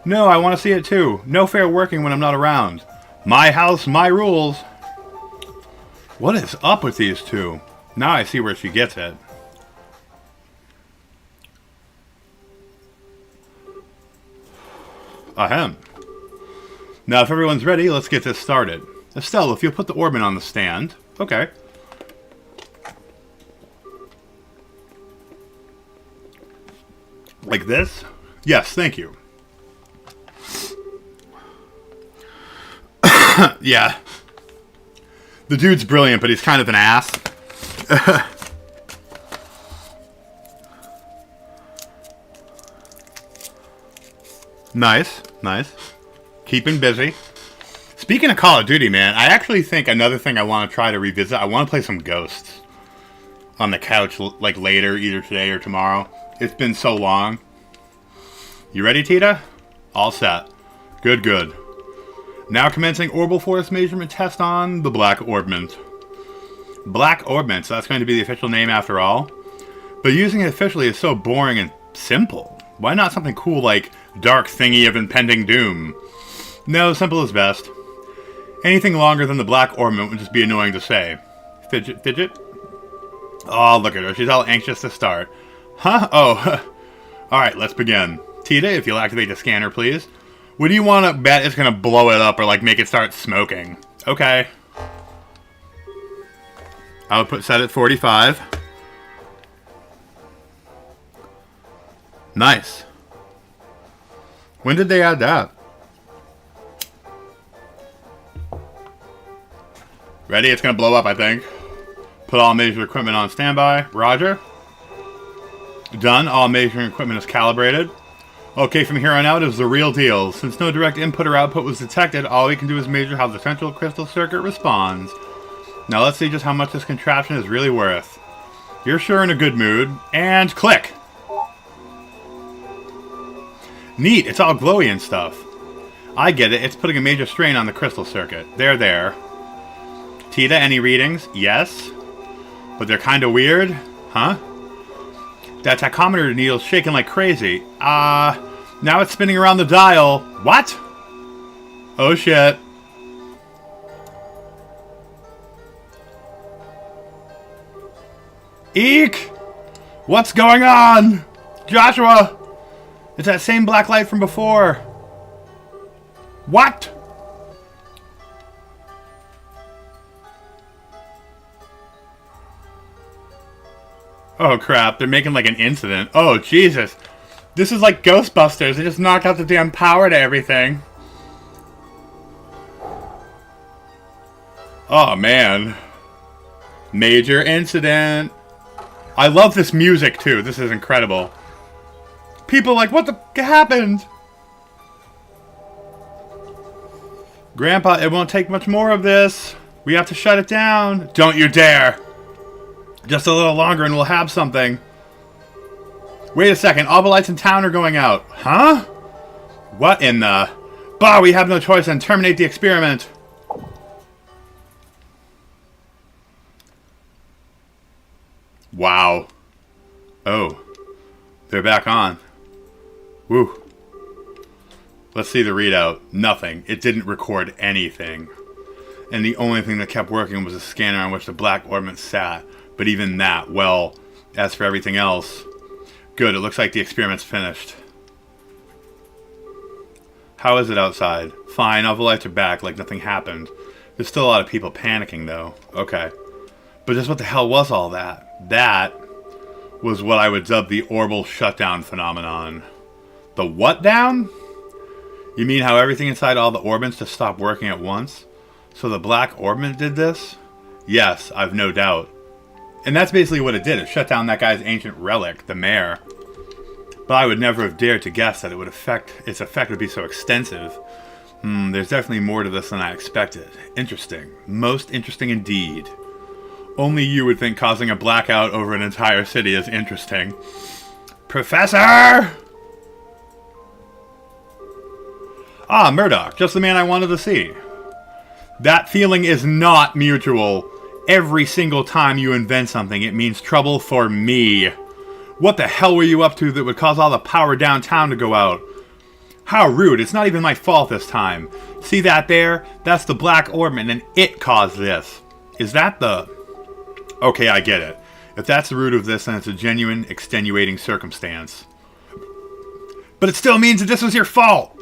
S1: No, I want to see it too. No fair working when I'm not around. My house, my rules. What is up with these two? Now I see where she gets it. Ahem. Now if everyone's ready, let's get this started. Estelle, if you'll put the orbit on the stand. Okay. Like this? Yes, thank you. Yeah. The dude's brilliant, but he's kind of an ass. Nice, nice. Keeping busy. Speaking of Call of Duty, man, I actually think another thing I want to try to revisit, I want to play some Ghosts on the couch, like later, either today or tomorrow. It's been so long. You ready, Tita? All set. Good, good. Now commencing orbital force measurement test on the Black Orbment. Black Orbment, so that's going to be the official name after all. But using it officially is so boring and simple. Why not something cool like Dark Thingy of Impending Doom? No, simple is best. Anything longer than the Black Orbment would just be annoying to say. Fidget, fidget? Oh, look at her. She's all anxious to start. Huh? Oh. Alright, let's begin. Tita, if you'll activate the scanner, please. What do you want to bet it's going to blow it up or, like, make it start smoking? Okay. Output set at 45. Nice. When did they add that? Ready? It's going to blow up, I think. Put all major equipment on standby. Roger. Done. All major equipment is calibrated. Okay, from here on out is the real deal. Since no direct input or output was detected, all we can do is measure how the central crystal circuit responds. Now let's see just how much this contraption is really worth. You're sure in a good mood. And click! Neat, it's all glowy and stuff. I get it, it's putting a major strain on the crystal circuit. There. Tita, any readings? Yes. But they're kinda weird? Huh? That tachometer needle's shaking like crazy. Now it's spinning around the dial. What? Oh shit. Eek! What's going on? Joshua! It's that same black light from before. What? Oh crap, they're making like an incident. Oh Jesus. This is like Ghostbusters. They just knocked out the damn power to everything. Oh man. Major incident. I love this music too. This is incredible. People are like, what the happened? Grandpa, it won't take much more of this. We have to shut it down. Don't you dare. Just a little longer and we'll have something. Wait a second. All the lights in town are going out. Huh? What in the... Bah, we have no choice and terminate the experiment. Wow. Oh. They're back on. Woo. Let's see the readout. Nothing. It didn't record anything. And the only thing that kept working was a scanner on which the Black Orbment sat. But even that, well, as for everything else... Good, it looks like the experiment's finished. How is it outside? Fine, all the lights are back like nothing happened. There's still a lot of people panicking, though. Okay. But just what the hell was all that? That was what I would dub the orbital shutdown phenomenon. The what down? You mean how everything inside all the orbits just stopped working at once? So the Black Orbment did this? Yes, I've no doubt. And that's basically what it did. It shut down that guy's ancient relic, the mare. But I would never have dared to guess that its effect would be so extensive. There's definitely more to this than I expected. Interesting. Most interesting indeed. Only you would think causing a blackout over an entire city is interesting. Professor! Ah, Murdoch. Just the man I wanted to see. That feeling is not mutual. Every single time you invent something, it means trouble for me. What the hell were you up to that would cause all the power downtown to go out? How rude. It's not even my fault this time. See that there? That's the Black Orbment, and it caused this. Is that the... Okay, I get it. If that's the root of this, then it's a genuine, extenuating circumstance. But it still means that this was your fault!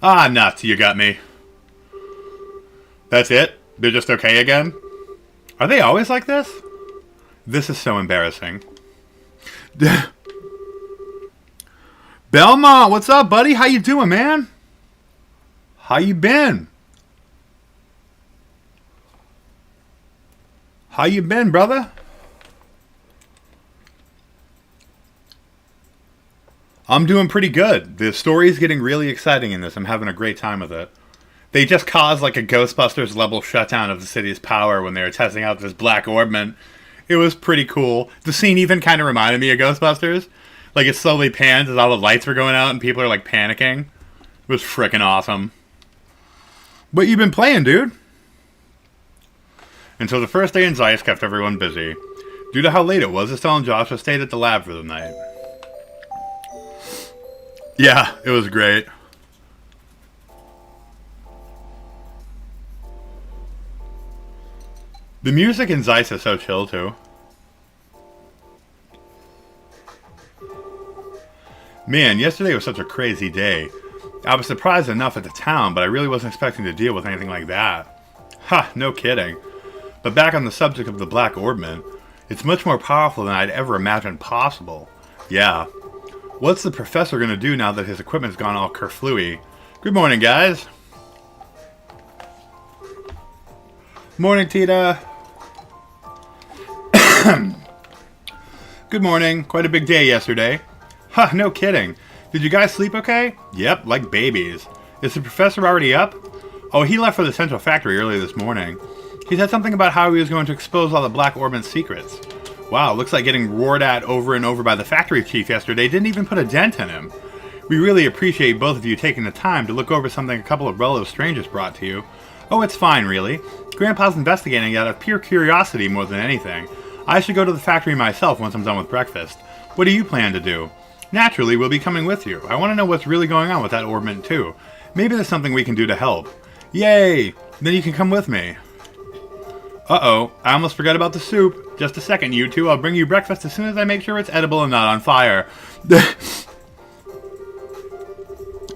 S1: Ah, nuts, you got me. That's it? They're just okay again? Are they always like this? This is so embarrassing. Belmont, what's up, buddy? How you doing, man? How you been? How you been, brother? I'm doing pretty good. The story is getting really exciting in this. I'm having a great time with it. They just caused like a Ghostbusters level shutdown of the city's power when they were testing out this black orbment. It was pretty cool. The scene even kind of reminded me of Ghostbusters. Like it slowly pans as all the lights were going out and people are like panicking. It was freaking awesome. What you been playing, dude? And so the first day in Zeiss kept everyone busy. Due to how late it was, Estelle and Joshua stayed at the lab for the night. Yeah, it was great. The music in Zeiss is so chill, too. Man, yesterday was such a crazy day. I was surprised enough at the town, but I really wasn't expecting to deal with anything like that. Ha, no kidding. But back on the subject of the Black Orbment, it's much more powerful than I'd ever imagined possible. Yeah. What's the professor going to do now that his equipment's gone all kerflooey? Good morning, guys. Morning, Tita. Good morning. Quite a big day yesterday. Huh, no kidding. Did you guys sleep okay? Yep, like babies. Is the professor already up? Oh, he left for the central factory early this morning. He said something about how he was going to expose all the Black Orbment secrets. Wow, looks like getting roared at over and over by the factory chief yesterday didn't even put a dent in him. We really appreciate both of you taking the time to look over something a couple of relative strangers brought to you. Oh, it's fine, really. Grandpa's investigating it out of pure curiosity more than anything. I should go to the factory myself once I'm done with breakfast. What do you plan to do? Naturally, we'll be coming with you. I want to know what's really going on with that orbment, too. Maybe there's something we can do to help. Yay! Then you can come with me. Uh-oh, I almost forgot about the soup. Just a second, you two. I'll bring you breakfast as soon as I make sure it's edible and not on fire.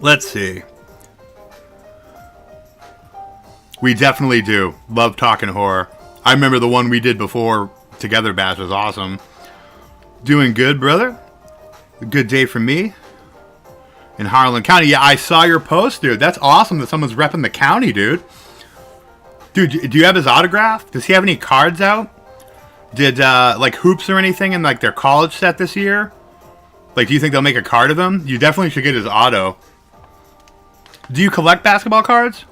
S1: Let's see. We definitely do. Love talking horror. I remember the one we did before Together Bash was awesome. Doing good, brother? A good day for me? In Harlan County. Yeah, I saw your post, dude. That's awesome that someone's repping the county, dude. Dude, do you have his autograph? Does he have any cards out? Did, like, Hoops or anything in, like, their college set this year? Like, do you think they'll make a card of him? You definitely should get his auto. Do you collect basketball cards?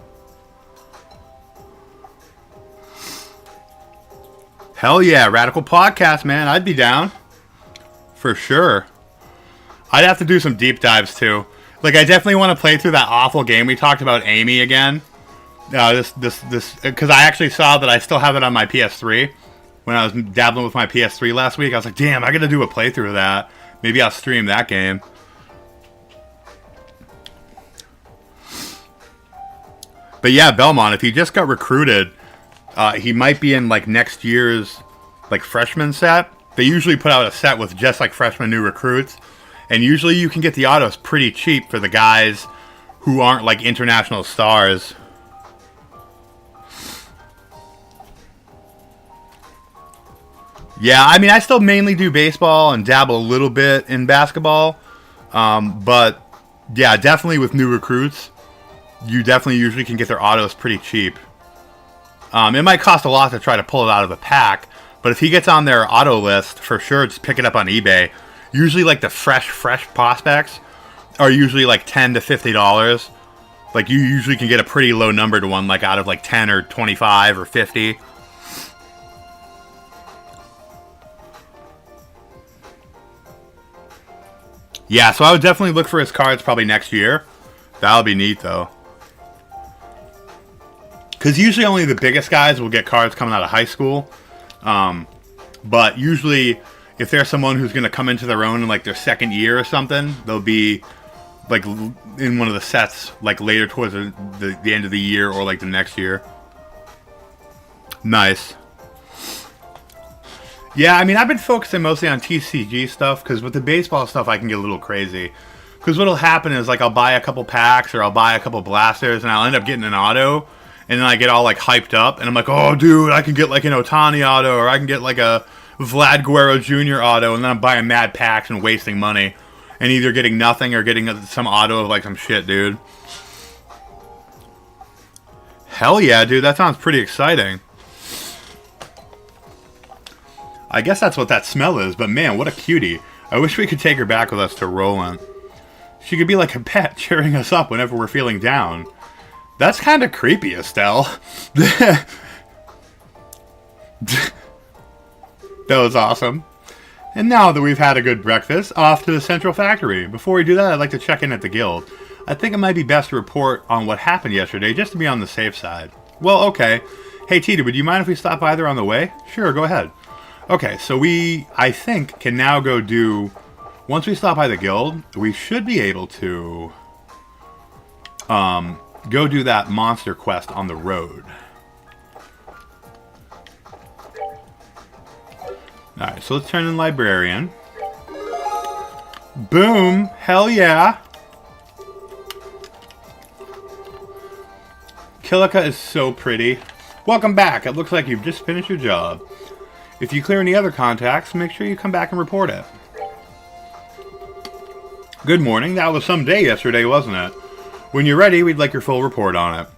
S1: Hell yeah, Radical Podcast, man. I'd be down. For sure. I'd have to do some deep dives, too. Like, I definitely want to play through that awful game we talked about, Amy, again. This, because I actually saw that I still have it on my PS3. When I was dabbling with my PS3 last week, I was like, damn, I gotta do a playthrough of that. Maybe I'll stream that game. But yeah, Belmont, if he just got recruited, he might be in, like, next year's, like, freshman set. They usually put out a set with just, like, freshman new recruits. And usually you can get the autos pretty cheap for the guys who aren't, like, international stars. Yeah, I mean, I still mainly do baseball and dabble a little bit in basketball. But, yeah, definitely with new recruits, you definitely usually can get their autos pretty cheap. It might cost a lot to try to pull it out of the pack, but if he gets on their auto list, for sure, just pick it up on eBay. Usually, like, the fresh prospects are usually, like, $10 to $50. Like, you usually can get a pretty low numbered one, like, out of, like, 10 or 25 or 50. Yeah, so I would definitely look for his cards probably next year. That'll be neat, though. Because usually only the biggest guys will get cards coming out of high school. But usually, if there's someone who's going to come into their own in, like, their second year or something, they'll be, like, in one of the sets, like, later towards the end of the year or, like, the next year. Nice. Yeah, I mean, I've been focusing mostly on TCG stuff, because with the baseball stuff, I can get a little crazy. Because what'll happen is, like, I'll buy a couple packs, or I'll buy a couple blasters, and I'll end up getting an auto, and then I get all, like, hyped up, and I'm like, oh, dude, I can get, like, an Ohtani auto, or I can get, like, a Vlad Guerrero Jr. auto, and then I'm buying mad packs and wasting money, and either getting nothing or getting some auto of, like, some shit, dude. Hell yeah, dude, that sounds pretty exciting. I guess that's what that smell is, but man, what a cutie. I wish we could take her back with us to Roland. She could be like a pet cheering us up whenever we're feeling down. That's kind of creepy, Estelle. That was awesome. And now that we've had a good breakfast, off to the Central Factory. Before we do that, I'd like to check in at the guild. I think it might be best to report on what happened yesterday, just to be on the safe side. Well, okay. Hey, Tita, would you mind if we stop by there on the way? Sure, go ahead. Okay, so we, I think, can now go do... Once we stop by the guild, we should be able to... go do that monster quest on the road. Alright, so let's turn in Librarian. Boom! Hell yeah! Kilika is so pretty. Welcome back! It looks like you've just finished your job. If you clear any other contacts, make sure you come back and report it. Good morning. That was some day yesterday, wasn't it? When you're ready, we'd like your full report on it.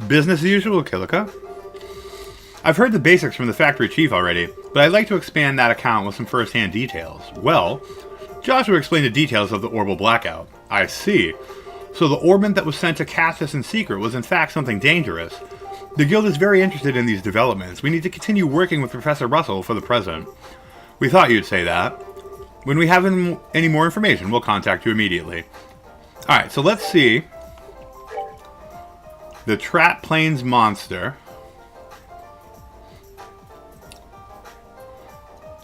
S1: Business as usual, Kilika. I've heard the basics from the factory chief already, but I'd like to expand that account with some first-hand details. Well, Joshua explained the details of the Orbal Blackout. I see. So the orbment that was sent to Cassis in secret was in fact something dangerous. The guild is very interested in these developments. We need to continue working with Professor Russell for the present. We thought you'd say that. When we have any more information, we'll contact you immediately. Alright, so let's see. The Trap Plains Monster.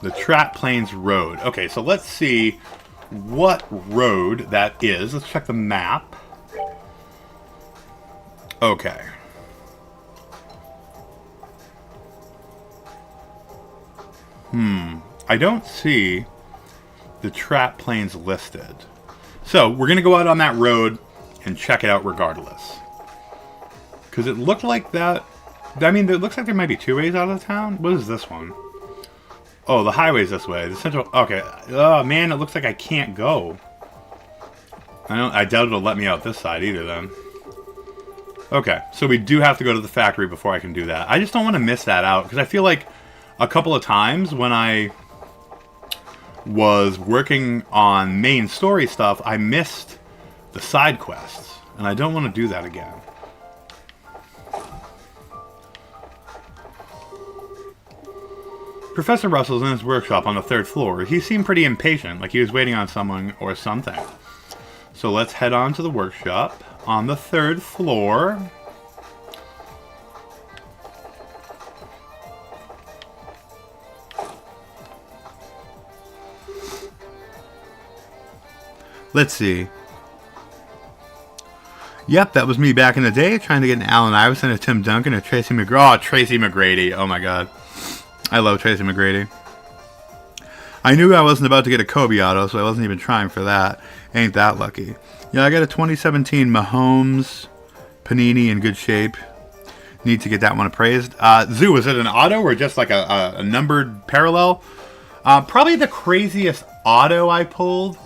S1: The Trap Plains Road. Okay, so let's see what road that is. Let's check the map. Okay. I don't see the Trap Plains listed. So, we're going to go out on that road and check it out regardless. Because it looked like that... I mean, it looks like there might be two ways out of town. What is this one? Oh, the highway's this way. The central... Okay. Oh, man, it looks like I can't go. I doubt it'll let me out this side either, then. Okay, so we do have to go to the factory before I can do that. I just don't want to miss that out, because I feel like a couple of times when I was working on main story stuff, I missed the side quests, and I don't want to do that again. Professor Russell's in his workshop on the 3rd floor. He seemed pretty impatient, like he was waiting on someone or something. So let's head on to the workshop on the 3rd floor. Let's see. Yep, that was me back in the day, trying to get an Allen Iverson, a Tim Duncan, a Tracy McGrady. Oh, Tracy McGrady. Oh my god. I love Tracy McGrady. I knew I wasn't about to get a Kobe auto, so I wasn't even trying for that. Ain't that lucky. Yeah, I got a 2017 Mahomes Panini in good shape. Need to get that one appraised. Zoo, is it an auto or just like a numbered parallel? Probably the craziest auto I pulled.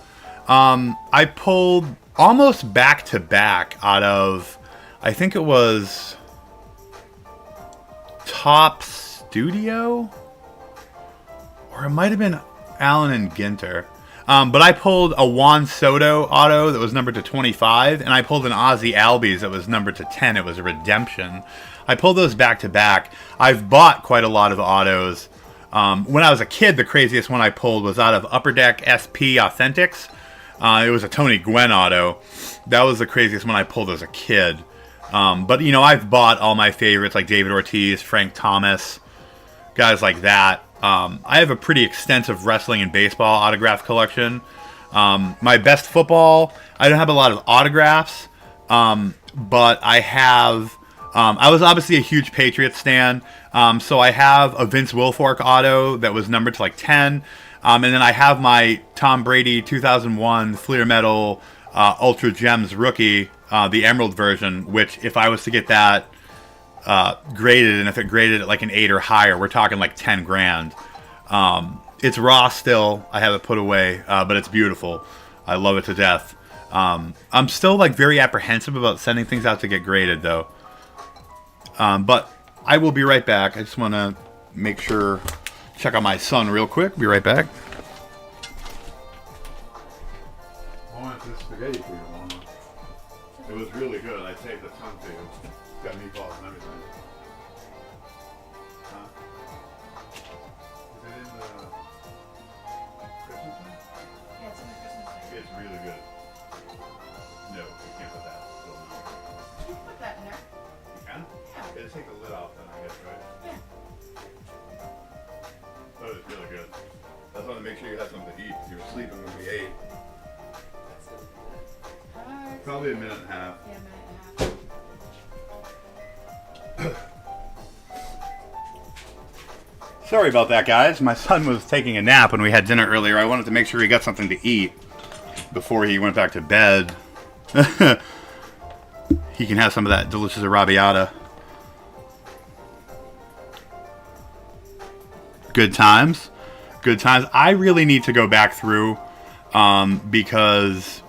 S1: I pulled almost back to back out of, I think it was Top Studio? Or it might have been Allen and Ginter. But I pulled a Juan Soto auto that was numbered to 25, and I pulled an Ozzy Albies that was numbered to 10. It was a redemption. I pulled those back to back. I've bought quite a lot of autos. When I was a kid, the craziest one I pulled was out of Upper Deck SP Authentics. It was a Tony Gwynn auto. That was the craziest one I pulled as a kid. But, you know, I've bought all my favorites like David Ortiz, Frank Thomas, guys like that. I have a pretty extensive wrestling and baseball autograph collection. My best football, I don't have a lot of autographs, but I have... I was obviously a huge Patriots stan, so I have a Vince Wilfork auto that was numbered to like 10, and then I have my Tom Brady 2001 Fleer Metal Ultra Gems rookie, the Emerald version, which if I was to get that graded, and if it graded at like an 8 or higher, we're talking like 10 grand. It's raw still. I have it put away, but it's beautiful. I love it to death. I'm still like very apprehensive about sending things out to get graded though. But I will be right back. I just want to make sure check out my son real quick. Be right back. I wanted this spaghetti for you, Mama. It was really good. I saved a ton for you. It's got meatballs and everything. Huh? Is it in the Christmas thing?
S4: Yeah, it's in the Christmas thing.
S1: It's really good. No, you can't put that. Still no.
S4: You can put that in there.
S1: You can?
S4: Yeah.
S1: It'll take the lid off then, I guess, right?
S4: Yeah.
S1: But it's really good. I just wanted to make sure you had something to eat. You were sleeping when we ate. Probably a minute and a half.
S4: Yeah, a minute and a half.
S1: Sorry about that, guys. My son was taking a nap when we had dinner earlier. I wanted to make sure he got something to eat before he went back to bed. He can have some of that delicious arrabbiata. Good times. Good times. I really need to go back through because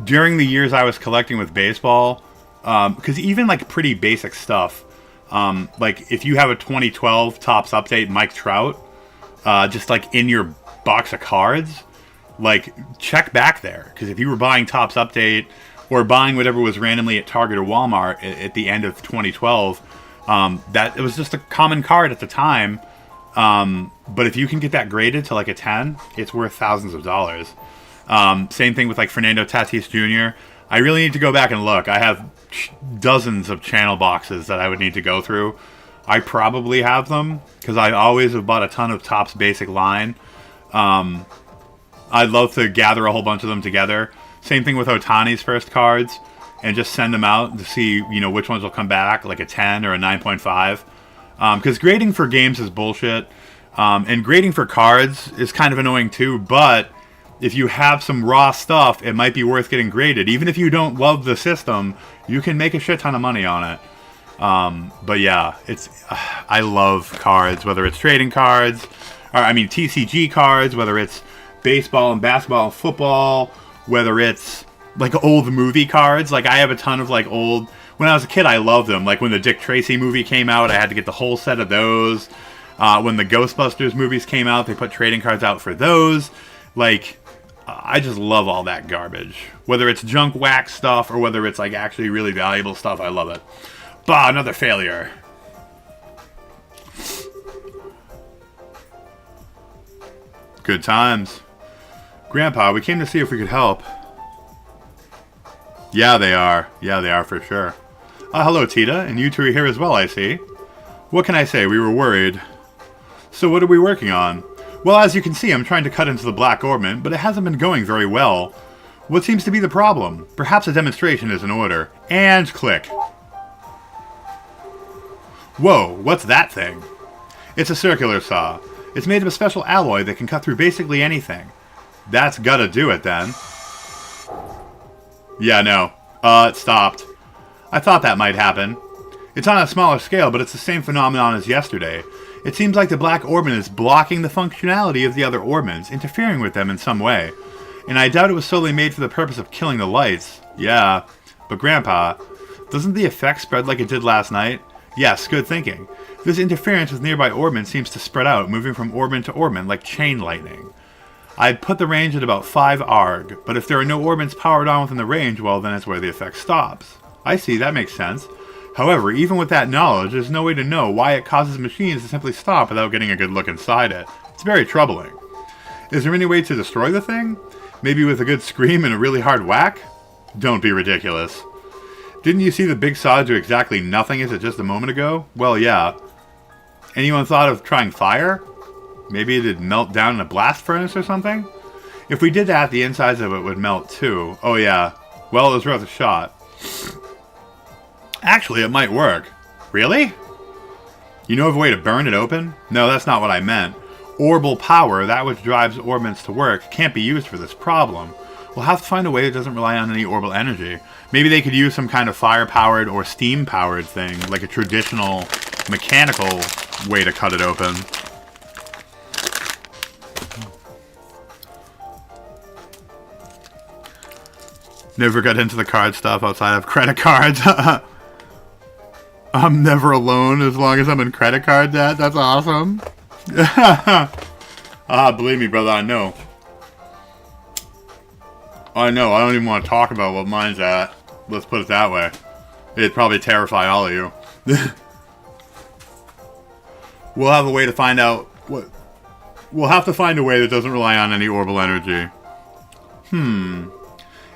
S1: during the years I was collecting with baseball, because even like pretty basic stuff, like if you have a 2012 Topps Update Mike Trout, just like in your box of cards, like check back there. Because if you were buying Topps Update or buying whatever was randomly at Target or Walmart at the end of 2012, that it was just a common card at the time. But if you can get that graded to like a 10, it's worth thousands of dollars. Same thing with like Fernando Tatis Jr. I really need to go back and look. I have dozens of channel boxes that I would need to go through. I probably have them because I always have bought a ton of Topps basic line. I'd love to gather a whole bunch of them together. Same thing with Ohtani's first cards and just send them out to see, you know, which ones will come back, like a 10 or a 9.5. Because grading for games is bullshit. And grading for cards is kind of annoying too, but if you have some raw stuff, it might be worth getting graded. Even if you don't love the system, you can make a shit ton of money on it. But yeah, I love cards, whether it's trading cards, or I mean TCG cards, whether it's baseball and basketball and football, whether it's like old movie cards. Like I have a ton of like old, when I was a kid I loved them. Like when the Dick Tracy movie came out, I had to get the whole set of those. When the Ghostbusters movies came out, they put trading cards out for those. Like, I just love all that garbage. Whether it's junk wax stuff or whether it's like actually really valuable stuff, I love it. Bah, another failure. Good times. Grandpa, we came to see if we could help. Yeah, they are. Yeah, they are for sure. Hello, Tita, and you two are here as well, I see. What can I say? We were worried. So what are we working on? Well, as you can see, I'm trying to cut into the Black Orbment, but it hasn't been going very well. What seems to be the problem? Perhaps a demonstration is in order. And click. Whoa, what's that thing? It's a circular saw. It's made of a special alloy that can cut through basically anything. That's gotta do it then. Yeah, no. It stopped. I thought that might happen. It's on a smaller scale, but it's the same phenomenon as yesterday. It seems like the Black Orbment is blocking the functionality of the other orbments, interfering with them in some way. And I doubt it was solely made for the purpose of killing the lights. Yeah, but Grandpa, doesn't the effect spread like it did last night? Yes, good thinking. This interference with nearby orbments seems to spread out, moving from orbment to orbment like chain lightning. I'd put the range at about 5 arg, but if there are no orbments powered on within the range, well then it's where the effect stops. I see, that makes sense. However, even with that knowledge, there's no way to know why it causes machines to simply stop without getting a good look inside it. It's very troubling. Is there any way to destroy the thing? Maybe with a good scream and a really hard whack? Don't be ridiculous. Didn't you see the big saw do exactly nothing as it just a moment ago? Well, yeah. Anyone thought of trying fire? Maybe it'd melt down in a blast furnace or something? If we did that, the insides of it would melt too. Oh yeah. Well, it was worth a shot. Actually, it might work. Really? You know of a way to burn it open? No, that's not what I meant. Orbal power, that which drives orbments to work, can't be used for this problem. We'll have to find a way that doesn't rely on any orbal energy. Maybe they could use some kind of fire-powered or steam-powered thing, like a traditional mechanical way to cut it open. Never got into the card stuff outside of credit cards. I'm never alone as long as I'm in credit card debt. That's awesome. Believe me, brother, I know. I know, I don't even want to talk about what mine's at. Let's put it that way. It'd probably terrify all of you. We'll have a way to find out what... We'll have to find a way that doesn't rely on any orbital energy.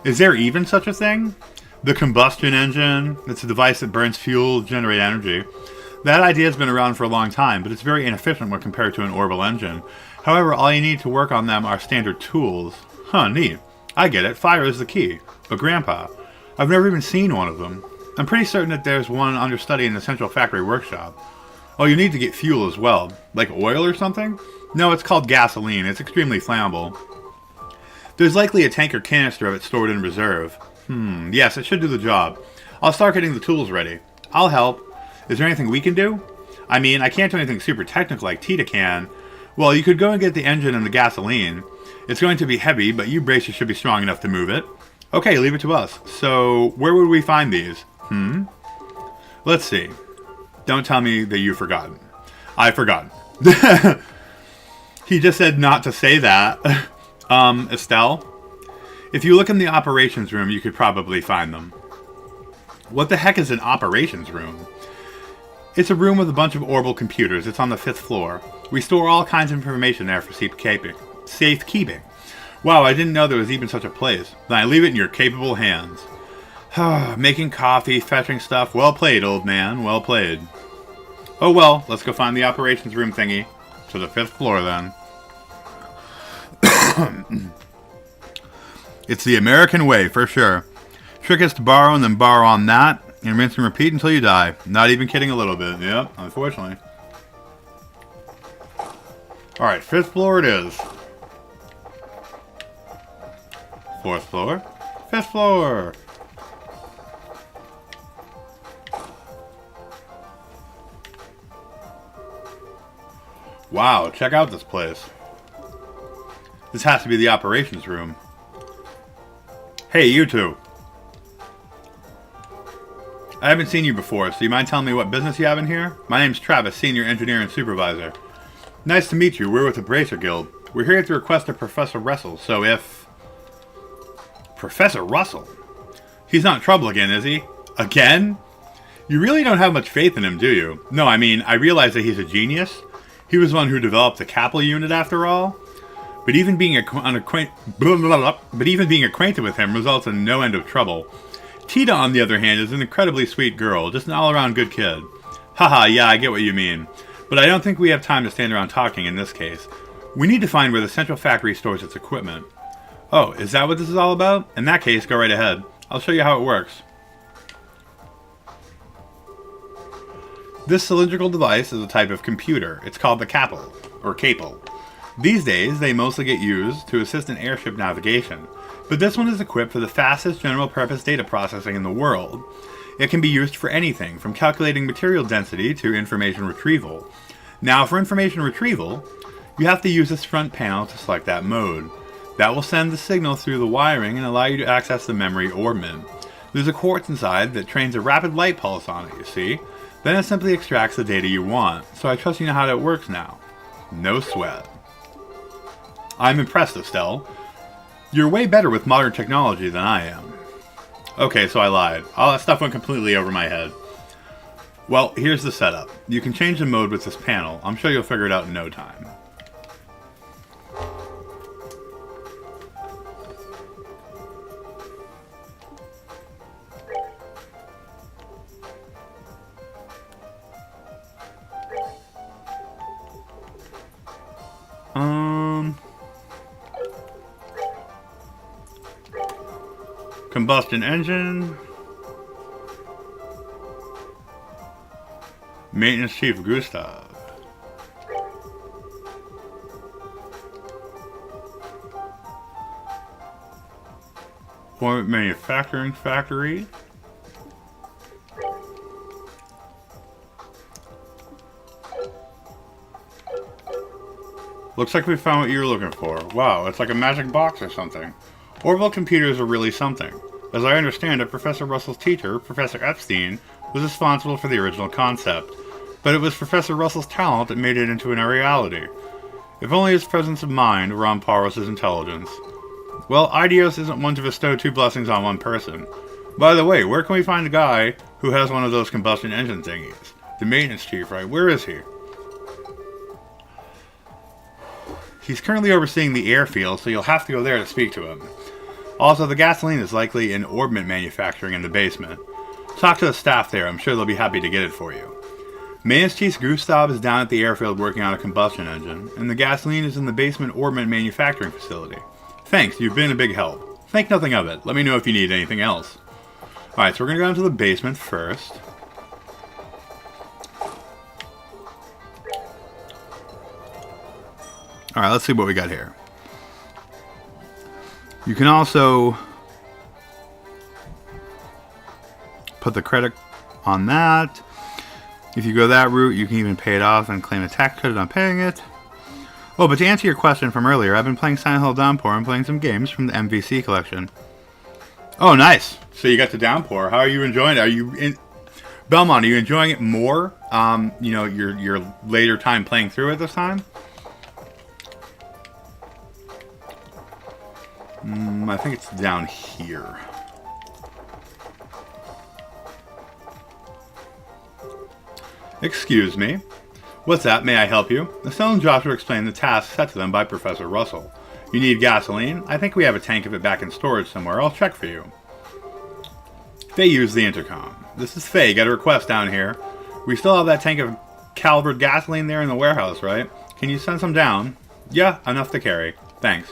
S1: Is there even such a thing? The combustion engine. It's a device that burns fuel to generate energy. That idea has been around for a long time, but it's very inefficient when compared to an orbital engine. However, all you need to work on them are standard tools. Huh, neat. I get it. Fire is the key. But Grandpa, I've never even seen one of them. I'm pretty certain that there's one understudy in the central factory workshop. Oh, you need to get fuel as well. Like oil or something? No, it's called gasoline. It's extremely flammable. There's likely a tank or canister of it stored in reserve. Yes, it should do the job. I'll start getting the tools ready. I'll help. Is there anything we can do? I mean, I can't do anything super technical like Tita can. Well, you could go and get the engine and the gasoline. It's going to be heavy, but you braces should be strong enough to move it. Okay, leave it to us. So, where would we find these? Let's see. Don't tell me that you've forgotten. I've forgotten. He just said not to say that. Estelle? If you look in the operations room, you could probably find them. What the heck is an operations room? It's a room with a bunch of orbital computers. It's on the 5th floor. We store all kinds of information there for safekeeping. Wow, I didn't know there was even such a place. Then I leave it in your capable hands. Making coffee, fetching stuff. Well played, old man. Well played. Oh well, let's go find the operations room thingy. To the 5th floor, then. It's the American way, for sure. Trick is to borrow and then borrow on that, and rinse and repeat until you die. Not even kidding a little bit. Yep, unfortunately. Alright, 5th floor it is. 4th floor. 5th floor. Wow, check out this place. This has to be the operations room. Hey, you two. I haven't seen you before, so you mind telling me what business you have in here? My name's Travis, Senior Engineer and Supervisor. Nice to meet you. We're with the Bracer Guild. We're here at the request of Professor Russell, so if... Professor Russell? He's not in trouble again, is he? Again? You really don't have much faith in him, do you? No, I mean, I realize that he's a genius. He was the one who developed the Capel unit, after all. But even being acquainted with him results in no end of trouble. Tita, on the other hand, is an incredibly sweet girl, just an all-around good kid. Haha, yeah, I get what you mean. But I don't think we have time to stand around talking in this case. We need to find where the central factory stores its equipment. Oh, is that what this is all about? In that case, go right ahead. I'll show you how it works. This cylindrical device is a type of computer. It's called the Capel, or Capel. These days, they mostly get used to assist in airship navigation, but this one is equipped for the fastest general-purpose data processing in the world. It can be used for anything, from calculating material density to information retrieval. Now, for information retrieval, you have to use this front panel to select that mode. That will send the signal through the wiring and allow you to access the memory or MIM. There's a quartz inside that trains a rapid light pulse on it, you see? Then it simply extracts the data you want, so I trust you know how that works now. No sweat. I'm impressed, Estelle. You're way better with modern technology than I am. Okay, so I lied. All that stuff went completely over my head. Well, here's the setup. You can change the mode with this panel. I'm sure you'll figure it out in no time. Combustion engine. Maintenance Chief Gustav. Format Manufacturing Factory. Looks like we found what you were looking for. Wow, it's like a magic box or something. Orbital computers are really something. As I understand it, Professor Russell's teacher, Professor Epstein, was responsible for the original concept. but it was Professor Russell's talent that made it into a reality. If only his presence of mind were on par with his intelligence. Well, Idios isn't one to bestow two blessings on one person. By the way, where can we find a guy who has one of those combustion engine thingies? The maintenance chief, right? Where is he? He's currently overseeing the airfield, so you'll have to go there to speak to him. Also, the gasoline is likely in orbment manufacturing in the basement. Talk to the staff there. I'm sure they'll be happy to get it for you. Maintenance Chief Gustav is down at the airfield working on a combustion engine, and the gasoline is in the basement orbment manufacturing facility. Thanks, you've been a big help. Think nothing of it. Let me know if you need anything else. Alright, so we're going to go into the basement first. Alright, let's see what we got here. You can also put the credit on that. If you go that route, you can even pay it off and claim a tax credit on paying it. Oh, but to answer your question from earlier, I've been playing Silent Hill Downpour and playing some games from the MVC collection. Oh, nice. So you got the Downpour. How are you enjoying it? Are you in Belmont? Are you enjoying it more? You know, your later time playing through it this time. I think it's down here. Excuse me. What's that? May I help you? Estelle and Joshua explained the task set to them by Professor Russell. You need gasoline? I think we have a tank of it back in storage somewhere. I'll check for you. Faye used the intercom. This is Faye. Got a request down here. We still have that tank of calibered gasoline there in the warehouse, right? Can you send some down? Yeah, enough to carry. Thanks.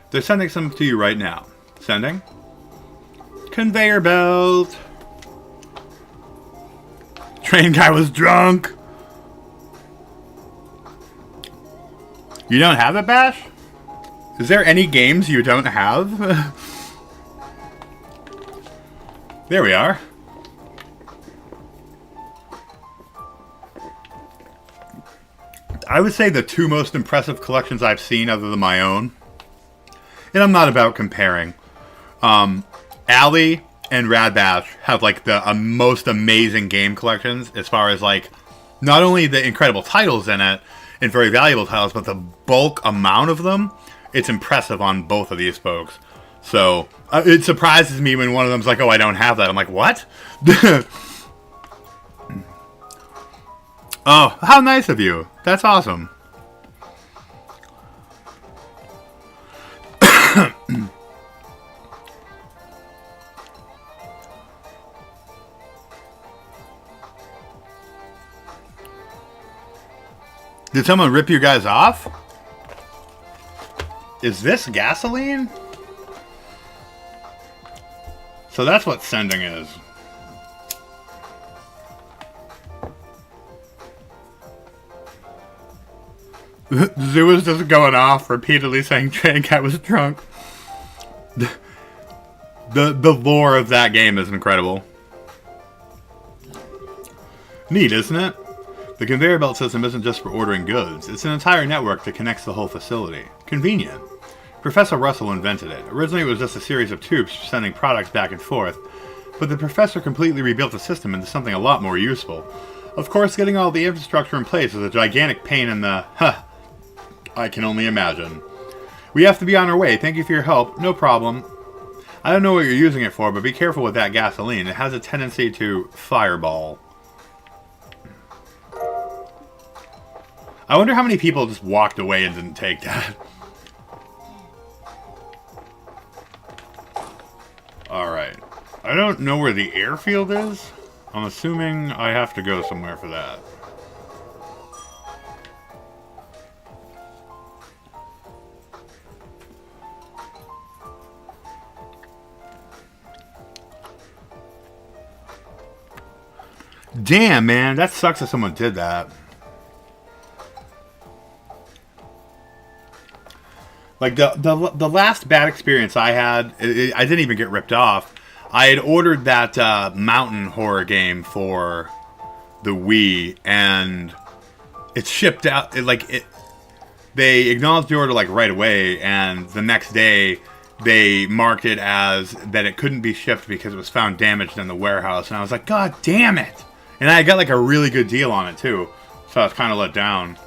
S1: They're sending some to you right now. Sending? Conveyor belt. Train guy was drunk. You don't have it, Bash? Is there any games you don't have? There we are. I would say the two most impressive collections I've seen other than my own. And I'm not about comparing. Allie and Rad Bash have like the most amazing game collections as far as like not only the incredible titles in it and very valuable titles, but the bulk amount of them. It's impressive on both of these folks. So it surprises me when one of them's like, "Oh, I don't have that." I'm like, "What?" Oh, how nice of you. That's awesome. Did someone rip you guys off? Is this gasoline? So that's what sending is. Zoo was just going off, repeatedly saying Train Cat was drunk. The lore of that game is incredible. Neat, isn't it? The conveyor belt system isn't just for ordering goods. It's an entire network that connects the whole facility. Convenient. Professor Russell invented it. Originally it was just a series of tubes sending products back and forth, but the professor completely rebuilt the system into something a lot more useful. Of course, getting all the infrastructure in place is a gigantic pain in the... I can only imagine. We have to be on our way. Thank you for your help. No problem. I don't know what you're using it for, but be careful with that gasoline. It has a tendency to fireball. I wonder how many people just walked away and didn't take that. Alright. I don't know where the airfield is. I'm assuming I have to go somewhere for that. Damn, man. That sucks that someone did that. Like, the last bad experience I had, I didn't even get ripped off. I had ordered that mountain horror game for the Wii, and it shipped out. They acknowledged the order, like, right away, and the next day, they marked it as that it couldn't be shipped because it was found damaged in the warehouse. And I was like, God damn it! And I got like a really good deal on it too. So I was kind of let down.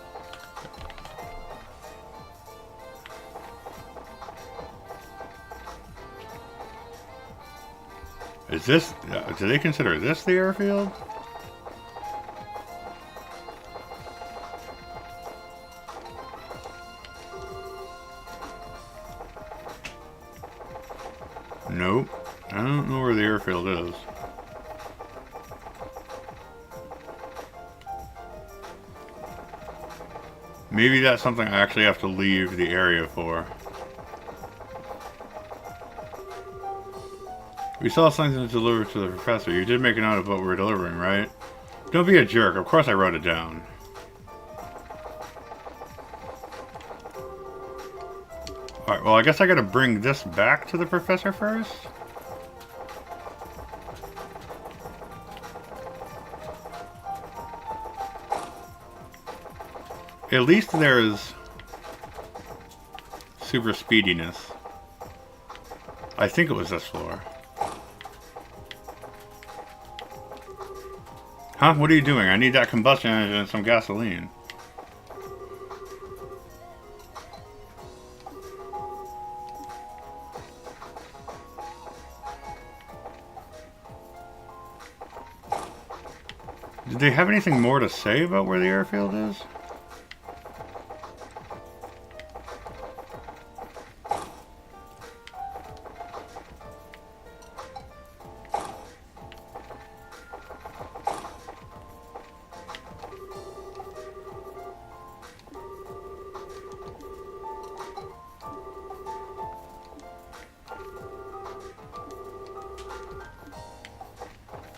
S1: Is this... do they consider this the airfield? Nope. I don't know where the airfield is. Maybe that's something I actually have to leave the area for. We saw something to deliver to the professor. You did make a note of what we're delivering, right? Don't be a jerk. Of course I wrote it down. Alright, well I guess I gotta bring this back to the professor first? At least there's super speediness. I think it was this floor. Huh? What are you doing? I need that combustion engine and some gasoline. Did they have anything more to say about where the airfield is?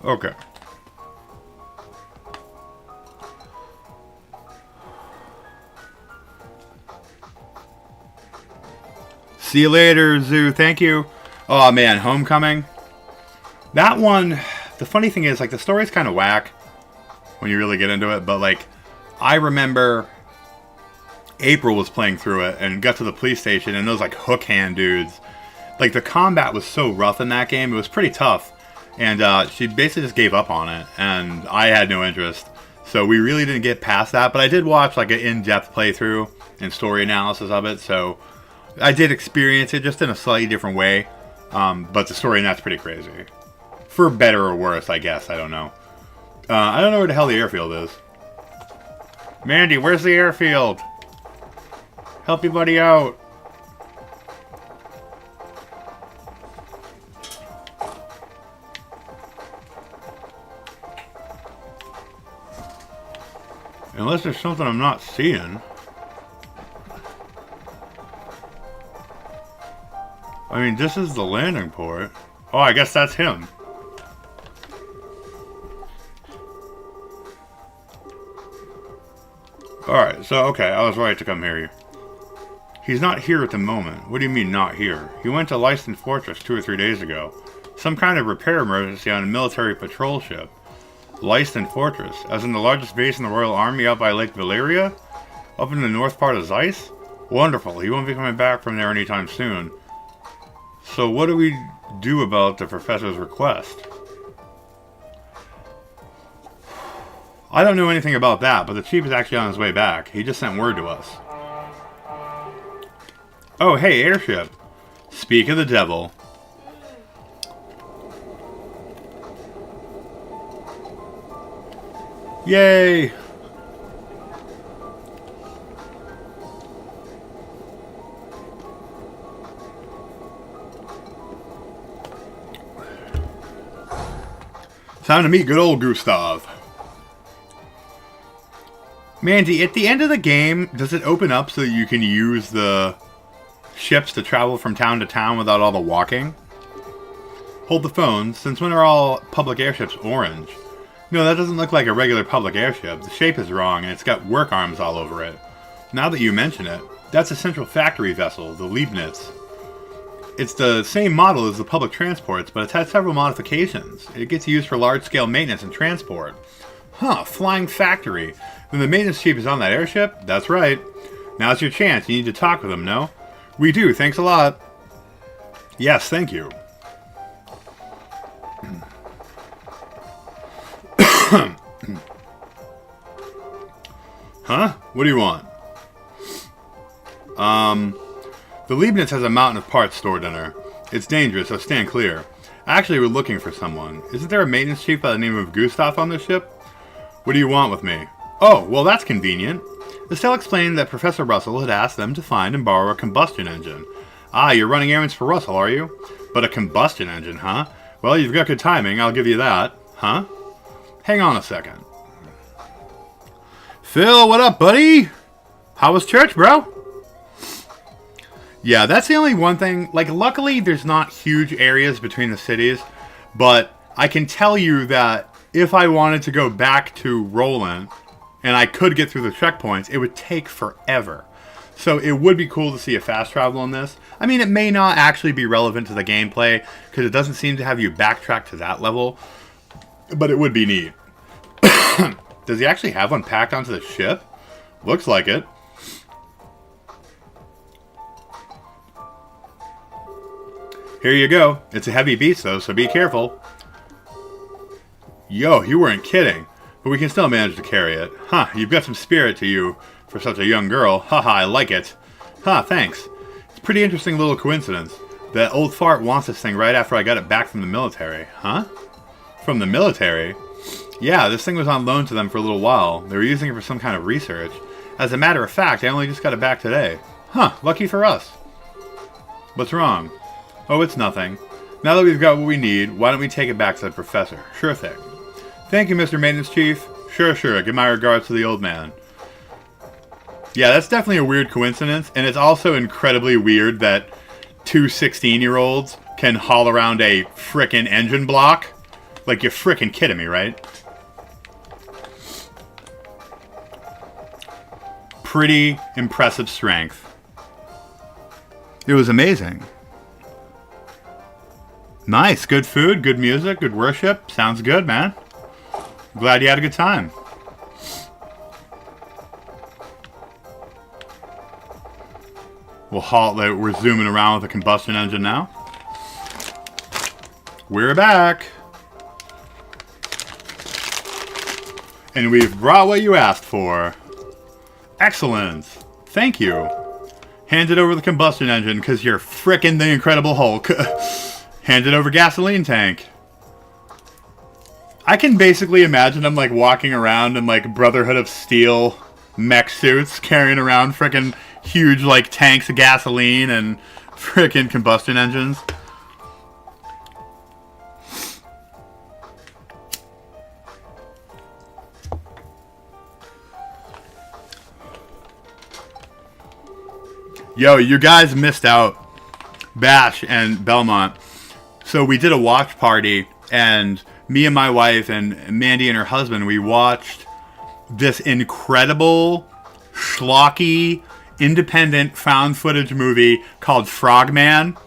S1: Okay. See you later, Zoo. Thank you. Oh, man. Homecoming. That one, the funny thing is, like, the story's kind of whack when you really get into it. But, like, I remember April was playing through it and got to the police station and those, like, hook hand dudes. Like, the combat was so rough in that game. It was pretty tough. And she basically just gave up on it, and I had no interest. So we really didn't get past that, but I did watch like an in-depth playthrough and story analysis of it, so I did experience it just in a slightly different way. But the story in that's pretty crazy. For better or worse, I guess. I don't know. I don't know where the hell the airfield is. Mandy, where's the airfield? Help your buddy out. Unless there's something I'm not seeing. I mean, this is the landing port. Oh, I guess that's him. Alright, so, okay, I was right to come here. He's not here at the moment. What do you mean, not here? He went to Lyston Fortress 2 or 3 days ago. Some kind of repair emergency on a military patrol ship. Lyston Fortress, as in the largest base in the Royal Army out by Lake Valeria? Up in the north part of Zeiss? Wonderful, he won't be coming back from there anytime soon. So what do we do about the professor's request? I don't know anything about that, but the chief is actually on his way back. He just sent word to us. Oh, hey, airship. Speak of the devil. Yay! Time to meet good old Gustav. Mandy, at the end of the game, does it open up so that you can use the ships to travel from town to town without all the walking? Hold the phone. Since when are all public airships orange? No, that doesn't look like a regular public airship. The shape is wrong, and it's got work arms all over it. Now that you mention it, that's a central factory vessel, the Leibniz. It's the same model as the public transports, but it's had several modifications. It gets used for large-scale maintenance and transport. Huh, flying factory. Then the maintenance chief is on that airship? That's right. Now's your chance. You need to talk with him, no? We do, thanks a lot. Yes, thank you. Huh? What do you want? The Leibniz has a mountain of parts stored in her. It's dangerous, so stand clear. Actually, we're looking for someone. Isn't there a maintenance chief by the name of Gustav on this ship? What do you want with me? Oh, well, that's convenient. Estelle explained that Professor Russell had asked them to find and borrow a combustion engine. Ah, you're running errands for Russell, are you? But a combustion engine, huh? Well, you've got good timing, I'll give you that. Huh? Hang on a second. Phil, what up, buddy? How was church, bro? Yeah, that's the only one thing. Like, luckily, there's not huge areas between the cities. But I can tell you that if I wanted to go back to Roland, and I could get through the checkpoints, it would take forever. So it would be cool to see a fast travel on this. I mean, it may not actually be relevant to the gameplay, because it doesn't seem to have you backtrack to that level. But it would be neat. Does he actually have one packed onto the ship? Looks like it. Here you go. It's a heavy beast, though, so be careful. Yo, you weren't kidding. But we can still manage to carry it. Huh, you've got some spirit to you for such a young girl. Haha, I like it. Huh, thanks. It's a pretty interesting little coincidence. That old fart wants this thing right after I got it back from the military. Huh? From the military? Yeah, this thing was on loan to them for a little while. They were using it for some kind of research. As a matter of fact, I only just got it back today. Huh, lucky for us. What's wrong? Oh, it's nothing. Now that we've got what we need, why don't we take it back to the professor? Sure thing. Thank you, Mr. Maintenance Chief. Sure. Give my regards to the old man. Yeah, that's definitely a weird coincidence, and it's also incredibly weird that two 16-year-olds can haul around a frickin' engine block. Like, you're frickin' kidding me, right? Pretty impressive strength. It was amazing. Nice. Good food, good music, good worship. Sounds good, man. Glad you had a good time. We're zooming around with a combustion engine now. We're back. And we've brought what you asked for. Excellent. Thank you. Handed over the combustion engine because you're frickin' the Incredible Hulk. Handed over gasoline tank. I can basically imagine them like walking around in like Brotherhood of Steel mech suits, carrying around frickin' huge like tanks of gasoline and frickin' combustion engines. Yo, you guys missed out. Bash and Belmont. So we did a watch party, and me and my wife and Mandy and her husband, we watched this incredible, schlocky, independent found footage movie called Frogman.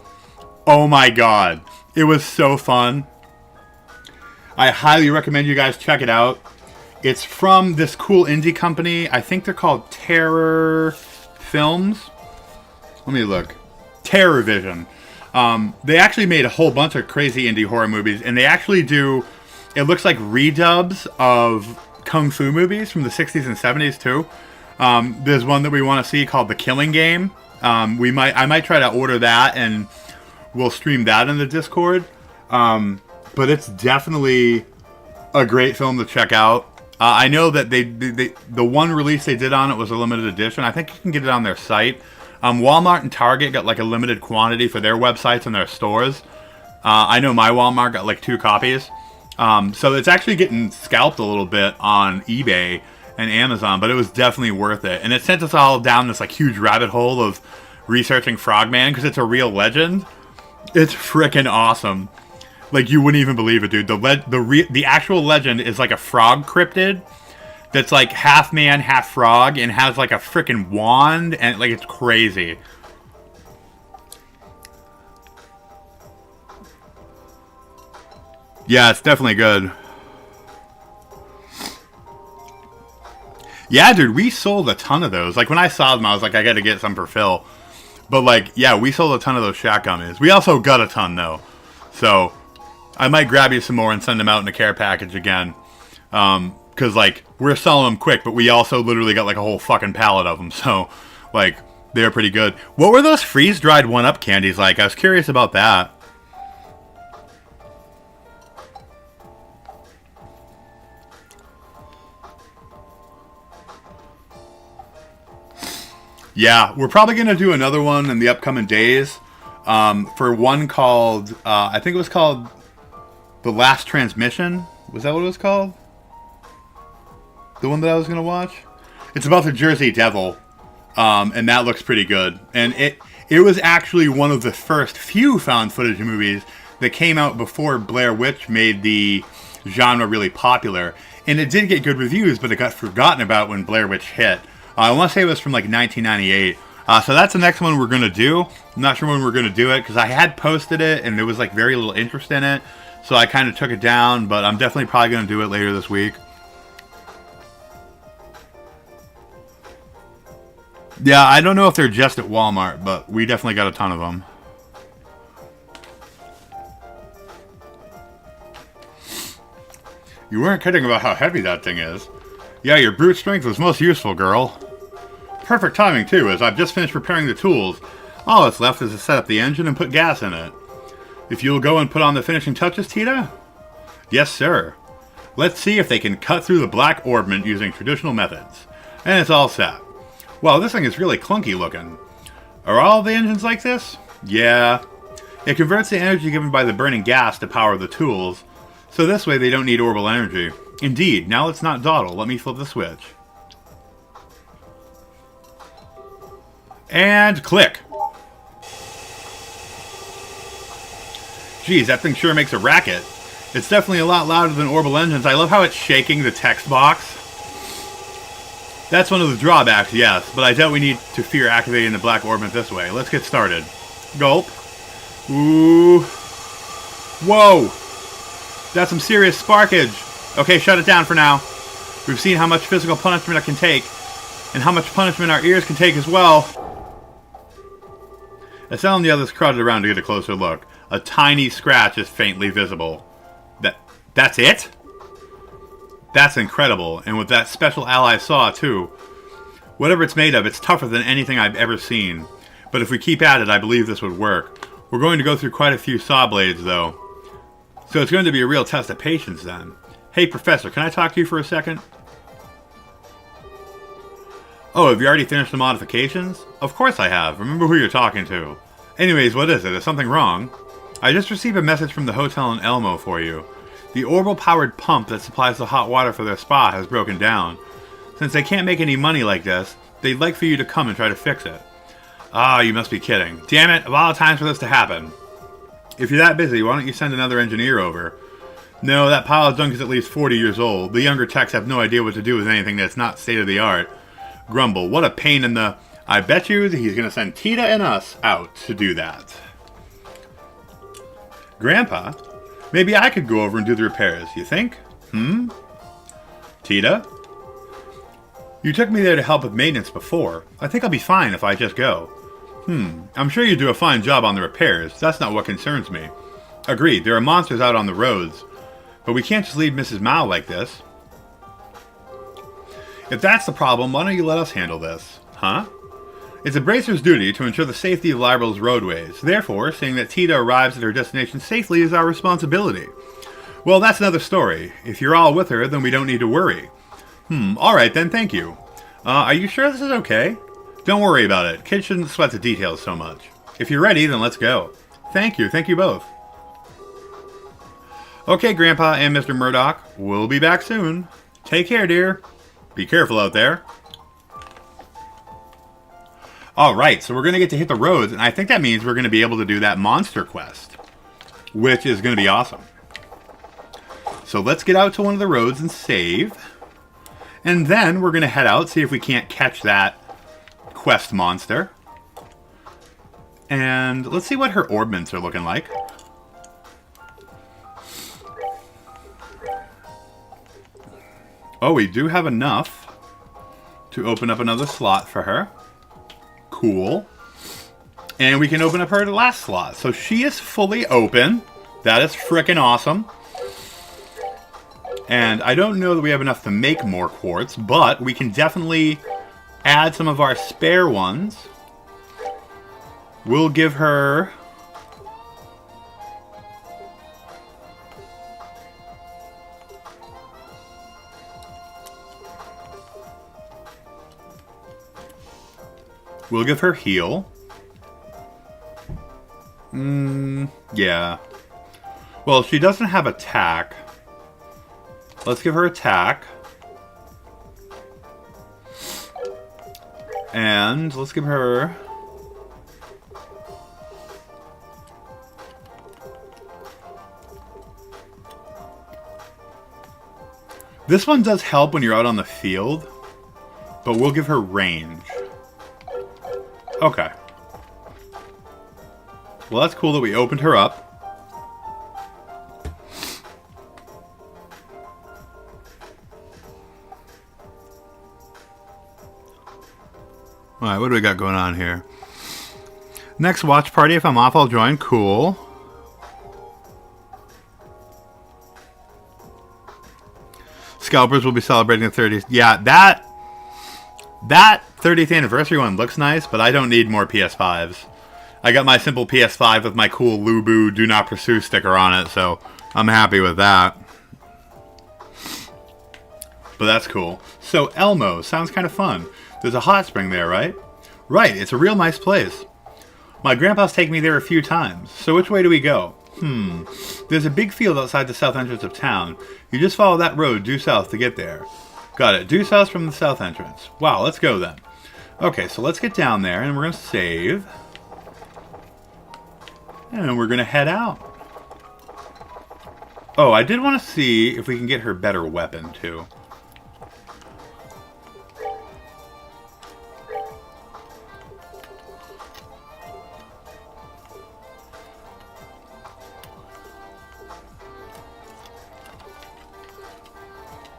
S1: Oh my god. It was so fun. I highly recommend you guys check it out. It's from this cool indie company. I think they're called Terror Films. Let me look. Terror Vision. They actually made a whole bunch of crazy indie horror movies, and they actually do, it looks like redubs of kung fu movies from the 60s and 70s too. There's one that we want to see called The Killing Game. I might try to order that, and we'll stream that in the Discord. But it's definitely a great film to check out. I know that the one release they did on it was a limited edition. I think you can get it on their site. Walmart and Target got like a limited quantity for their websites and their stores. I know my Walmart got like 2 copies. So it's actually getting scalped a little bit on eBay and Amazon, but it was definitely worth it. And it sent us all down this like huge rabbit hole of researching Frogman because it's a real legend. It's freaking awesome. Like, you wouldn't even believe it, dude. The actual legend is like a frog cryptid that's like half man, half frog, and has like a freaking wand, and like it's crazy. Yeah, it's definitely good. Yeah, dude, we sold a ton of those. Like, when I saw them, I was like, I gotta get some for Phil. But like, yeah, we sold a ton of those Shack gummies. We also got a ton though, so I might grab you some more and send them out in a care package again. Because, like, we're selling them quick, but we also literally got, like, a whole fucking pallet of them. So, like, they're pretty good. What were those freeze-dried 1-Up candies like? I was curious about that. Yeah, we're probably going to do another one in the upcoming days. For one called, I think it was called The Last Transmission. Was that what it was called? The one that I was going to watch? It's about the Jersey Devil. And that looks pretty good. And it was actually one of the first few found footage movies that came out before Blair Witch made the genre really popular. And it did get good reviews, but it got forgotten about when Blair Witch hit. I want to say it was from like 1998. So that's the next one we're going to do. I'm not sure when we're going to do it because I had posted it and there was like very little interest in it. So I kind of took it down, but I'm definitely probably going to do it later this week. Yeah, I don't know if they're just at Walmart, but we definitely got a ton of them. You weren't kidding about how heavy that thing is. Yeah, your brute strength was most useful, girl. Perfect timing, too, as I've just finished repairing the tools. All that's left is to set up the engine and put gas in it. If you'll go and put on the finishing touches, Tita? Yes, sir. Let's see if they can cut through the black orbment using traditional methods. And it's all set. Wow, this thing is really clunky looking. Are all the engines like this? Yeah. It converts the energy given by the burning gas to power the tools, so this way they don't need orbital energy. Indeed, now let's not dawdle. Let me flip the switch. And click. Geez, that thing sure makes a racket. It's definitely a lot louder than orbital engines. I love how it's shaking the text box. That's one of the drawbacks, yes, but I doubt we need to fear activating the black orbit this way. Let's get started. Gulp. Ooh. Whoa. That's some serious sparkage. Okay, shut it down for now. We've seen how much physical punishment it can take, and how much punishment our ears can take as well. Estelle and the others crowded around to get a closer look. A tiny scratch is faintly visible. That's it? That's incredible, and with that special ally saw, too. Whatever it's made of, it's tougher than anything I've ever seen. But if we keep at it, I believe this would work. We're going to go through quite a few saw blades, though. So it's going to be a real test of patience, then. Hey, Professor, can I talk to you for a second? Oh, have you already finished the modifications? Of course I have. Remember who you're talking to. Anyways, what is it? Is something wrong? I just received a message from the hotel in Elmo for you. The orbital-powered pump that supplies the hot water for their spa has broken down. Since they can't make any money like this, they'd like for you to come and try to fix it. Ah, you must be kidding. Damn it, of all the times for this to happen. If you're that busy, why don't you send another engineer over? No, that pile of junk is at least 40 years old. The younger techs have no idea what to do with anything that's not state-of-the-art. Grumble, what a pain in the... I bet you he's going to send Tita and us out to do that. Grandpa? Maybe I could go over and do the repairs, you think? Tita? You took me there to help with maintenance before. I think I'll be fine if I just go. I'm sure you do a fine job on the repairs. That's not what concerns me. Agreed, there are monsters out on the roads. But we can't just leave Mrs. Mao like this. If that's the problem, why don't you let us handle this? Huh? It's a bracer's duty to ensure the safety of Liberal's roadways. Therefore, seeing that Tita arrives at her destination safely is our responsibility. Well, that's another story. If you're all with her, then we don't need to worry. Alright then, thank you. Are you sure this is okay? Don't worry about it. Kids shouldn't sweat the details so much. If you're ready, then let's go. Thank you both. Okay, Grandpa and Mr. Murdoch, we'll be back soon. Take care, dear. Be careful out there. Alright, so we're going to get to hit the roads, and I think that means we're going to be able to do that monster quest, which is going to be awesome. So let's get out to one of the roads and save. And then we're going to head out, see if we can't catch that quest monster. And let's see what her orbments are looking like. Oh, we do have enough to open up another slot for her. Cool. And we can open up her last slot. So she is fully open. That is frickin' awesome. And I don't know that we have enough to make more quartz, but we can definitely add some of our spare ones. We'll give her... We'll give her heal. Yeah. Well, she doesn't have attack. Let's give her attack. And let's give her... This one does help when you're out on the field, but we'll give her range. Okay. Well, that's cool that we opened her up. Alright, what do we got going on here? Next watch party, if I'm off, I'll join. Cool. Scalpers will be celebrating the 30th. Yeah, that 30th anniversary one looks nice, but I don't need more PS5s. I got my simple PS5 with my cool Lubu Do Not Pursue sticker on it, so I'm happy with that. But that's cool. So Elmo sounds kind of fun. There's a hot spring there, right? Right, it's a real nice place. My grandpa's taken me there a few times. So which way do we go? There's a big field outside the south entrance of town. You just follow that road due south to get there. Got it. Due south from the south entrance. Wow, let's go then. Okay, so let's get down there and we're going to save. And we're going to head out. Oh, I did want to see if we can get her better weapon too.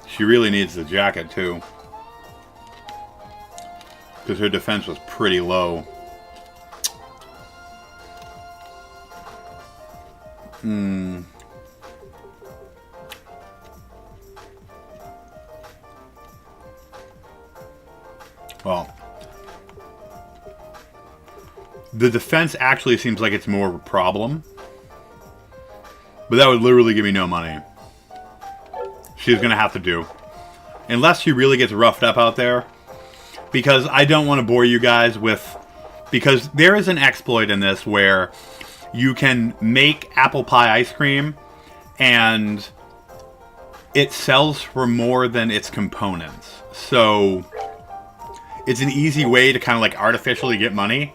S1: She really needs the jacket, too. Because her defense was pretty low. Well. The defense actually seems like it's more of a problem. But that would literally give me no money. She's going to have to do. Unless she really gets roughed up out there. Because I don't want to bore you guys with... Because there is an exploit in this where you can make apple pie ice cream and it sells for more than its components. So it's an easy way to kind of like artificially get money.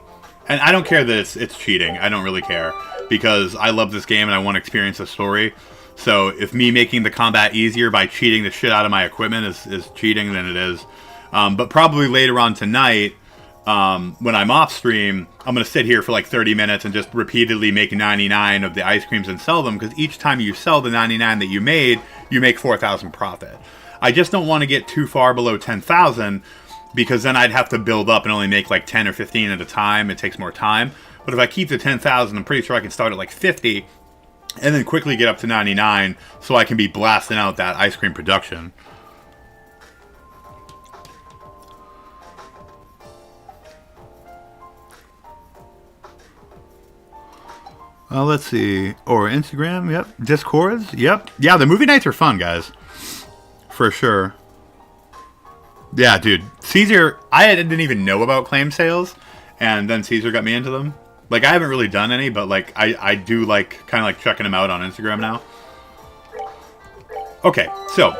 S1: And I don't care that it's cheating. I don't really care. Because I love this game and I want to experience the story. So if me making the combat easier by cheating the shit out of my equipment is cheating, then it is. But probably later on tonight, when I'm off stream, I'm going to sit here for like 30 minutes and just repeatedly make 99 of the ice creams and sell them. Because each time you sell the 99 that you made, you make 4,000 profit. I just don't want to get too far below 10,000 because then I'd have to build up and only make like 10 or 15 at a time. It takes more time. But if I keep the 10,000, I'm pretty sure I can start at like 50 and then quickly get up to 99 so I can be blasting out that ice cream production. Let's see. Or Instagram, yep. Discords, yep. Yeah, the movie nights are fun, guys. For sure. Yeah, dude. Caesar, I didn't even know about claim sales, and then Caesar got me into them. Like, I haven't really done any, but, like, I do, like, kind of, like, checking them out on Instagram now. Okay, so,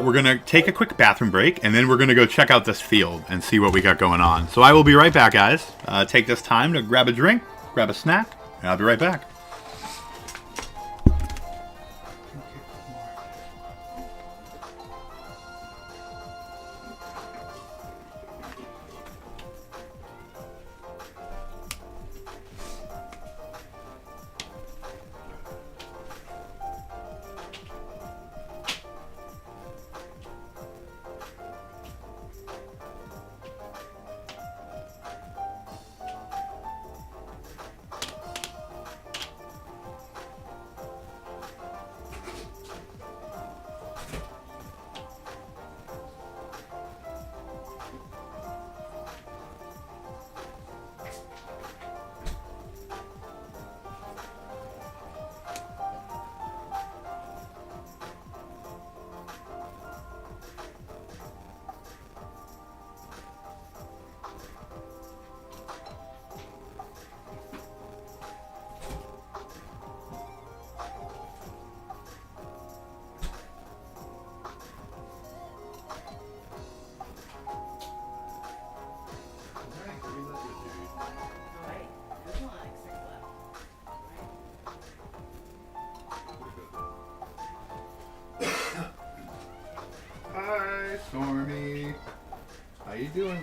S1: we're going to take a quick bathroom break, and then we're going to go check out this field and see what we got going on. So I will be right back, guys. Take this time to grab a drink, grab a snack, and I'll be right back.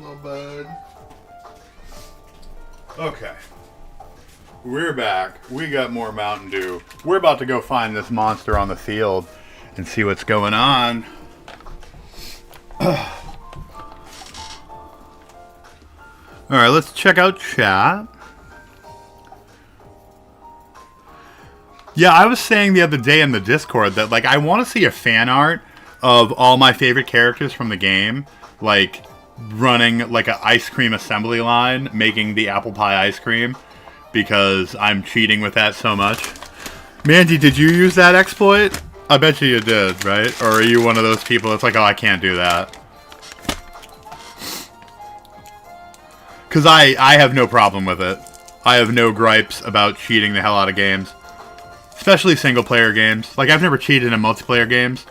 S1: little bud. Okay. We're back. We got more Mountain Dew. We're about to go find this monster on the field and see what's going on. Alright, let's check out chat. Yeah, I was saying the other day in the Discord that, like, I want to see a fan art of all my favorite characters from the game, like, running, like, an ice cream assembly line, making the apple pie ice cream, because I'm cheating with that so much. Mandy, did you use that exploit? I bet you did, right? Or are you one of those people that's like, oh, I can't do that? Because I have no problem with it. I have no gripes about cheating the hell out of games. Especially single-player games. Like, I've never cheated in multiplayer games.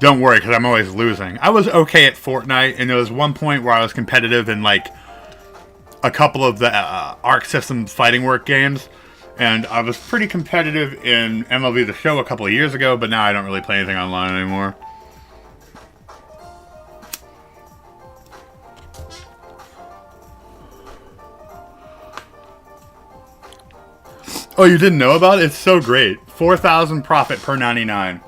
S1: Don't worry, because I'm always losing. I was okay at Fortnite, and there was one point where I was competitive in, like, a couple of the Arc System Fighting Work games. And I was pretty competitive in MLB The Show a couple of years ago, but now I don't really play anything online anymore. Oh, you didn't know about it? It's so great. 4,000 profit per 99.